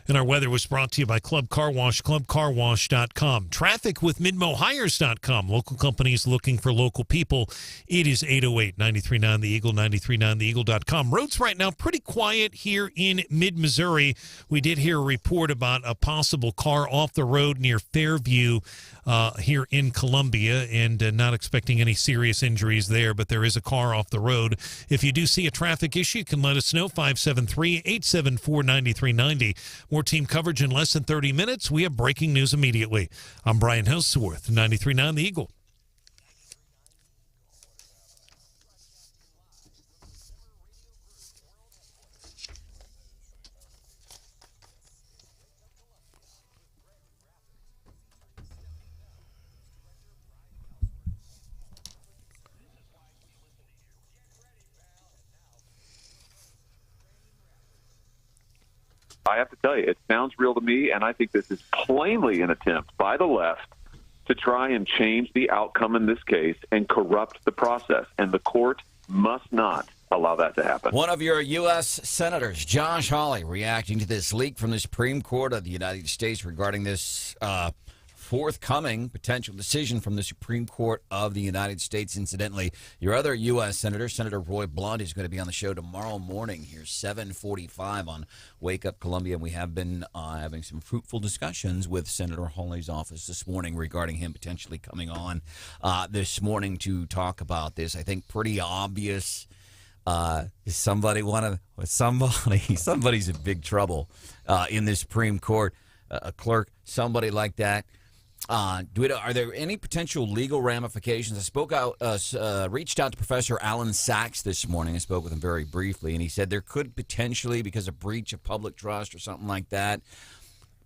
And our weather was brought to you by Club Car Wash, clubcarwash.com. Traffic with MidmoHires.com. Local companies looking for local people. It is 8:08, 93.9 The Eagle, 93.9theeagle.com. Roads right now pretty quiet here in mid-Missouri. We did hear a report about a possible car off the road near Fairview here in Columbia, and not expecting any serious injuries there, but there is a car off the road. If you do see a traffic issue, you can let us know, 573-874-9390. More team coverage in less than 30 minutes. We have breaking news immediately. I'm Brian Hauswirth, 93.9 The Eagle. I have to tell you, it sounds real to me, and I think this is plainly an attempt by the left to try and change the outcome in this case and corrupt the process, and the court must not allow that to happen. One of your U.S. senators, Josh Hawley, reacting to this leak from the Supreme Court of the United States regarding this forthcoming potential decision from the Supreme Court of the United States. Incidentally, your other U.S. Senator, Senator Roy Blunt, is going to be on the show tomorrow morning here, 7:45 on Wake Up Columbia. And we have been having some fruitful discussions with Senator Hawley's office this morning regarding him potentially coming on this morning to talk about this. I think pretty obvious. Somebody's in big trouble in the Supreme Court. A clerk, somebody like that. Are there any potential legal ramifications? I reached out to Professor Alan Sachs this morning. I spoke with him very briefly, and he said there could potentially, because of breach of public trust or something like that.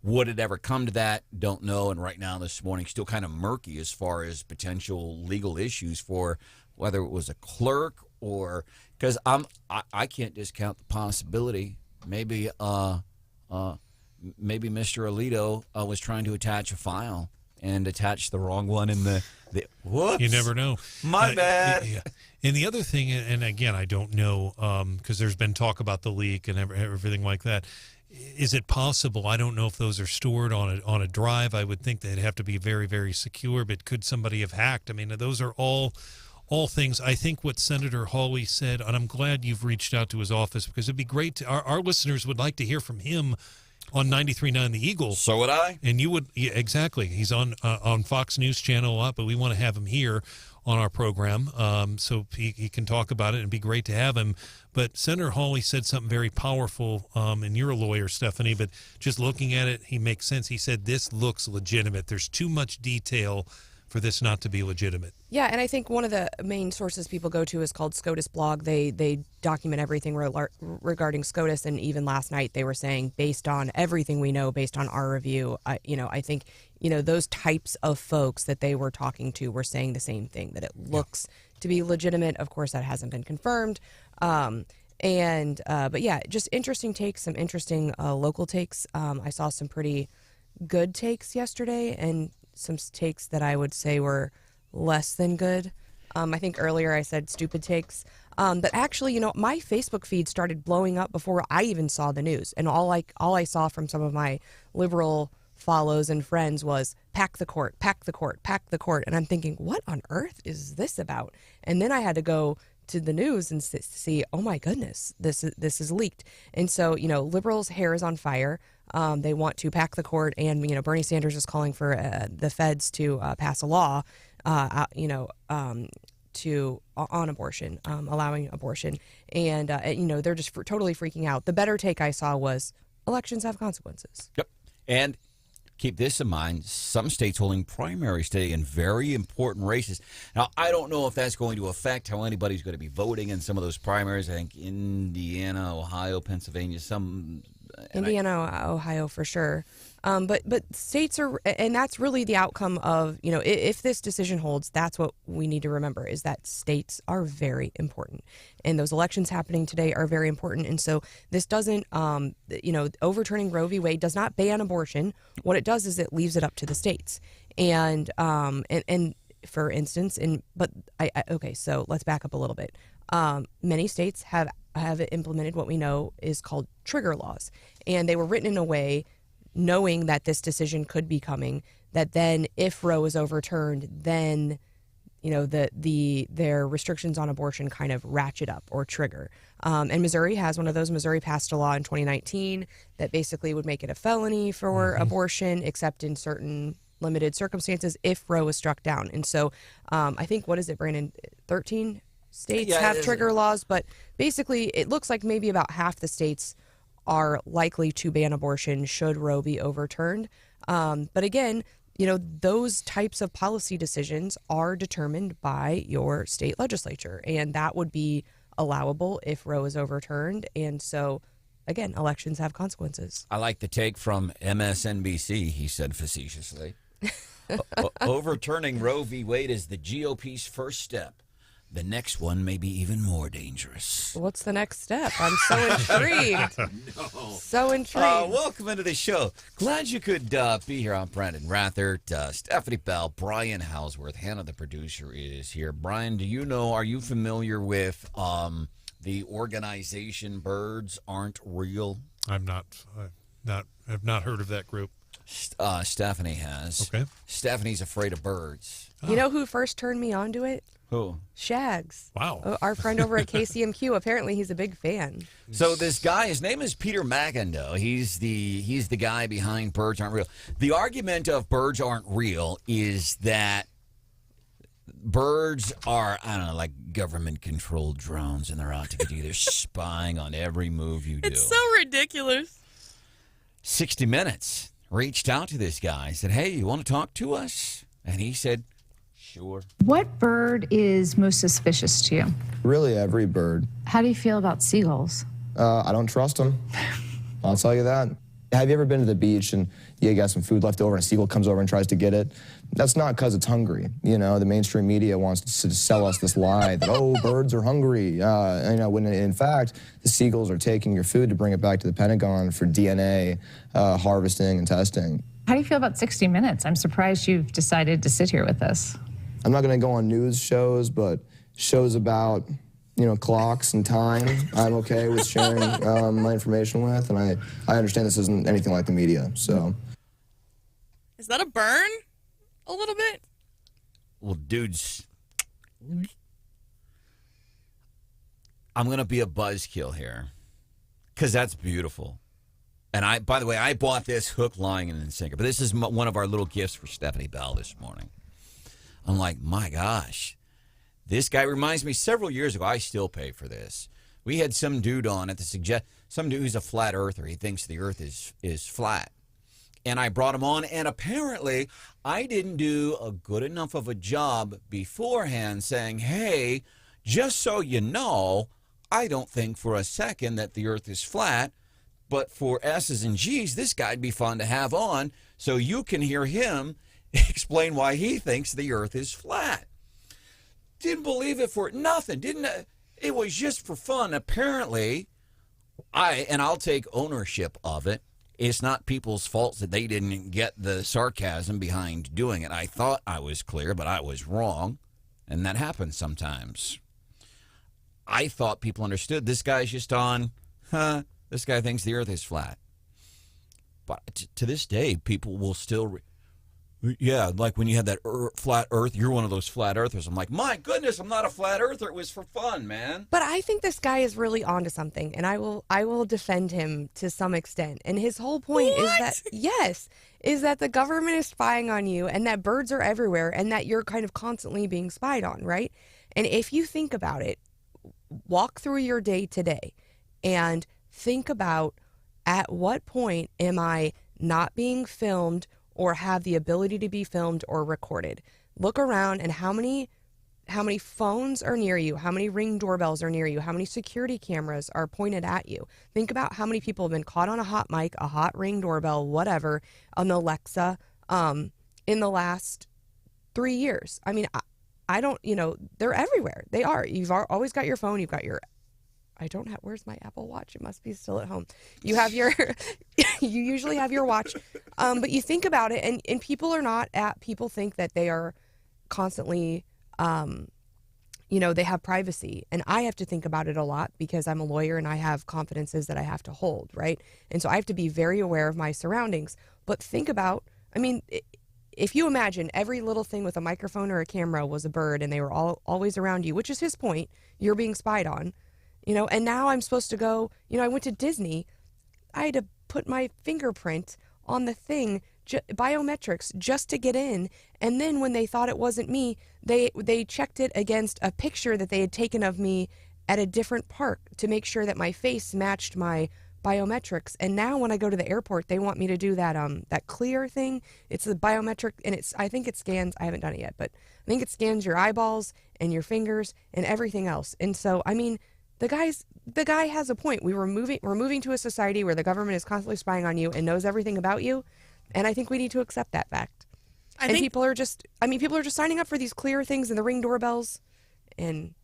Would it ever come to that? Don't know. And right now, this morning, still kind of murky as far as potential legal issues for whether it was a clerk or because I can't discount the possibility. Maybe Mr. Alito was trying to attach a file and attach the wrong one in the whoops. You never know. My bad. Yeah. And the other thing, and again, I don't know because there's been talk about the leak and everything like that. is it possible? I don't know if those are stored on a drive. I would think they'd have to be very, very secure, but could somebody have hacked? I mean, those are all things. I think what Senator Hawley said, and I'm glad you've reached out to his office, because it'd be great to, our listeners would like to hear from him on 93.9 The Eagle. So would I. And you would, yeah, exactly. He's on Fox News Channel a lot, but we want to have him here on our program so he can talk about it, and be great to have him. But Senator Hawley said something very powerful, and you're a lawyer, Stephanie, but just looking at it, he makes sense. He said, this looks legitimate. There's too much detail for this not to be legitimate. Yeah, and I think one of the main sources people go to is called SCOTUS Blog. They document everything regarding SCOTUS, and even last night they were saying, based on everything we know, based on our review, I think those types of folks that they were talking to were saying the same thing, that it looks to be legitimate. Of course, that hasn't been confirmed. But yeah, just interesting takes, some interesting local takes. I saw some pretty good takes yesterday, and some takes that I would say were less than good. I think earlier I said stupid takes. But actually, my Facebook feed started blowing up before I even saw the news. And all I saw from some of my liberal follows and friends was pack the court, pack the court, pack the court. And I'm thinking, what on earth is this about? And then I had to go to the news and see, oh my goodness, this is leaked. And so, liberals' hair is on fire. They want to pack the court, and Bernie Sanders is calling for the feds to pass a law, on abortion, allowing abortion, and they're just totally freaking out. The better take I saw was elections have consequences. Yep, and keep this in mind: some states holding primaries today in very important races. Now, I don't know if that's going to affect how anybody's going to be voting in some of those primaries. I think Indiana, Ohio, Pennsylvania, Ohio for sure. But states are, and that's really the outcome of, if this decision holds, that's what we need to remember, is that states are very important. And those elections happening today are very important. And so this doesn't, overturning Roe v. Wade does not ban abortion. What it does is it leaves it up to the states. And for instance, so let's back up a little bit. Many states have implemented what we know is called trigger laws, and they were written in a way knowing that this decision could be coming, that then if Roe is overturned, then their restrictions on abortion kind of ratchet up or trigger. And Missouri has one of those. Missouri passed a law in 2019 that basically would make it a felony for abortion, except in certain limited circumstances if Roe was struck down. And so I think, what is it, Branden, 13 states have trigger laws, but basically it looks like maybe about half the states are likely to ban abortion should Roe be overturned. But again, those types of policy decisions are determined by your state legislature, and that would be allowable if Roe is overturned. And so, again, elections have consequences. I like the take from MSNBC, he said facetiously. Overturning Roe v. Wade is the GOP's first step. The next one may be even more dangerous. What's the next step? I'm so intrigued. So intrigued. Welcome into the show. Glad you could be here. I'm Branden Rathert, Stephanie Bell, Brian Hauswirth. Hannah, the producer, is here. Brian, are you familiar with the organization Birds Aren't Real? I'm not. I've not heard of that group. Stephanie has. Okay. Stephanie's afraid of birds. You know who first turned me on to it? Who? Shags. Wow. Our friend over at KCMQ. Apparently, he's a big fan. So this guy, his name is Peter McIndoe. He's the guy behind Birds Aren't Real. The argument of Birds Aren't Real is that birds are, like government-controlled drones, and they're out to get you. They're spying on every move you do. It's so ridiculous. 60 Minutes reached out to this guy, said, hey, you want to talk to us? And he said, sure. What bird is most suspicious to you? Really, every bird. How do you feel about seagulls? I don't trust them. I'll tell you that. Have you ever been to the beach and you got some food left over and a seagull comes over and tries to get it? That's not because it's hungry. The mainstream media wants to sell us this lie that, birds are hungry. When in fact, the seagulls are taking your food to bring it back to the Pentagon for DNA harvesting and testing. How do you feel about 60 Minutes? I'm surprised you've decided to sit here with us. I'm not going to go on news shows, but shows about clocks and time, I'm okay with sharing my information with, and I understand this isn't anything like the media, so. Is that a burn? A little bit? Well, dudes, I'm going to be a buzzkill here because that's beautiful. And by the way, I bought this hook, line, and sinker, but this is one of our little gifts for Stephanie Bell this morning. I'm like, my gosh, this guy reminds me several years ago. I still pay for this. We had some dude on at some dude who's a flat earther. He thinks the earth is flat. And I brought him on, and apparently I didn't do a good enough of a job beforehand saying, hey, just so you know, I don't think for a second that the earth is flat. But for S's and G's, this guy'd be fun to have on so you can hear him explain why he thinks the earth is flat. Didn't believe it for nothing. It was just for fun. Apparently, I'll take ownership of it. It's not people's fault that they didn't get the sarcasm behind doing it. I thought I was clear, but I was wrong. And that happens sometimes. I thought people understood. This guy's just on, this guy thinks the earth is flat. But to this day, people will still, like when you had that flat earth, you're one of those flat earthers. I'm like, my goodness, I'm not a flat earther. It was for fun, man. But I think this guy is really onto something, and I will defend him to some extent. And his whole point is that the government is spying on you, and that birds are everywhere, and that you're kind of constantly being spied on, right? And if you think about it, walk through your day today and think about, at what point am I not being filmed or have the ability to be filmed or recorded? Look around, and how many phones are near you, how many Ring doorbells are near you, how many security cameras are pointed at you. Think about how many people have been caught on a hot mic, a hot Ring doorbell, whatever, on the Alexa in the last 3 years. I mean, I don't, they're everywhere. They are. You've always got your phone. You've got your, where's my Apple Watch? It must be still at home. You have you usually have your watch. But you think about it, and people think that they are constantly, they have privacy. And I have to think about it a lot because I'm a lawyer and I have confidences that I have to hold, right? And so I have to be very aware of my surroundings. But think about, if you imagine every little thing with a microphone or a camera was a bird and they were always around you, which is his point, you're being spied on, and now I'm supposed to go, I went to Disney. I had to put my fingerprint on the thing, biometrics, just to get in. And then when they thought it wasn't me, they checked it against a picture that they had taken of me at a different park to make sure that my face matched my biometrics. And now when I go to the airport, they want me to do that clear thing. It's the biometric, and I think it scans, I haven't done it yet, but I think it scans your eyeballs and your fingers and everything else. And so, the guy has a point. We're moving to a society where the government is constantly spying on you and knows everything about you. And I think we need to accept that fact. People are just signing up for these clear things and the Ring doorbells, and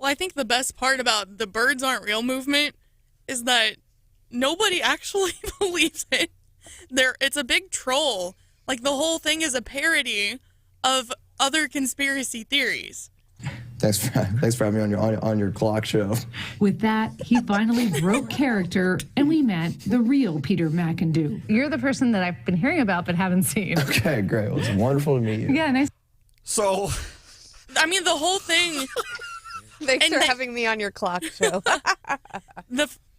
Well, I think the best part about the birds aren't real movement is that nobody actually believes it. It's a big troll. Like, the whole thing is a parody of other conspiracy theories. Thanks for having me on your clock show. With that, he finally broke character, and we met the real Peter McIndoe. You're the person that I've been hearing about but haven't seen. Okay, great. Well, it's wonderful to meet you. Yeah, nice. So, the whole thing. Thanks for having me on your clock show.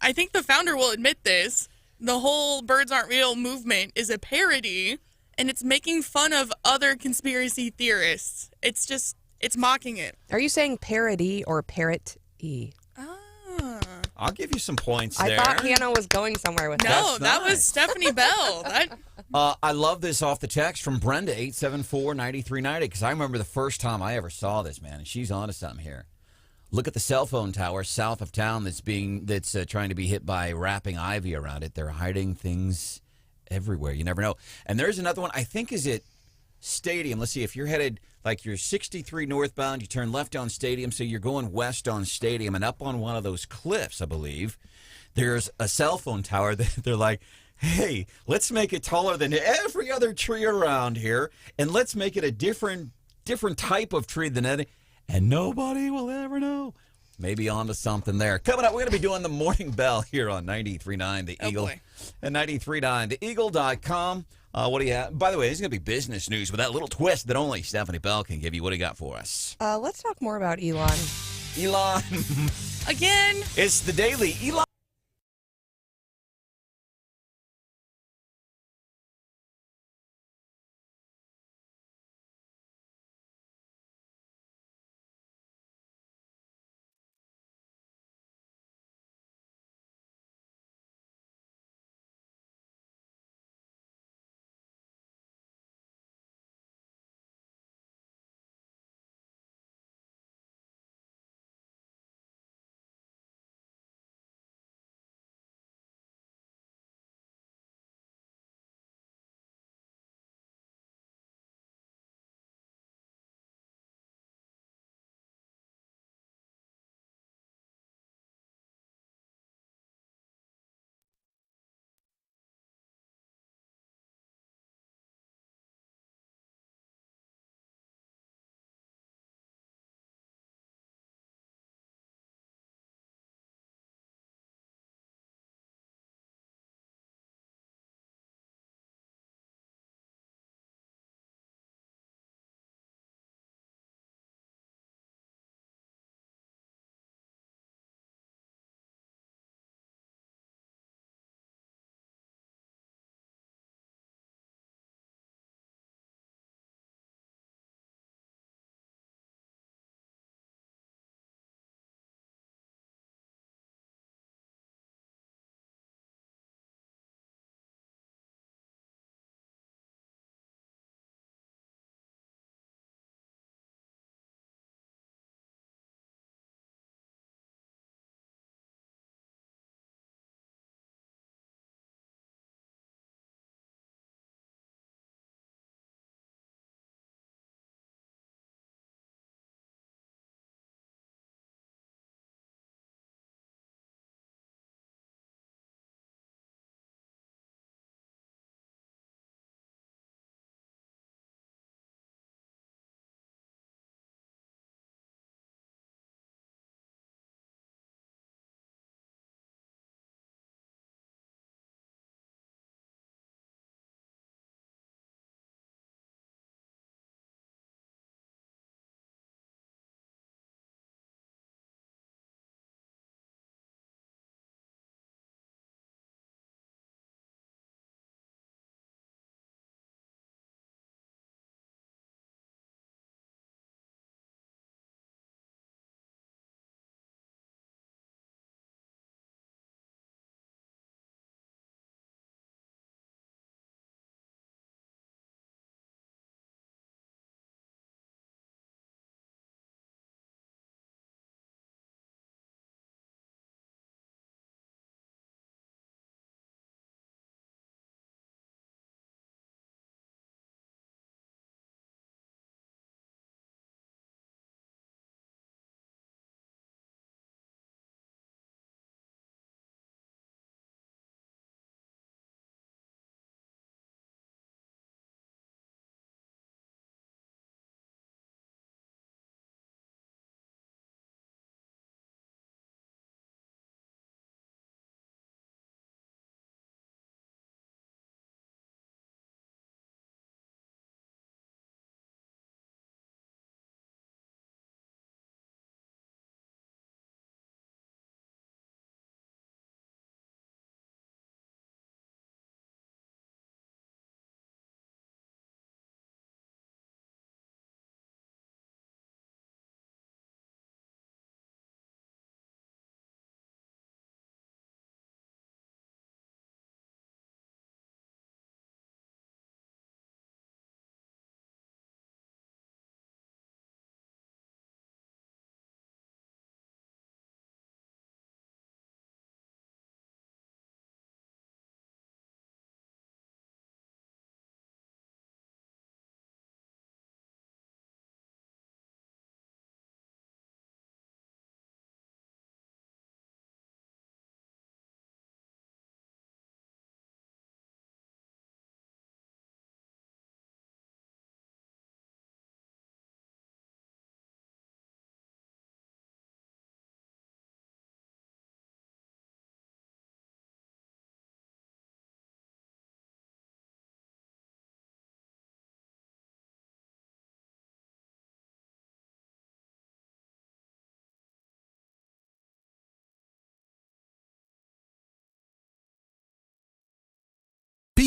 I think the founder will admit this. The whole birds aren't real movement is a parody, and it's making fun of other conspiracy theorists. It's mocking it. Are you saying parody or parrot-y? I'll give you some points there. I thought Hannah was going somewhere with that. No, that was Stephanie Bell. I love this off the text from Brenda, 874-9390, because I remember the first time I ever saw this, man, and she's onto something here. Look at the cell phone tower south of town that's trying to be hit by wrapping ivy around it. They're hiding things everywhere. You never know. And there's another one, I think, is it Stadium. Let's see, if you're headed, like you're 63 northbound, you turn left on Stadium, so you're going west on Stadium, and up on one of those cliffs, I believe, there's a cell phone tower that they're like, hey, let's make it taller than every other tree around here, and let's make it a different type of tree than any, and nobody will ever know Maybe on to something there. Coming up, we're going to be doing the Morning Bell here on 93.9 The Eagle. Boy. And 93.9 TheEagle.com. What do you have? By the way, this is going to be business news with that little twist that only Stephanie Bell can give you. What do you got for us? Let's talk more about Elon. Elon. Again. It's the Daily Elon.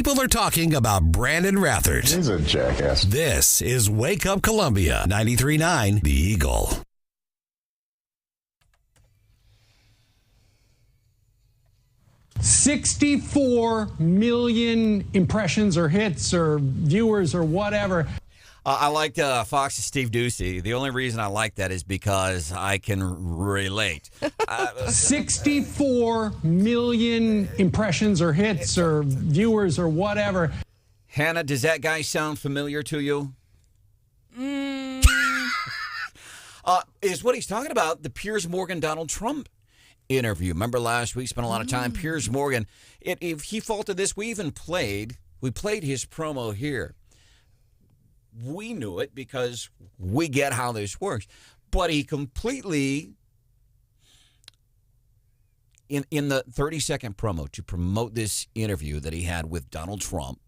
People are talking about Branden Rathert. He's a jackass. This is Wake Up Columbia, 93.9 The Eagle. $64 million impressions or hits or viewers or whatever. I liked Fox's Steve Ducey. The only reason I like that is because I can relate. 64 million impressions or hits or viewers or whatever. Hannah, does that guy sound familiar to you? Is what he's talking about the Piers Morgan Donald Trump interview. Remember last week, spent a lot of time. Piers Morgan, if he faulted this, we played his promo here. We knew it because we get how this works. But he completely, in the 30-second promo to promote this interview that he had with Donald Trump,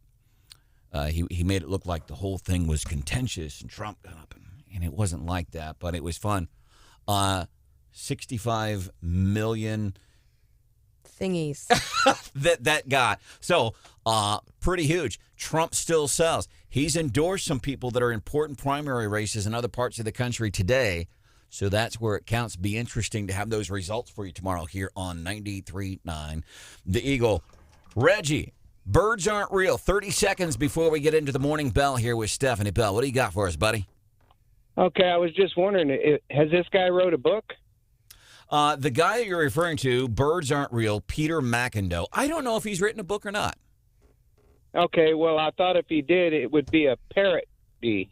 he made it look like the whole thing was contentious and Trump got up. And it wasn't like that, but it was fun. 65 million thingies that got. So pretty huge. Trump still sells. He's endorsed some people that are important primary races in other parts of the country today. So that's where it counts. Be interesting to have those results for you tomorrow here on 93.9 The Eagle. Reggie, birds aren't real. 30 seconds before we get into the morning bell here with Stephanie Bell. What do you got for us, buddy? Okay, I was just wondering, has this guy wrote a book? The guy that you're referring to, Birds Aren't Real, Peter McIndoe. I don't know if he's written a book or not. Okay, well, I thought if he did, it would be a parody.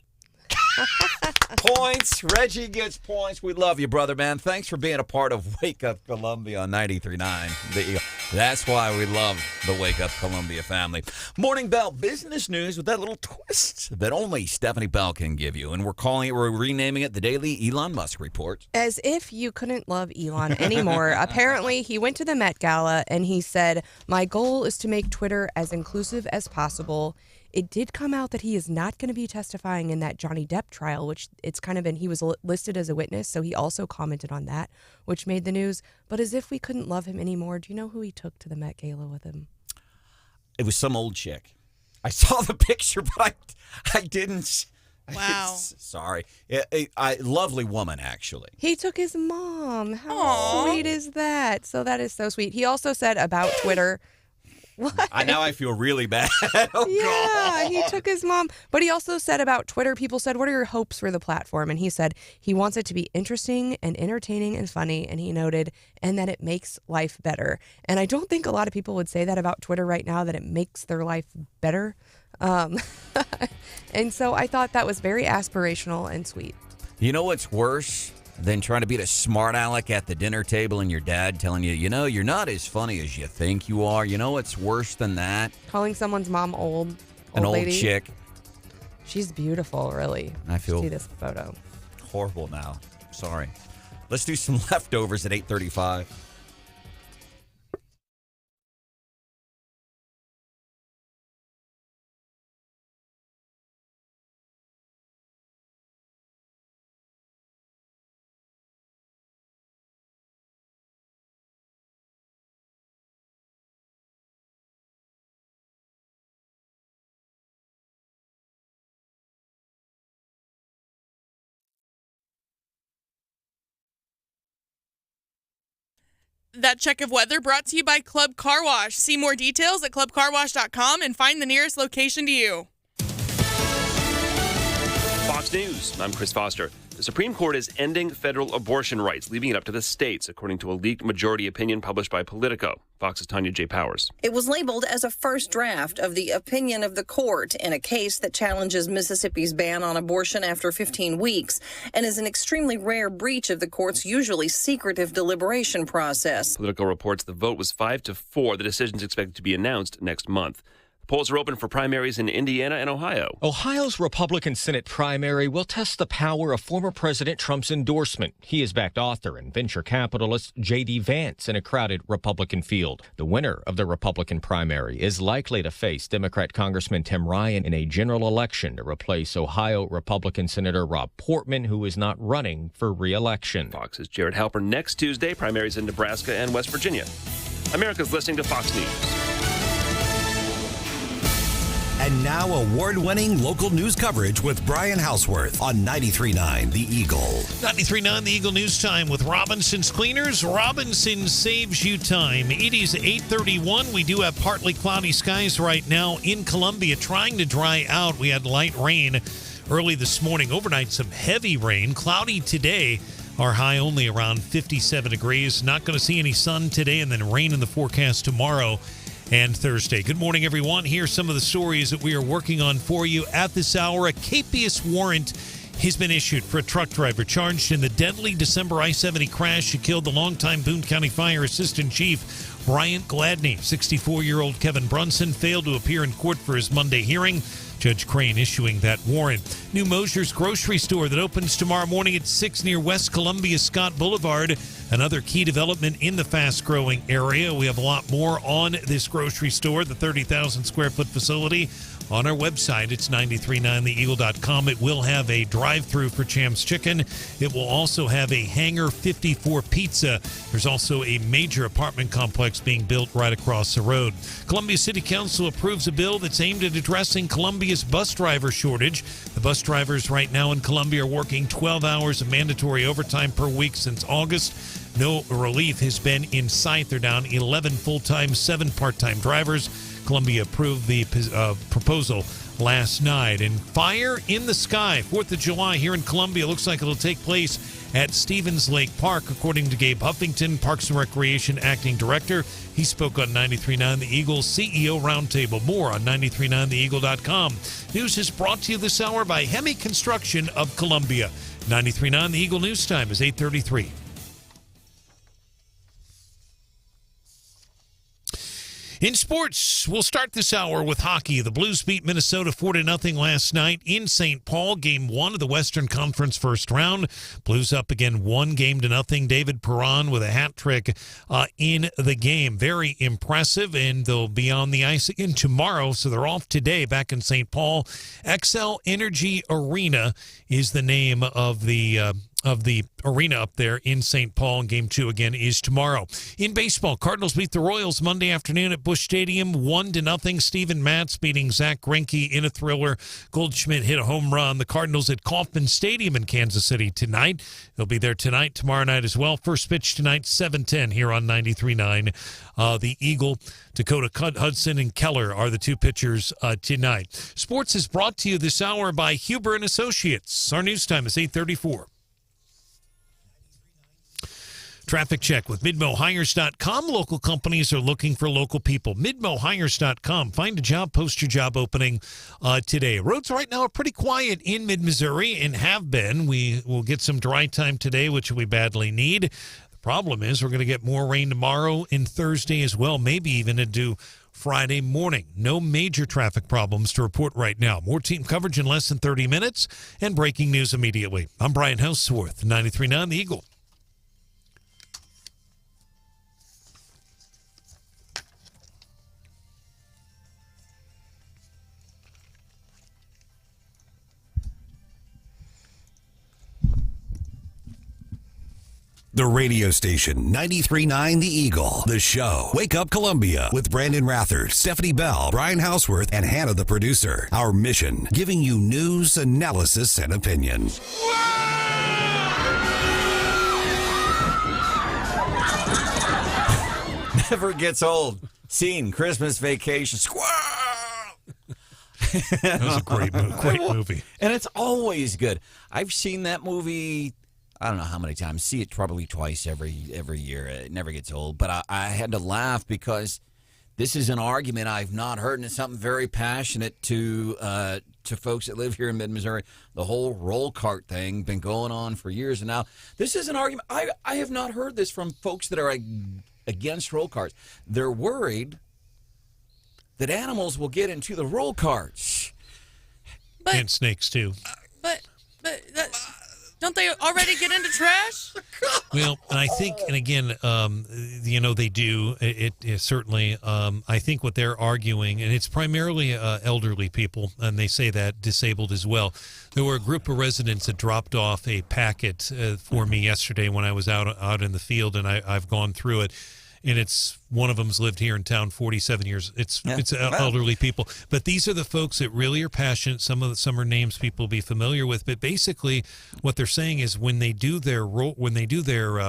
Points. Reggie gets points. We love you, brother, man. Thanks for being a part of Wake Up Columbia on 93.9 The Eagle. That's why we love the Wake Up Columbia family. Morning Bell, business news with that little twist that only Stephanie Bell can give you. And we're renaming it the Daily Elon Musk Report. As if you couldn't love Elon anymore. Apparently, he went to the Met Gala and he said, "My goal is to make Twitter as inclusive as possible." It did come out that he is not going to be testifying in that Johnny Depp trial, which it's kind of been, he was listed as a witness, so he also commented on that, which made the news. But as if we couldn't love him anymore, do you know who he took to the Met Gala with him? It was some old chick. I saw the picture, but I didn't. Wow. Sorry. A lovely woman, actually. He took his mom. How sweet is that? So that is so sweet. He also said about Twitter... What? Now I feel really bad. Yeah, he took his mom. But he also said about Twitter, people said, what are your hopes for the platform? And he said he wants it to be interesting and entertaining and funny. And he noted, and that it makes life better. And I don't think a lot of people would say that about Twitter right now, that it makes their life better. And so I thought that was very aspirational and sweet. You know what's worse than trying to be a smart aleck at the dinner table and your dad telling you, you're not as funny as you think you are? You know what's worse than that? Calling someone's mom old An old lady. chick. She's beautiful, really. I feel see this photo. Horrible now. Sorry. Let's do some leftovers at 8:35. That check of weather brought to you by Club Car Wash. See more details at clubcarwash.com and find the nearest location to you. Fox News, I'm Chris Foster. The Supreme Court is ending federal abortion rights, leaving it up to the states, according to a leaked majority opinion published by Politico. Fox's Tanya J. Powers. It was labeled as a first draft of the opinion of the court in a case that challenges Mississippi's ban on abortion after 15 weeks and is an extremely rare breach of the court's usually secretive deliberation process. Politico reports the vote was 5-4. The decision is expected to be announced next month. Polls are open for primaries in Indiana and Ohio. Ohio's Republican Senate primary will test the power of former President Trump's endorsement. He has backed author and venture capitalist J.D. Vance in a crowded Republican field. The winner of the Republican primary is likely to face Democrat Congressman Tim Ryan in a general election to replace Ohio Republican Senator Rob Portman, who is not running for re-election. Fox's Jared Halper next Tuesday, primaries in Nebraska and West Virginia. America's listening to Fox News. And now award-winning local news coverage with Brian Hauswirth on 93.9 The Eagle. 93.9 The Eagle News Time with Robinson's Cleaners. Robinson saves you time. It is 8:31. We do have partly cloudy skies right now in Columbia, trying to dry out. We had light rain early this morning. Overnight, some heavy rain. Cloudy today. Our high only around 57 degrees. Not going to see any sun today, and then rain in the forecast tomorrow and Thursday. Good morning, everyone. Here's some of the stories that we are working on for you at this hour. A capious warrant has been issued for a truck driver charged in the deadly December I-70 crash that killed the longtime Boone County Fire Assistant Chief Bryant Gladney. 64-year-old Kevin Brunson failed to appear in court for his Monday hearing. Judge Crane issuing that warrant. New Mosier's grocery store that opens tomorrow morning at 6 near West Columbia Scott Boulevard. Another key development in the fast-growing area. We have a lot more on this grocery store, the 30,000 square foot facility. On our website, it's 939theeagle.com. It will have a drive-through for Cham's Chicken. It will also have a Hangar 54 pizza. There's also a major apartment complex being built right across the road. Columbia City Council approves a bill that's aimed at addressing Columbia's bus driver shortage. The bus drivers right now in Columbia are working 12 hours of mandatory overtime per week since August. No relief has been in sight. They're down 11 full-time, 7 part-time drivers. Columbia approved the proposal last night. And fire in the sky, 4th of July here in Columbia. Looks like it'll take place at Stevens Lake Park, according to Gabe Huffington, Parks and Recreation Acting Director. He spoke on 93.9 The Eagle CEO Roundtable. More on 939theeagle.com. News is brought to you this hour by Hemi Construction of Columbia. 93.9 The Eagle News Time is 8:33. In sports, we'll start this hour with hockey. The Blues beat Minnesota 4-0 last night in St. Paul, Game 1 of the Western Conference first round. Blues up again 1-0. David Perron with a hat trick in the game. Very impressive, and they'll be on the ice again tomorrow, so they're off today back in St. Paul. XL Energy Arena is the name of the arena up there in St. Paul, and Game 2 again is tomorrow. In baseball, Cardinals beat the Royals Monday afternoon at Busch Stadium 1-0. Steven Matz beating Zach Greinke in a thriller. Goldschmidt hit a home run. The Cardinals at Kauffman Stadium in Kansas City tonight. They'll be there tonight, tomorrow night as well. First pitch tonight, 7:10 here on 93.9. The Eagle, Dakota Hudson, and Keller are the two pitchers tonight. Sports is brought to you this hour by Huber and Associates. Our news time is 8:34. Traffic check with MidmoHires.com. Local companies are looking for local people. MidmoHires.com. Find a job, post your job opening today. Roads right now are pretty quiet in mid-Missouri and have been. We will get some dry time today, which we badly need. The problem is we're going to get more rain tomorrow and Thursday as well, maybe even into Friday morning. No major traffic problems to report right now. More team coverage in less than 30 minutes and breaking news immediately. I'm Brian Hauswirth, 93.9 The Eagle. The radio station, 93.9 The Eagle. The show, Wake Up Columbia, with Branden Rathert, Stephanie Bell, Brian Hauswirth, and Hannah the producer. Our mission, giving you news, analysis, and opinion. Never gets old. Scene, Christmas Vacation, squirrel! That was a great movie. And it's always good. I've seen that movie, I don't know how many times. See it probably twice every year. It never gets old. But I had to laugh because this is an argument I've not heard, and it's something very passionate to folks that live here in mid-Missouri. The whole roll cart thing been going on for years, and now this is an argument. I have not heard this from folks that are against roll carts. They're worried that animals will get into the roll carts. And snakes, too. But don't they already get into trash? Well, and I think, and again, they do. It certainly, I think what they're arguing, and it's primarily elderly people, and they say that disabled as well. There were a group of residents that dropped off a packet for me yesterday when I was out in the field, and I've gone through it. And it's One of them's lived here in town 47 years. It's elderly people, but these are the folks that really are passionate. Some are names people will be familiar with, but basically what they're saying is when they do their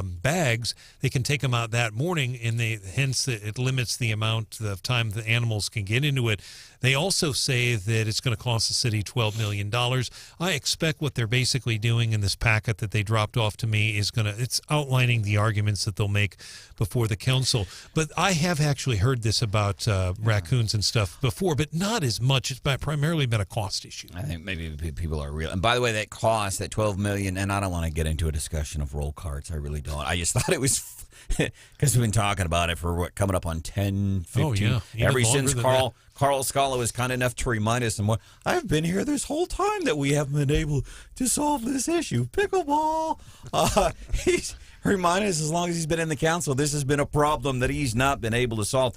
bags, they can take them out that morning, and hence it limits the amount of time the animals can get into it. They also say that it's going to cost the city $12 million. I expect what they're basically doing in this packet that they dropped off to me it's outlining the arguments that they'll make before the council. But I have actually heard this about raccoons and stuff before, but not as much. It's primarily been a cost issue. I think maybe people are real. And by the way, that cost, that $12 million, and I don't want to get into a discussion of roll carts. I really don't. I just thought it was because we've been talking about it for coming up on 10, 15. Oh, yeah. Ever since Carl Scala was kind enough to remind us, and I've been here this whole time that we haven't been able to solve this issue. Pickleball. He's reminded us as long as he's been in the council, this has been a problem that he's not been able to solve.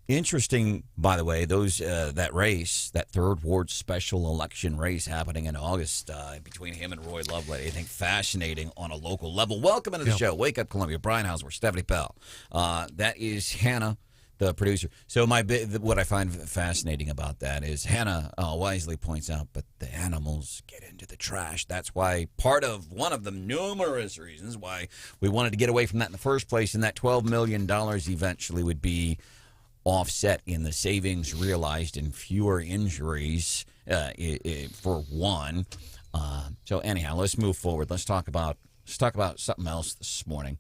Interesting, by the way, that race, that third ward special election race happening in August between him and Roy Lovelady. I think fascinating on a local level. Welcome into the show. Wake Up Columbia. Brian Hauswirth, Stephanie Bell. That is Hannah, the producer. So what I find fascinating about that is Hannah wisely points out, but the animals get into the trash. That's why one of the numerous reasons why we wanted to get away from that in the first place, and that $12 million eventually would be offset in the savings realized in fewer injuries for one. So anyhow, let's move forward. Let's talk about something else this morning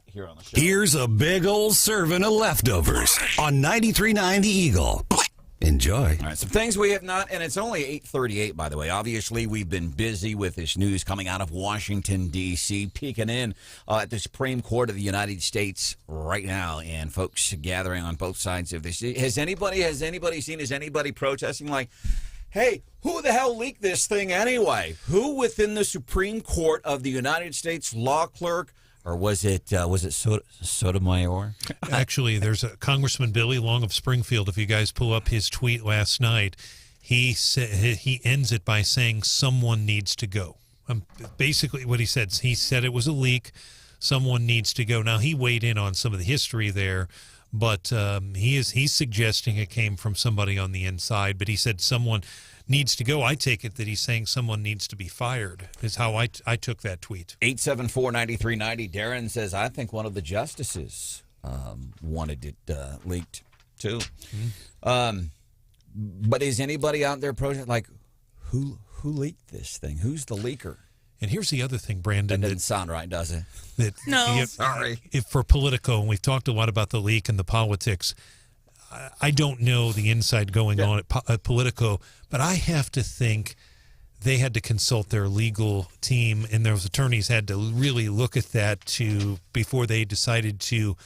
here on the show. Here's a big old serving of leftovers on 93.9 The Eagle. Enjoy. All right, some things we have not, and it's only 8:38, by the way. Obviously, we've been busy with this news coming out of Washington, D.C., peeking in at the Supreme Court of the United States right now, and folks gathering on both sides of this. Has anybody protesting like, hey, who the hell leaked this thing anyway? Who within the Supreme Court of the United States law clerk? Or was it Sotomayor? Actually, there's a Congressman Billy Long of Springfield. If you guys pull up his tweet last night, he ends it by saying someone needs to go. Basically, what he said it was a leak. Someone needs to go. Now he weighed in on some of the history there, but he's suggesting it came from somebody on the inside. But he said someone needs to go. I take it that he's saying someone needs to be fired, is how I took that tweet. 874-9390. Darren says, I think one of the justices wanted it leaked, too. But is anybody out there like, who leaked this thing? Who's the leaker? And here's the other thing, Brandon. That doesn't sound right, does it? Sorry. For Politico, and we've talked a lot about the leak and the politics, I don't know the inside going on at Politico, but I have to think they had to consult their legal team, and those attorneys had to really look at that before they decided to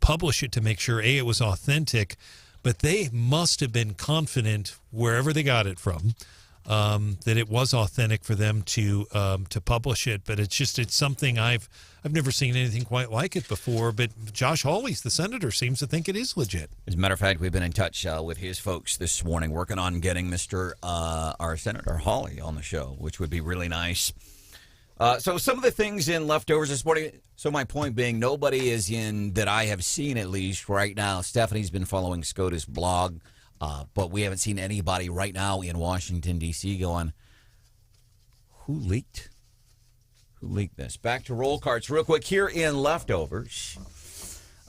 publish it to make sure, A, it was authentic, but they must have been confident wherever they got it from that it was authentic for them to publish it. But it's something I've never seen anything quite like it before. But Josh Hawley's, the senator, seems to think it is legit. As a matter of fact, we've been in touch with his folks this morning, working on getting our Senator Hawley on the show, which would be really nice. So some of the things in leftovers this morning. So my point being, nobody is in that I have seen at least right now. Stephanie's been following SCOTUS blog. But we haven't seen anybody right now in Washington, D.C. going, who leaked this? Back to roll carts real quick here in leftovers.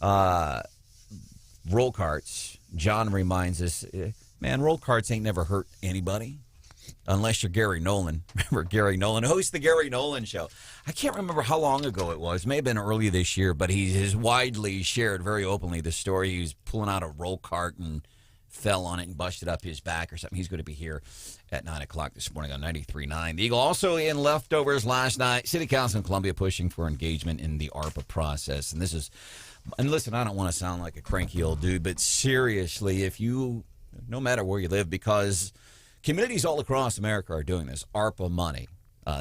Roll carts. John reminds us, man, roll carts ain't never hurt anybody unless you're Gary Nolan. Remember Gary Nolan hosts the Gary Nolan Show. I can't remember how long ago it was. It may have been early this year, but he has widely shared very openly the story. He was pulling out a roll cart and fell on it and busted up his back or something. He's going to be here at 9 o'clock this morning on 93.9. The Eagle. Also in leftovers last night, City Council in Columbia pushing for engagement in the ARPA process. And listen, I don't want to sound like a cranky old dude, but seriously, no matter where you live, because communities all across America are doing this, ARPA money.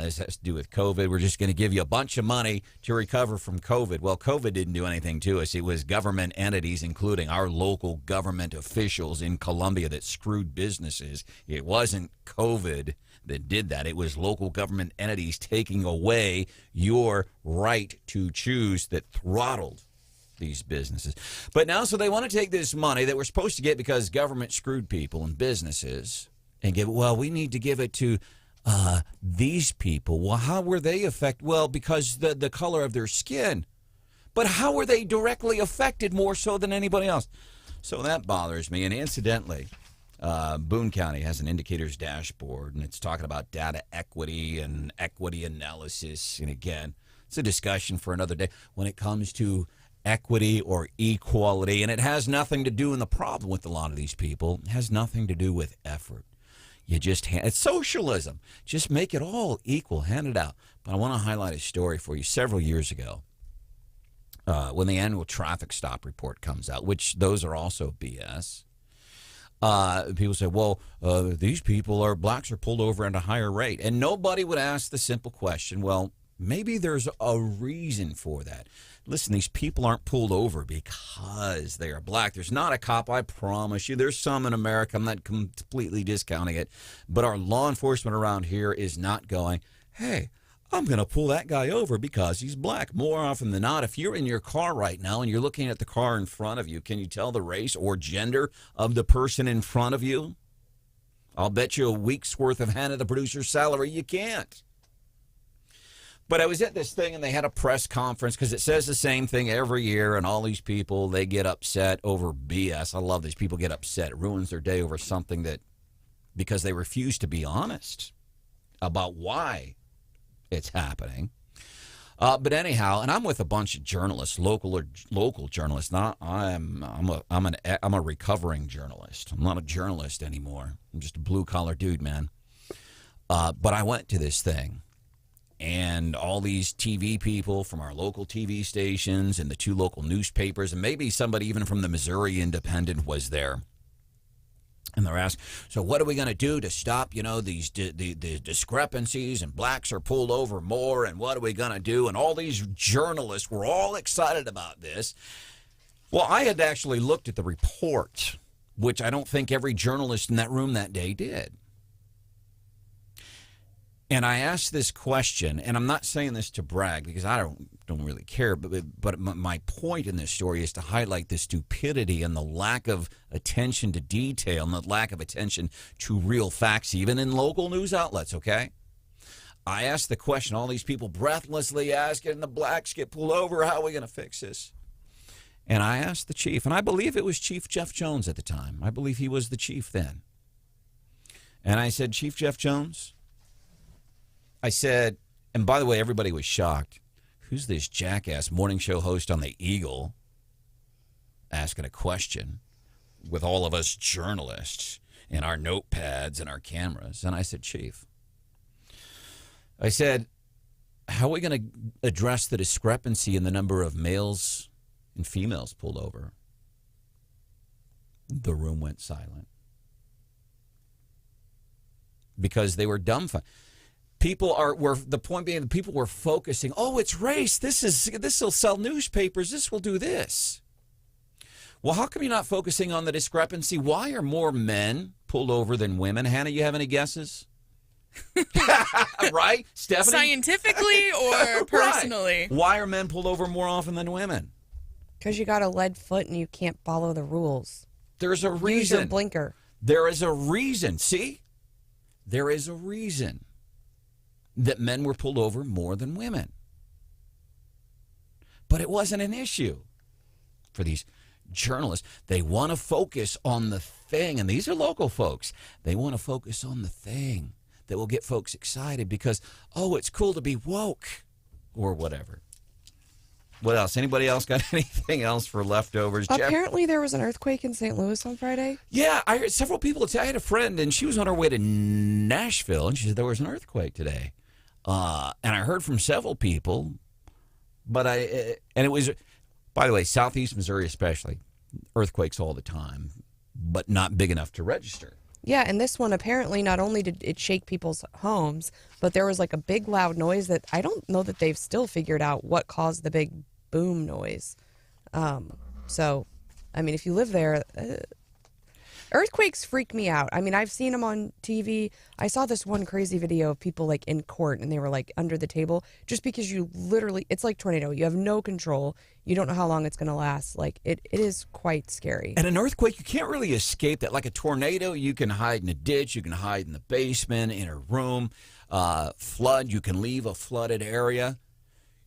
This has to do with COVID. We're just going to give you a bunch of money to recover from COVID. Well, COVID didn't do anything to us. It was government entities, including our local government officials in Columbia, that screwed businesses. It wasn't COVID that did that. It was local government entities taking away your right to choose that throttled these businesses. But now, so they want to take this money that we're supposed to get because government screwed people and businesses and give, well, we need to give it to these people. Well, how were they affected? Well, because the color of their skin. But how were they directly affected more so than anybody else? So that bothers me. And incidentally, Boone County has an indicators dashboard, and it's talking about data equity and equity analysis. And again, it's a discussion for another day when it comes to equity or equality. And it has nothing to do, and the problem with a lot of these people, it has nothing to do with effort. You just, it's socialism. Just make it all equal, hand it out. But I want to highlight a story for you. Several years ago, when the annual traffic stop report comes out, which those are also BS, people say, well, these people blacks are pulled over at a higher rate. And nobody would ask the simple question, well, maybe there's a reason for that. Listen, these people aren't pulled over because they are black. There's not a cop, I promise you. There's some in America. I'm not completely discounting it. But our law enforcement around here is not going, hey, I'm going to pull that guy over because he's black. More often than not, if you're in your car right now and you're looking at the car in front of you, can you tell the race or gender of the person in front of you? I'll bet you a week's worth of Hannah, the producer's salary, you can't. But I was at this thing, and they had a press conference because it says the same thing every year, and all these people, they get upset over BS. I love these people get upset. It ruins their day over something that, because they refuse to be honest about why it's happening. But anyhow, and I'm with a bunch of journalists, local journalists. I'm a recovering journalist. I'm not a journalist anymore. I'm just a blue-collar dude, man. But I went to this thing. And all these TV people from our local TV stations and the 2 local newspapers, and maybe somebody even from the Missouri Independent was there. And they're asked, so what are we going to do to stop, these the discrepancies, and blacks are pulled over more, and what are we going to do? And all these journalists were all excited about this. Well, I had actually looked at the report, which I don't think every journalist in that room that day did. And I asked this question, and I'm not saying this to brag because I don't really care, but my point in this story is to highlight the stupidity and the lack of attention to detail and the lack of attention to real facts, even in local news outlets, okay? I asked the question, all these people breathlessly asking, the blacks get pulled over, how are we going to fix this? And I asked the chief, and I believe it was Chief Jeff Jones at the time. I believe he was the chief then. And I said, Chief Jeff Jones? I said, and by the way, everybody was shocked. Who's this jackass morning show host on the Eagle asking a question with all of us journalists and our notepads and our cameras? And I said, Chief, I said, how are we going to address the discrepancy in the number of males and females pulled over? The room went silent because they were dumbfounded. People the point being, the people were focusing, oh, it's race. This will sell newspapers. This will do this. Well, how come you're not focusing on the discrepancy? Why are more men pulled over than women? Hannah, you have any guesses? Right? Stephanie? Scientifically or personally? Right. Why are men pulled over more often than women? Because you got a lead foot and you can't follow the rules. There's a reason. Use your blinker. There is a reason. See? There is a reason that men were pulled over more than women. But it wasn't an issue for these journalists. They want to focus on the thing, and these are local folks. They want to focus on the thing that will get folks excited because, oh, it's cool to be woke or whatever. What else? Anybody else got anything else for leftovers? Apparently there was an earthquake in St. Louis on Friday. Yeah, I heard several people. I had a friend, and she was on her way to Nashville, and she said there was an earthquake today. And I heard from several people, but and it was, by the way, Southeast Missouri especially, earthquakes all the time, but not big enough to register. Yeah, and this one, apparently, not only did it shake people's homes, but there was like a big loud noise that I don't know that they've still figured out what caused the big boom noise. So, I mean, if you live there... Earthquakes freak me out. I mean, I've seen them on TV. I saw this one crazy video of people like in court and they were like under the table just because you literally, it's like tornado. You have no control. You don't know how long it's going to last. Like it is quite scary. And an earthquake, you can't really escape that. Like a tornado, you can hide in a ditch. You can hide in the basement, in a room. Flood, you can leave a flooded area.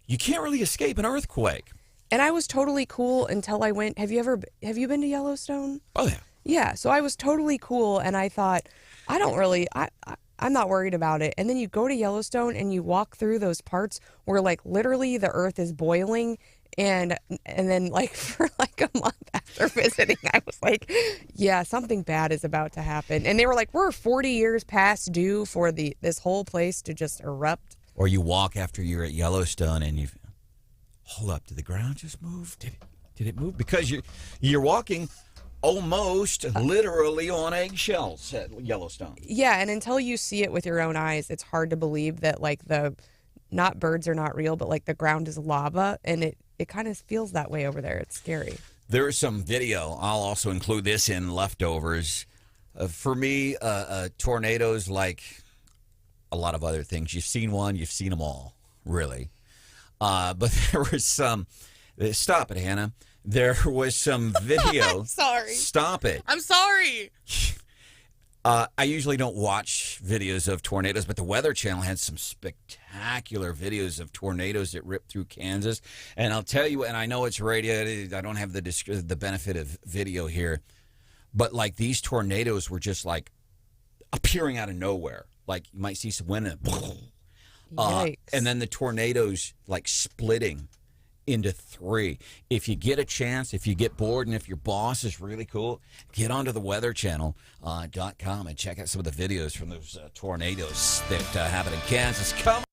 You can't really escape an earthquake. And I was totally cool until I went. Have you been to Yellowstone? Oh, yeah. Yeah, so I was totally cool, and I thought, I'm not worried about it. And then you go to Yellowstone, and you walk through those parts where, like, literally the earth is boiling, and then, like, for, like, a month after visiting, I was like, yeah, something bad is about to happen. And they were like, we're 40 years past due for this whole place to just erupt. Or you walk after you're at Yellowstone, and you hold up, did the ground just move? Did it move? Because you're walking almost literally on eggshells at Yellowstone. Yeah, and until you see it with your own eyes, it's hard to believe that, like, not birds are not real, but, like, the ground is lava, and it kind of feels that way over there. It's scary. There is some video. I'll also include this in leftovers. For me, tornadoes, like a lot of other things, you've seen one, you've seen them all, really. But there was some... Stop it, Hannah. There was some video. I'm sorry. Stop it. I'm sorry. I usually don't watch videos of tornadoes, but the Weather Channel had some spectacular videos of tornadoes that ripped through Kansas. And I'll tell you, and I know it's radio, I don't have the benefit of video here, but like these tornadoes were just like appearing out of nowhere. Like you might see some wind and then the tornadoes like splitting into three. If you get a chance, if you get bored, and if your boss is really cool, get onto the weatherchannel.com and check out some of the videos from those tornadoes that happen in Kansas. Come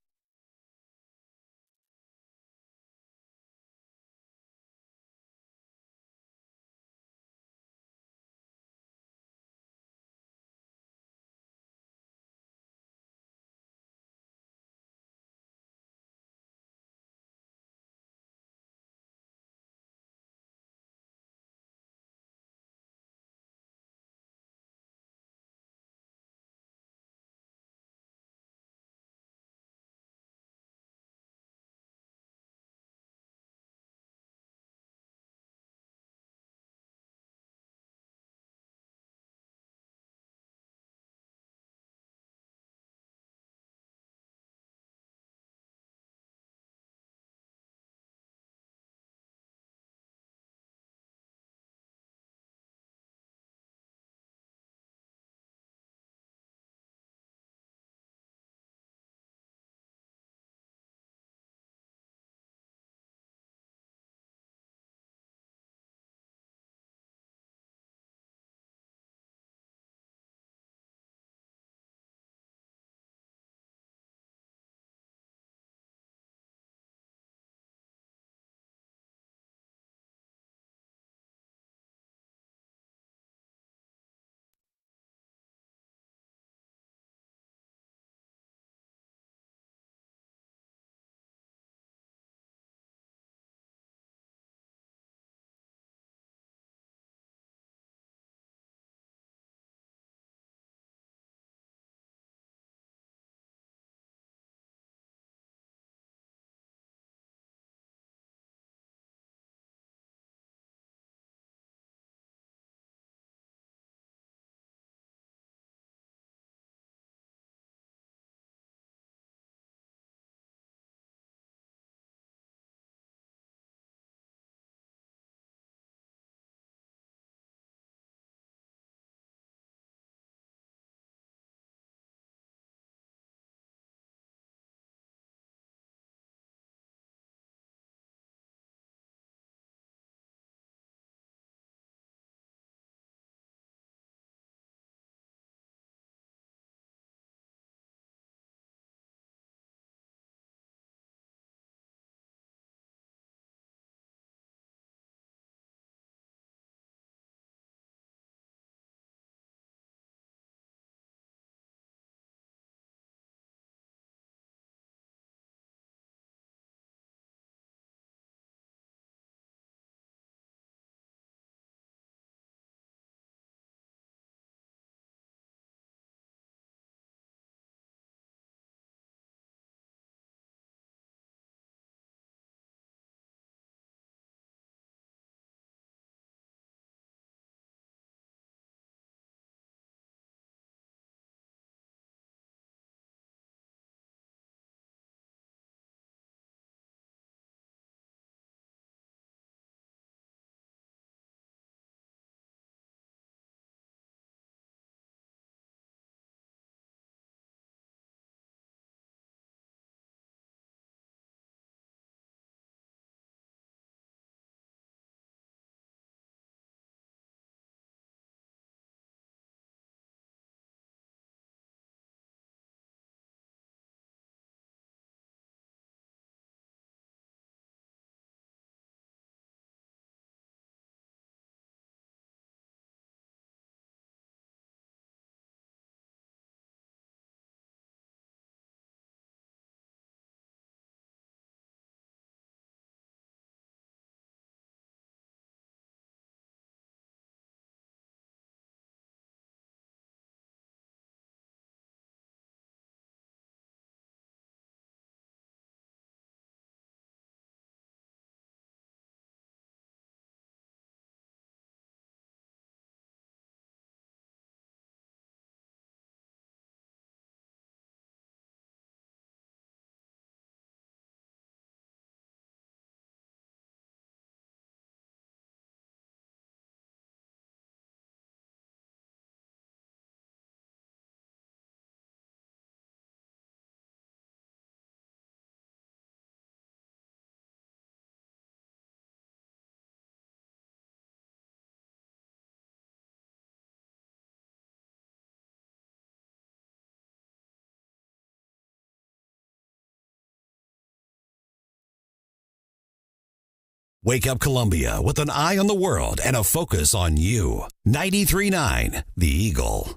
Wake Up Columbia with an eye on the world and a focus on you. 93.9 The Eagle.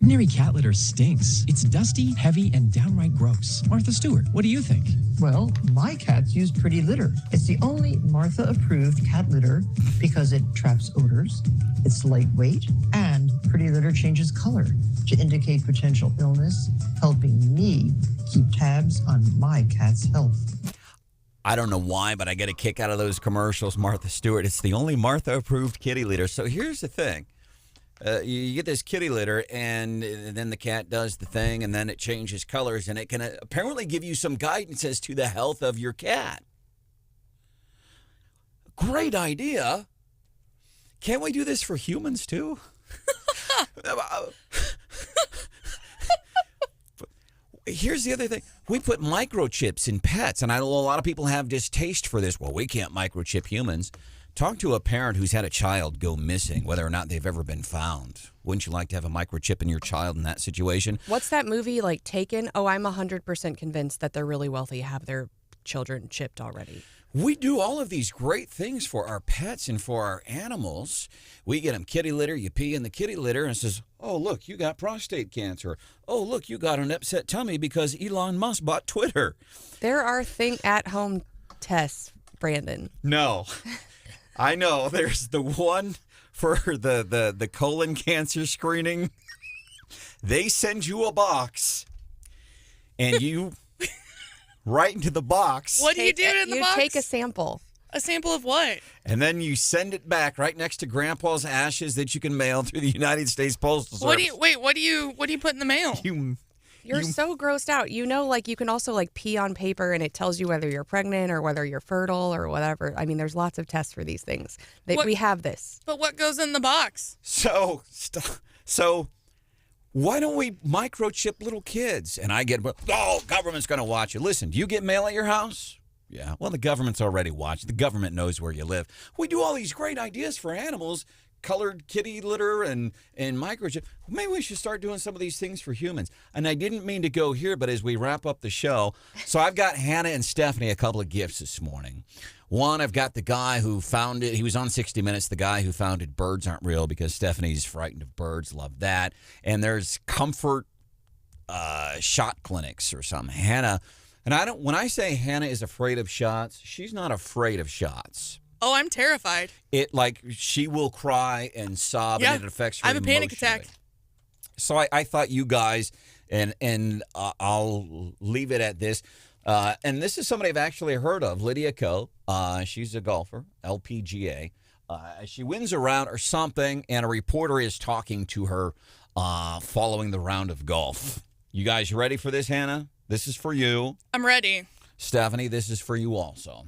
Ordinary cat litter stinks. It's dusty, heavy, and downright gross. Martha Stewart, what do you think? Well, my cats use Pretty Litter. It's the only Martha-approved cat litter because it traps odors, it's lightweight, and Pretty Litter changes color to indicate potential illness, helping me keep tabs on my cat's health. I don't know why, but I get a kick out of those commercials, Martha Stewart. It's the only Martha-approved kitty litter. So here's the thing. You get this kitty litter, and then the cat does the thing, and then it changes colors, and it can apparently give you some guidance as to the health of your cat. Great idea. Can't we do this for humans, too? Here's the other thing. We put microchips in pets, and I know a lot of people have distaste for this. Well, we can't microchip humans. Talk to a parent who's had a child go missing, whether or not they've ever been found. Wouldn't you like to have a microchip in your child in that situation? What's that movie like Taken? Oh, I'm 100% convinced that they're really wealthy, have their children chipped already. We do all of these great things for our pets and for our animals. We get them kitty litter. You pee in the kitty litter and it says, oh, look, you got prostate cancer. Oh, look, you got an upset tummy because Elon Musk bought Twitter. There are at-home tests, Branden. No. I know. There's the one for the colon cancer screening. They send you a box, and you right into the box. What do you do in the box? You take a sample. A sample of what? And then you send it back right next to Grandpa's ashes that you can mail through the United States Postal Service. What do you put in the mail? You're so grossed out. You know, like you can also like pee on paper and it tells you whether you're pregnant or whether you're fertile or whatever. I mean, there's lots of tests for these things. We have this. But what goes in the box? So why don't we microchip little kids? And I get, oh, government's going to watch you. Listen, do you get mail at your house? Yeah. Well, the government's already watching. The government knows where you live. We do all these great ideas for animals. Colored kitty litter and microchip. Maybe we should start doing some of these things for humans. And I didn't mean to go here, but as we wrap up the show, so I've got Hannah and Stephanie a couple of gifts this morning. One, I've got the guy who founded, he was on 60 Minutes, the guy who founded Birds Aren't Real because Stephanie's frightened of birds. Love that. And there's comfort shot clinics or something. Hannah, and when I say Hannah is afraid of shots, she's not afraid of shots. Oh, I'm terrified. She will cry and sob, and it affects her I have a panic emotionally. attack. So I thought you guys, and I'll leave it at this. And this is somebody I've actually heard of, Lydia Ko. She's a golfer, LPGA. She wins a round or something, and a reporter is talking to her following the round of golf. You guys ready for this, Hannah? This is for you. I'm ready. Stephanie, this is for you also.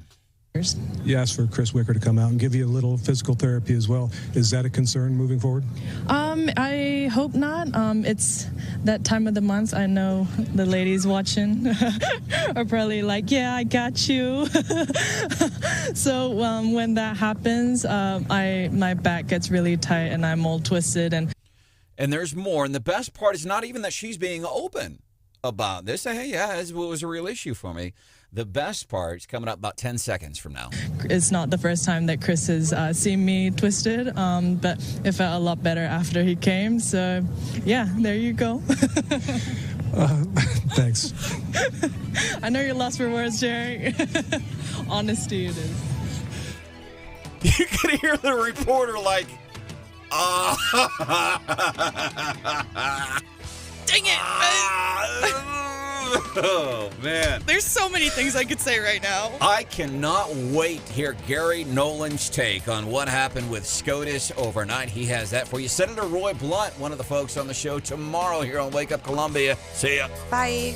You asked for Chris Wicker to come out and give you a little physical therapy as well. Is that a concern moving forward? I hope not. It's that time of the month. I know the ladies watching are probably like, yeah, I got you. So when that happens, my back gets really tight and I'm all twisted. And there's more. And the best part is not even that she's being open about this. Hey, yeah, it was a real issue for me. The best part is coming up about 10 seconds from now. It's not the first time that Chris has seen me twisted, but it felt a lot better after he came. So, yeah, there you go. Thanks. I know you're lost for words, Jerry. Honesty it is. You could hear the reporter like, Dang it. Oh, man. There's so many things I could say right now. I cannot wait to hear Gary Nolan's take on what happened with SCOTUS overnight. He has that for you. Senator Roy Blunt, one of the folks on the show tomorrow here on Wake Up Columbia. See ya. Bye.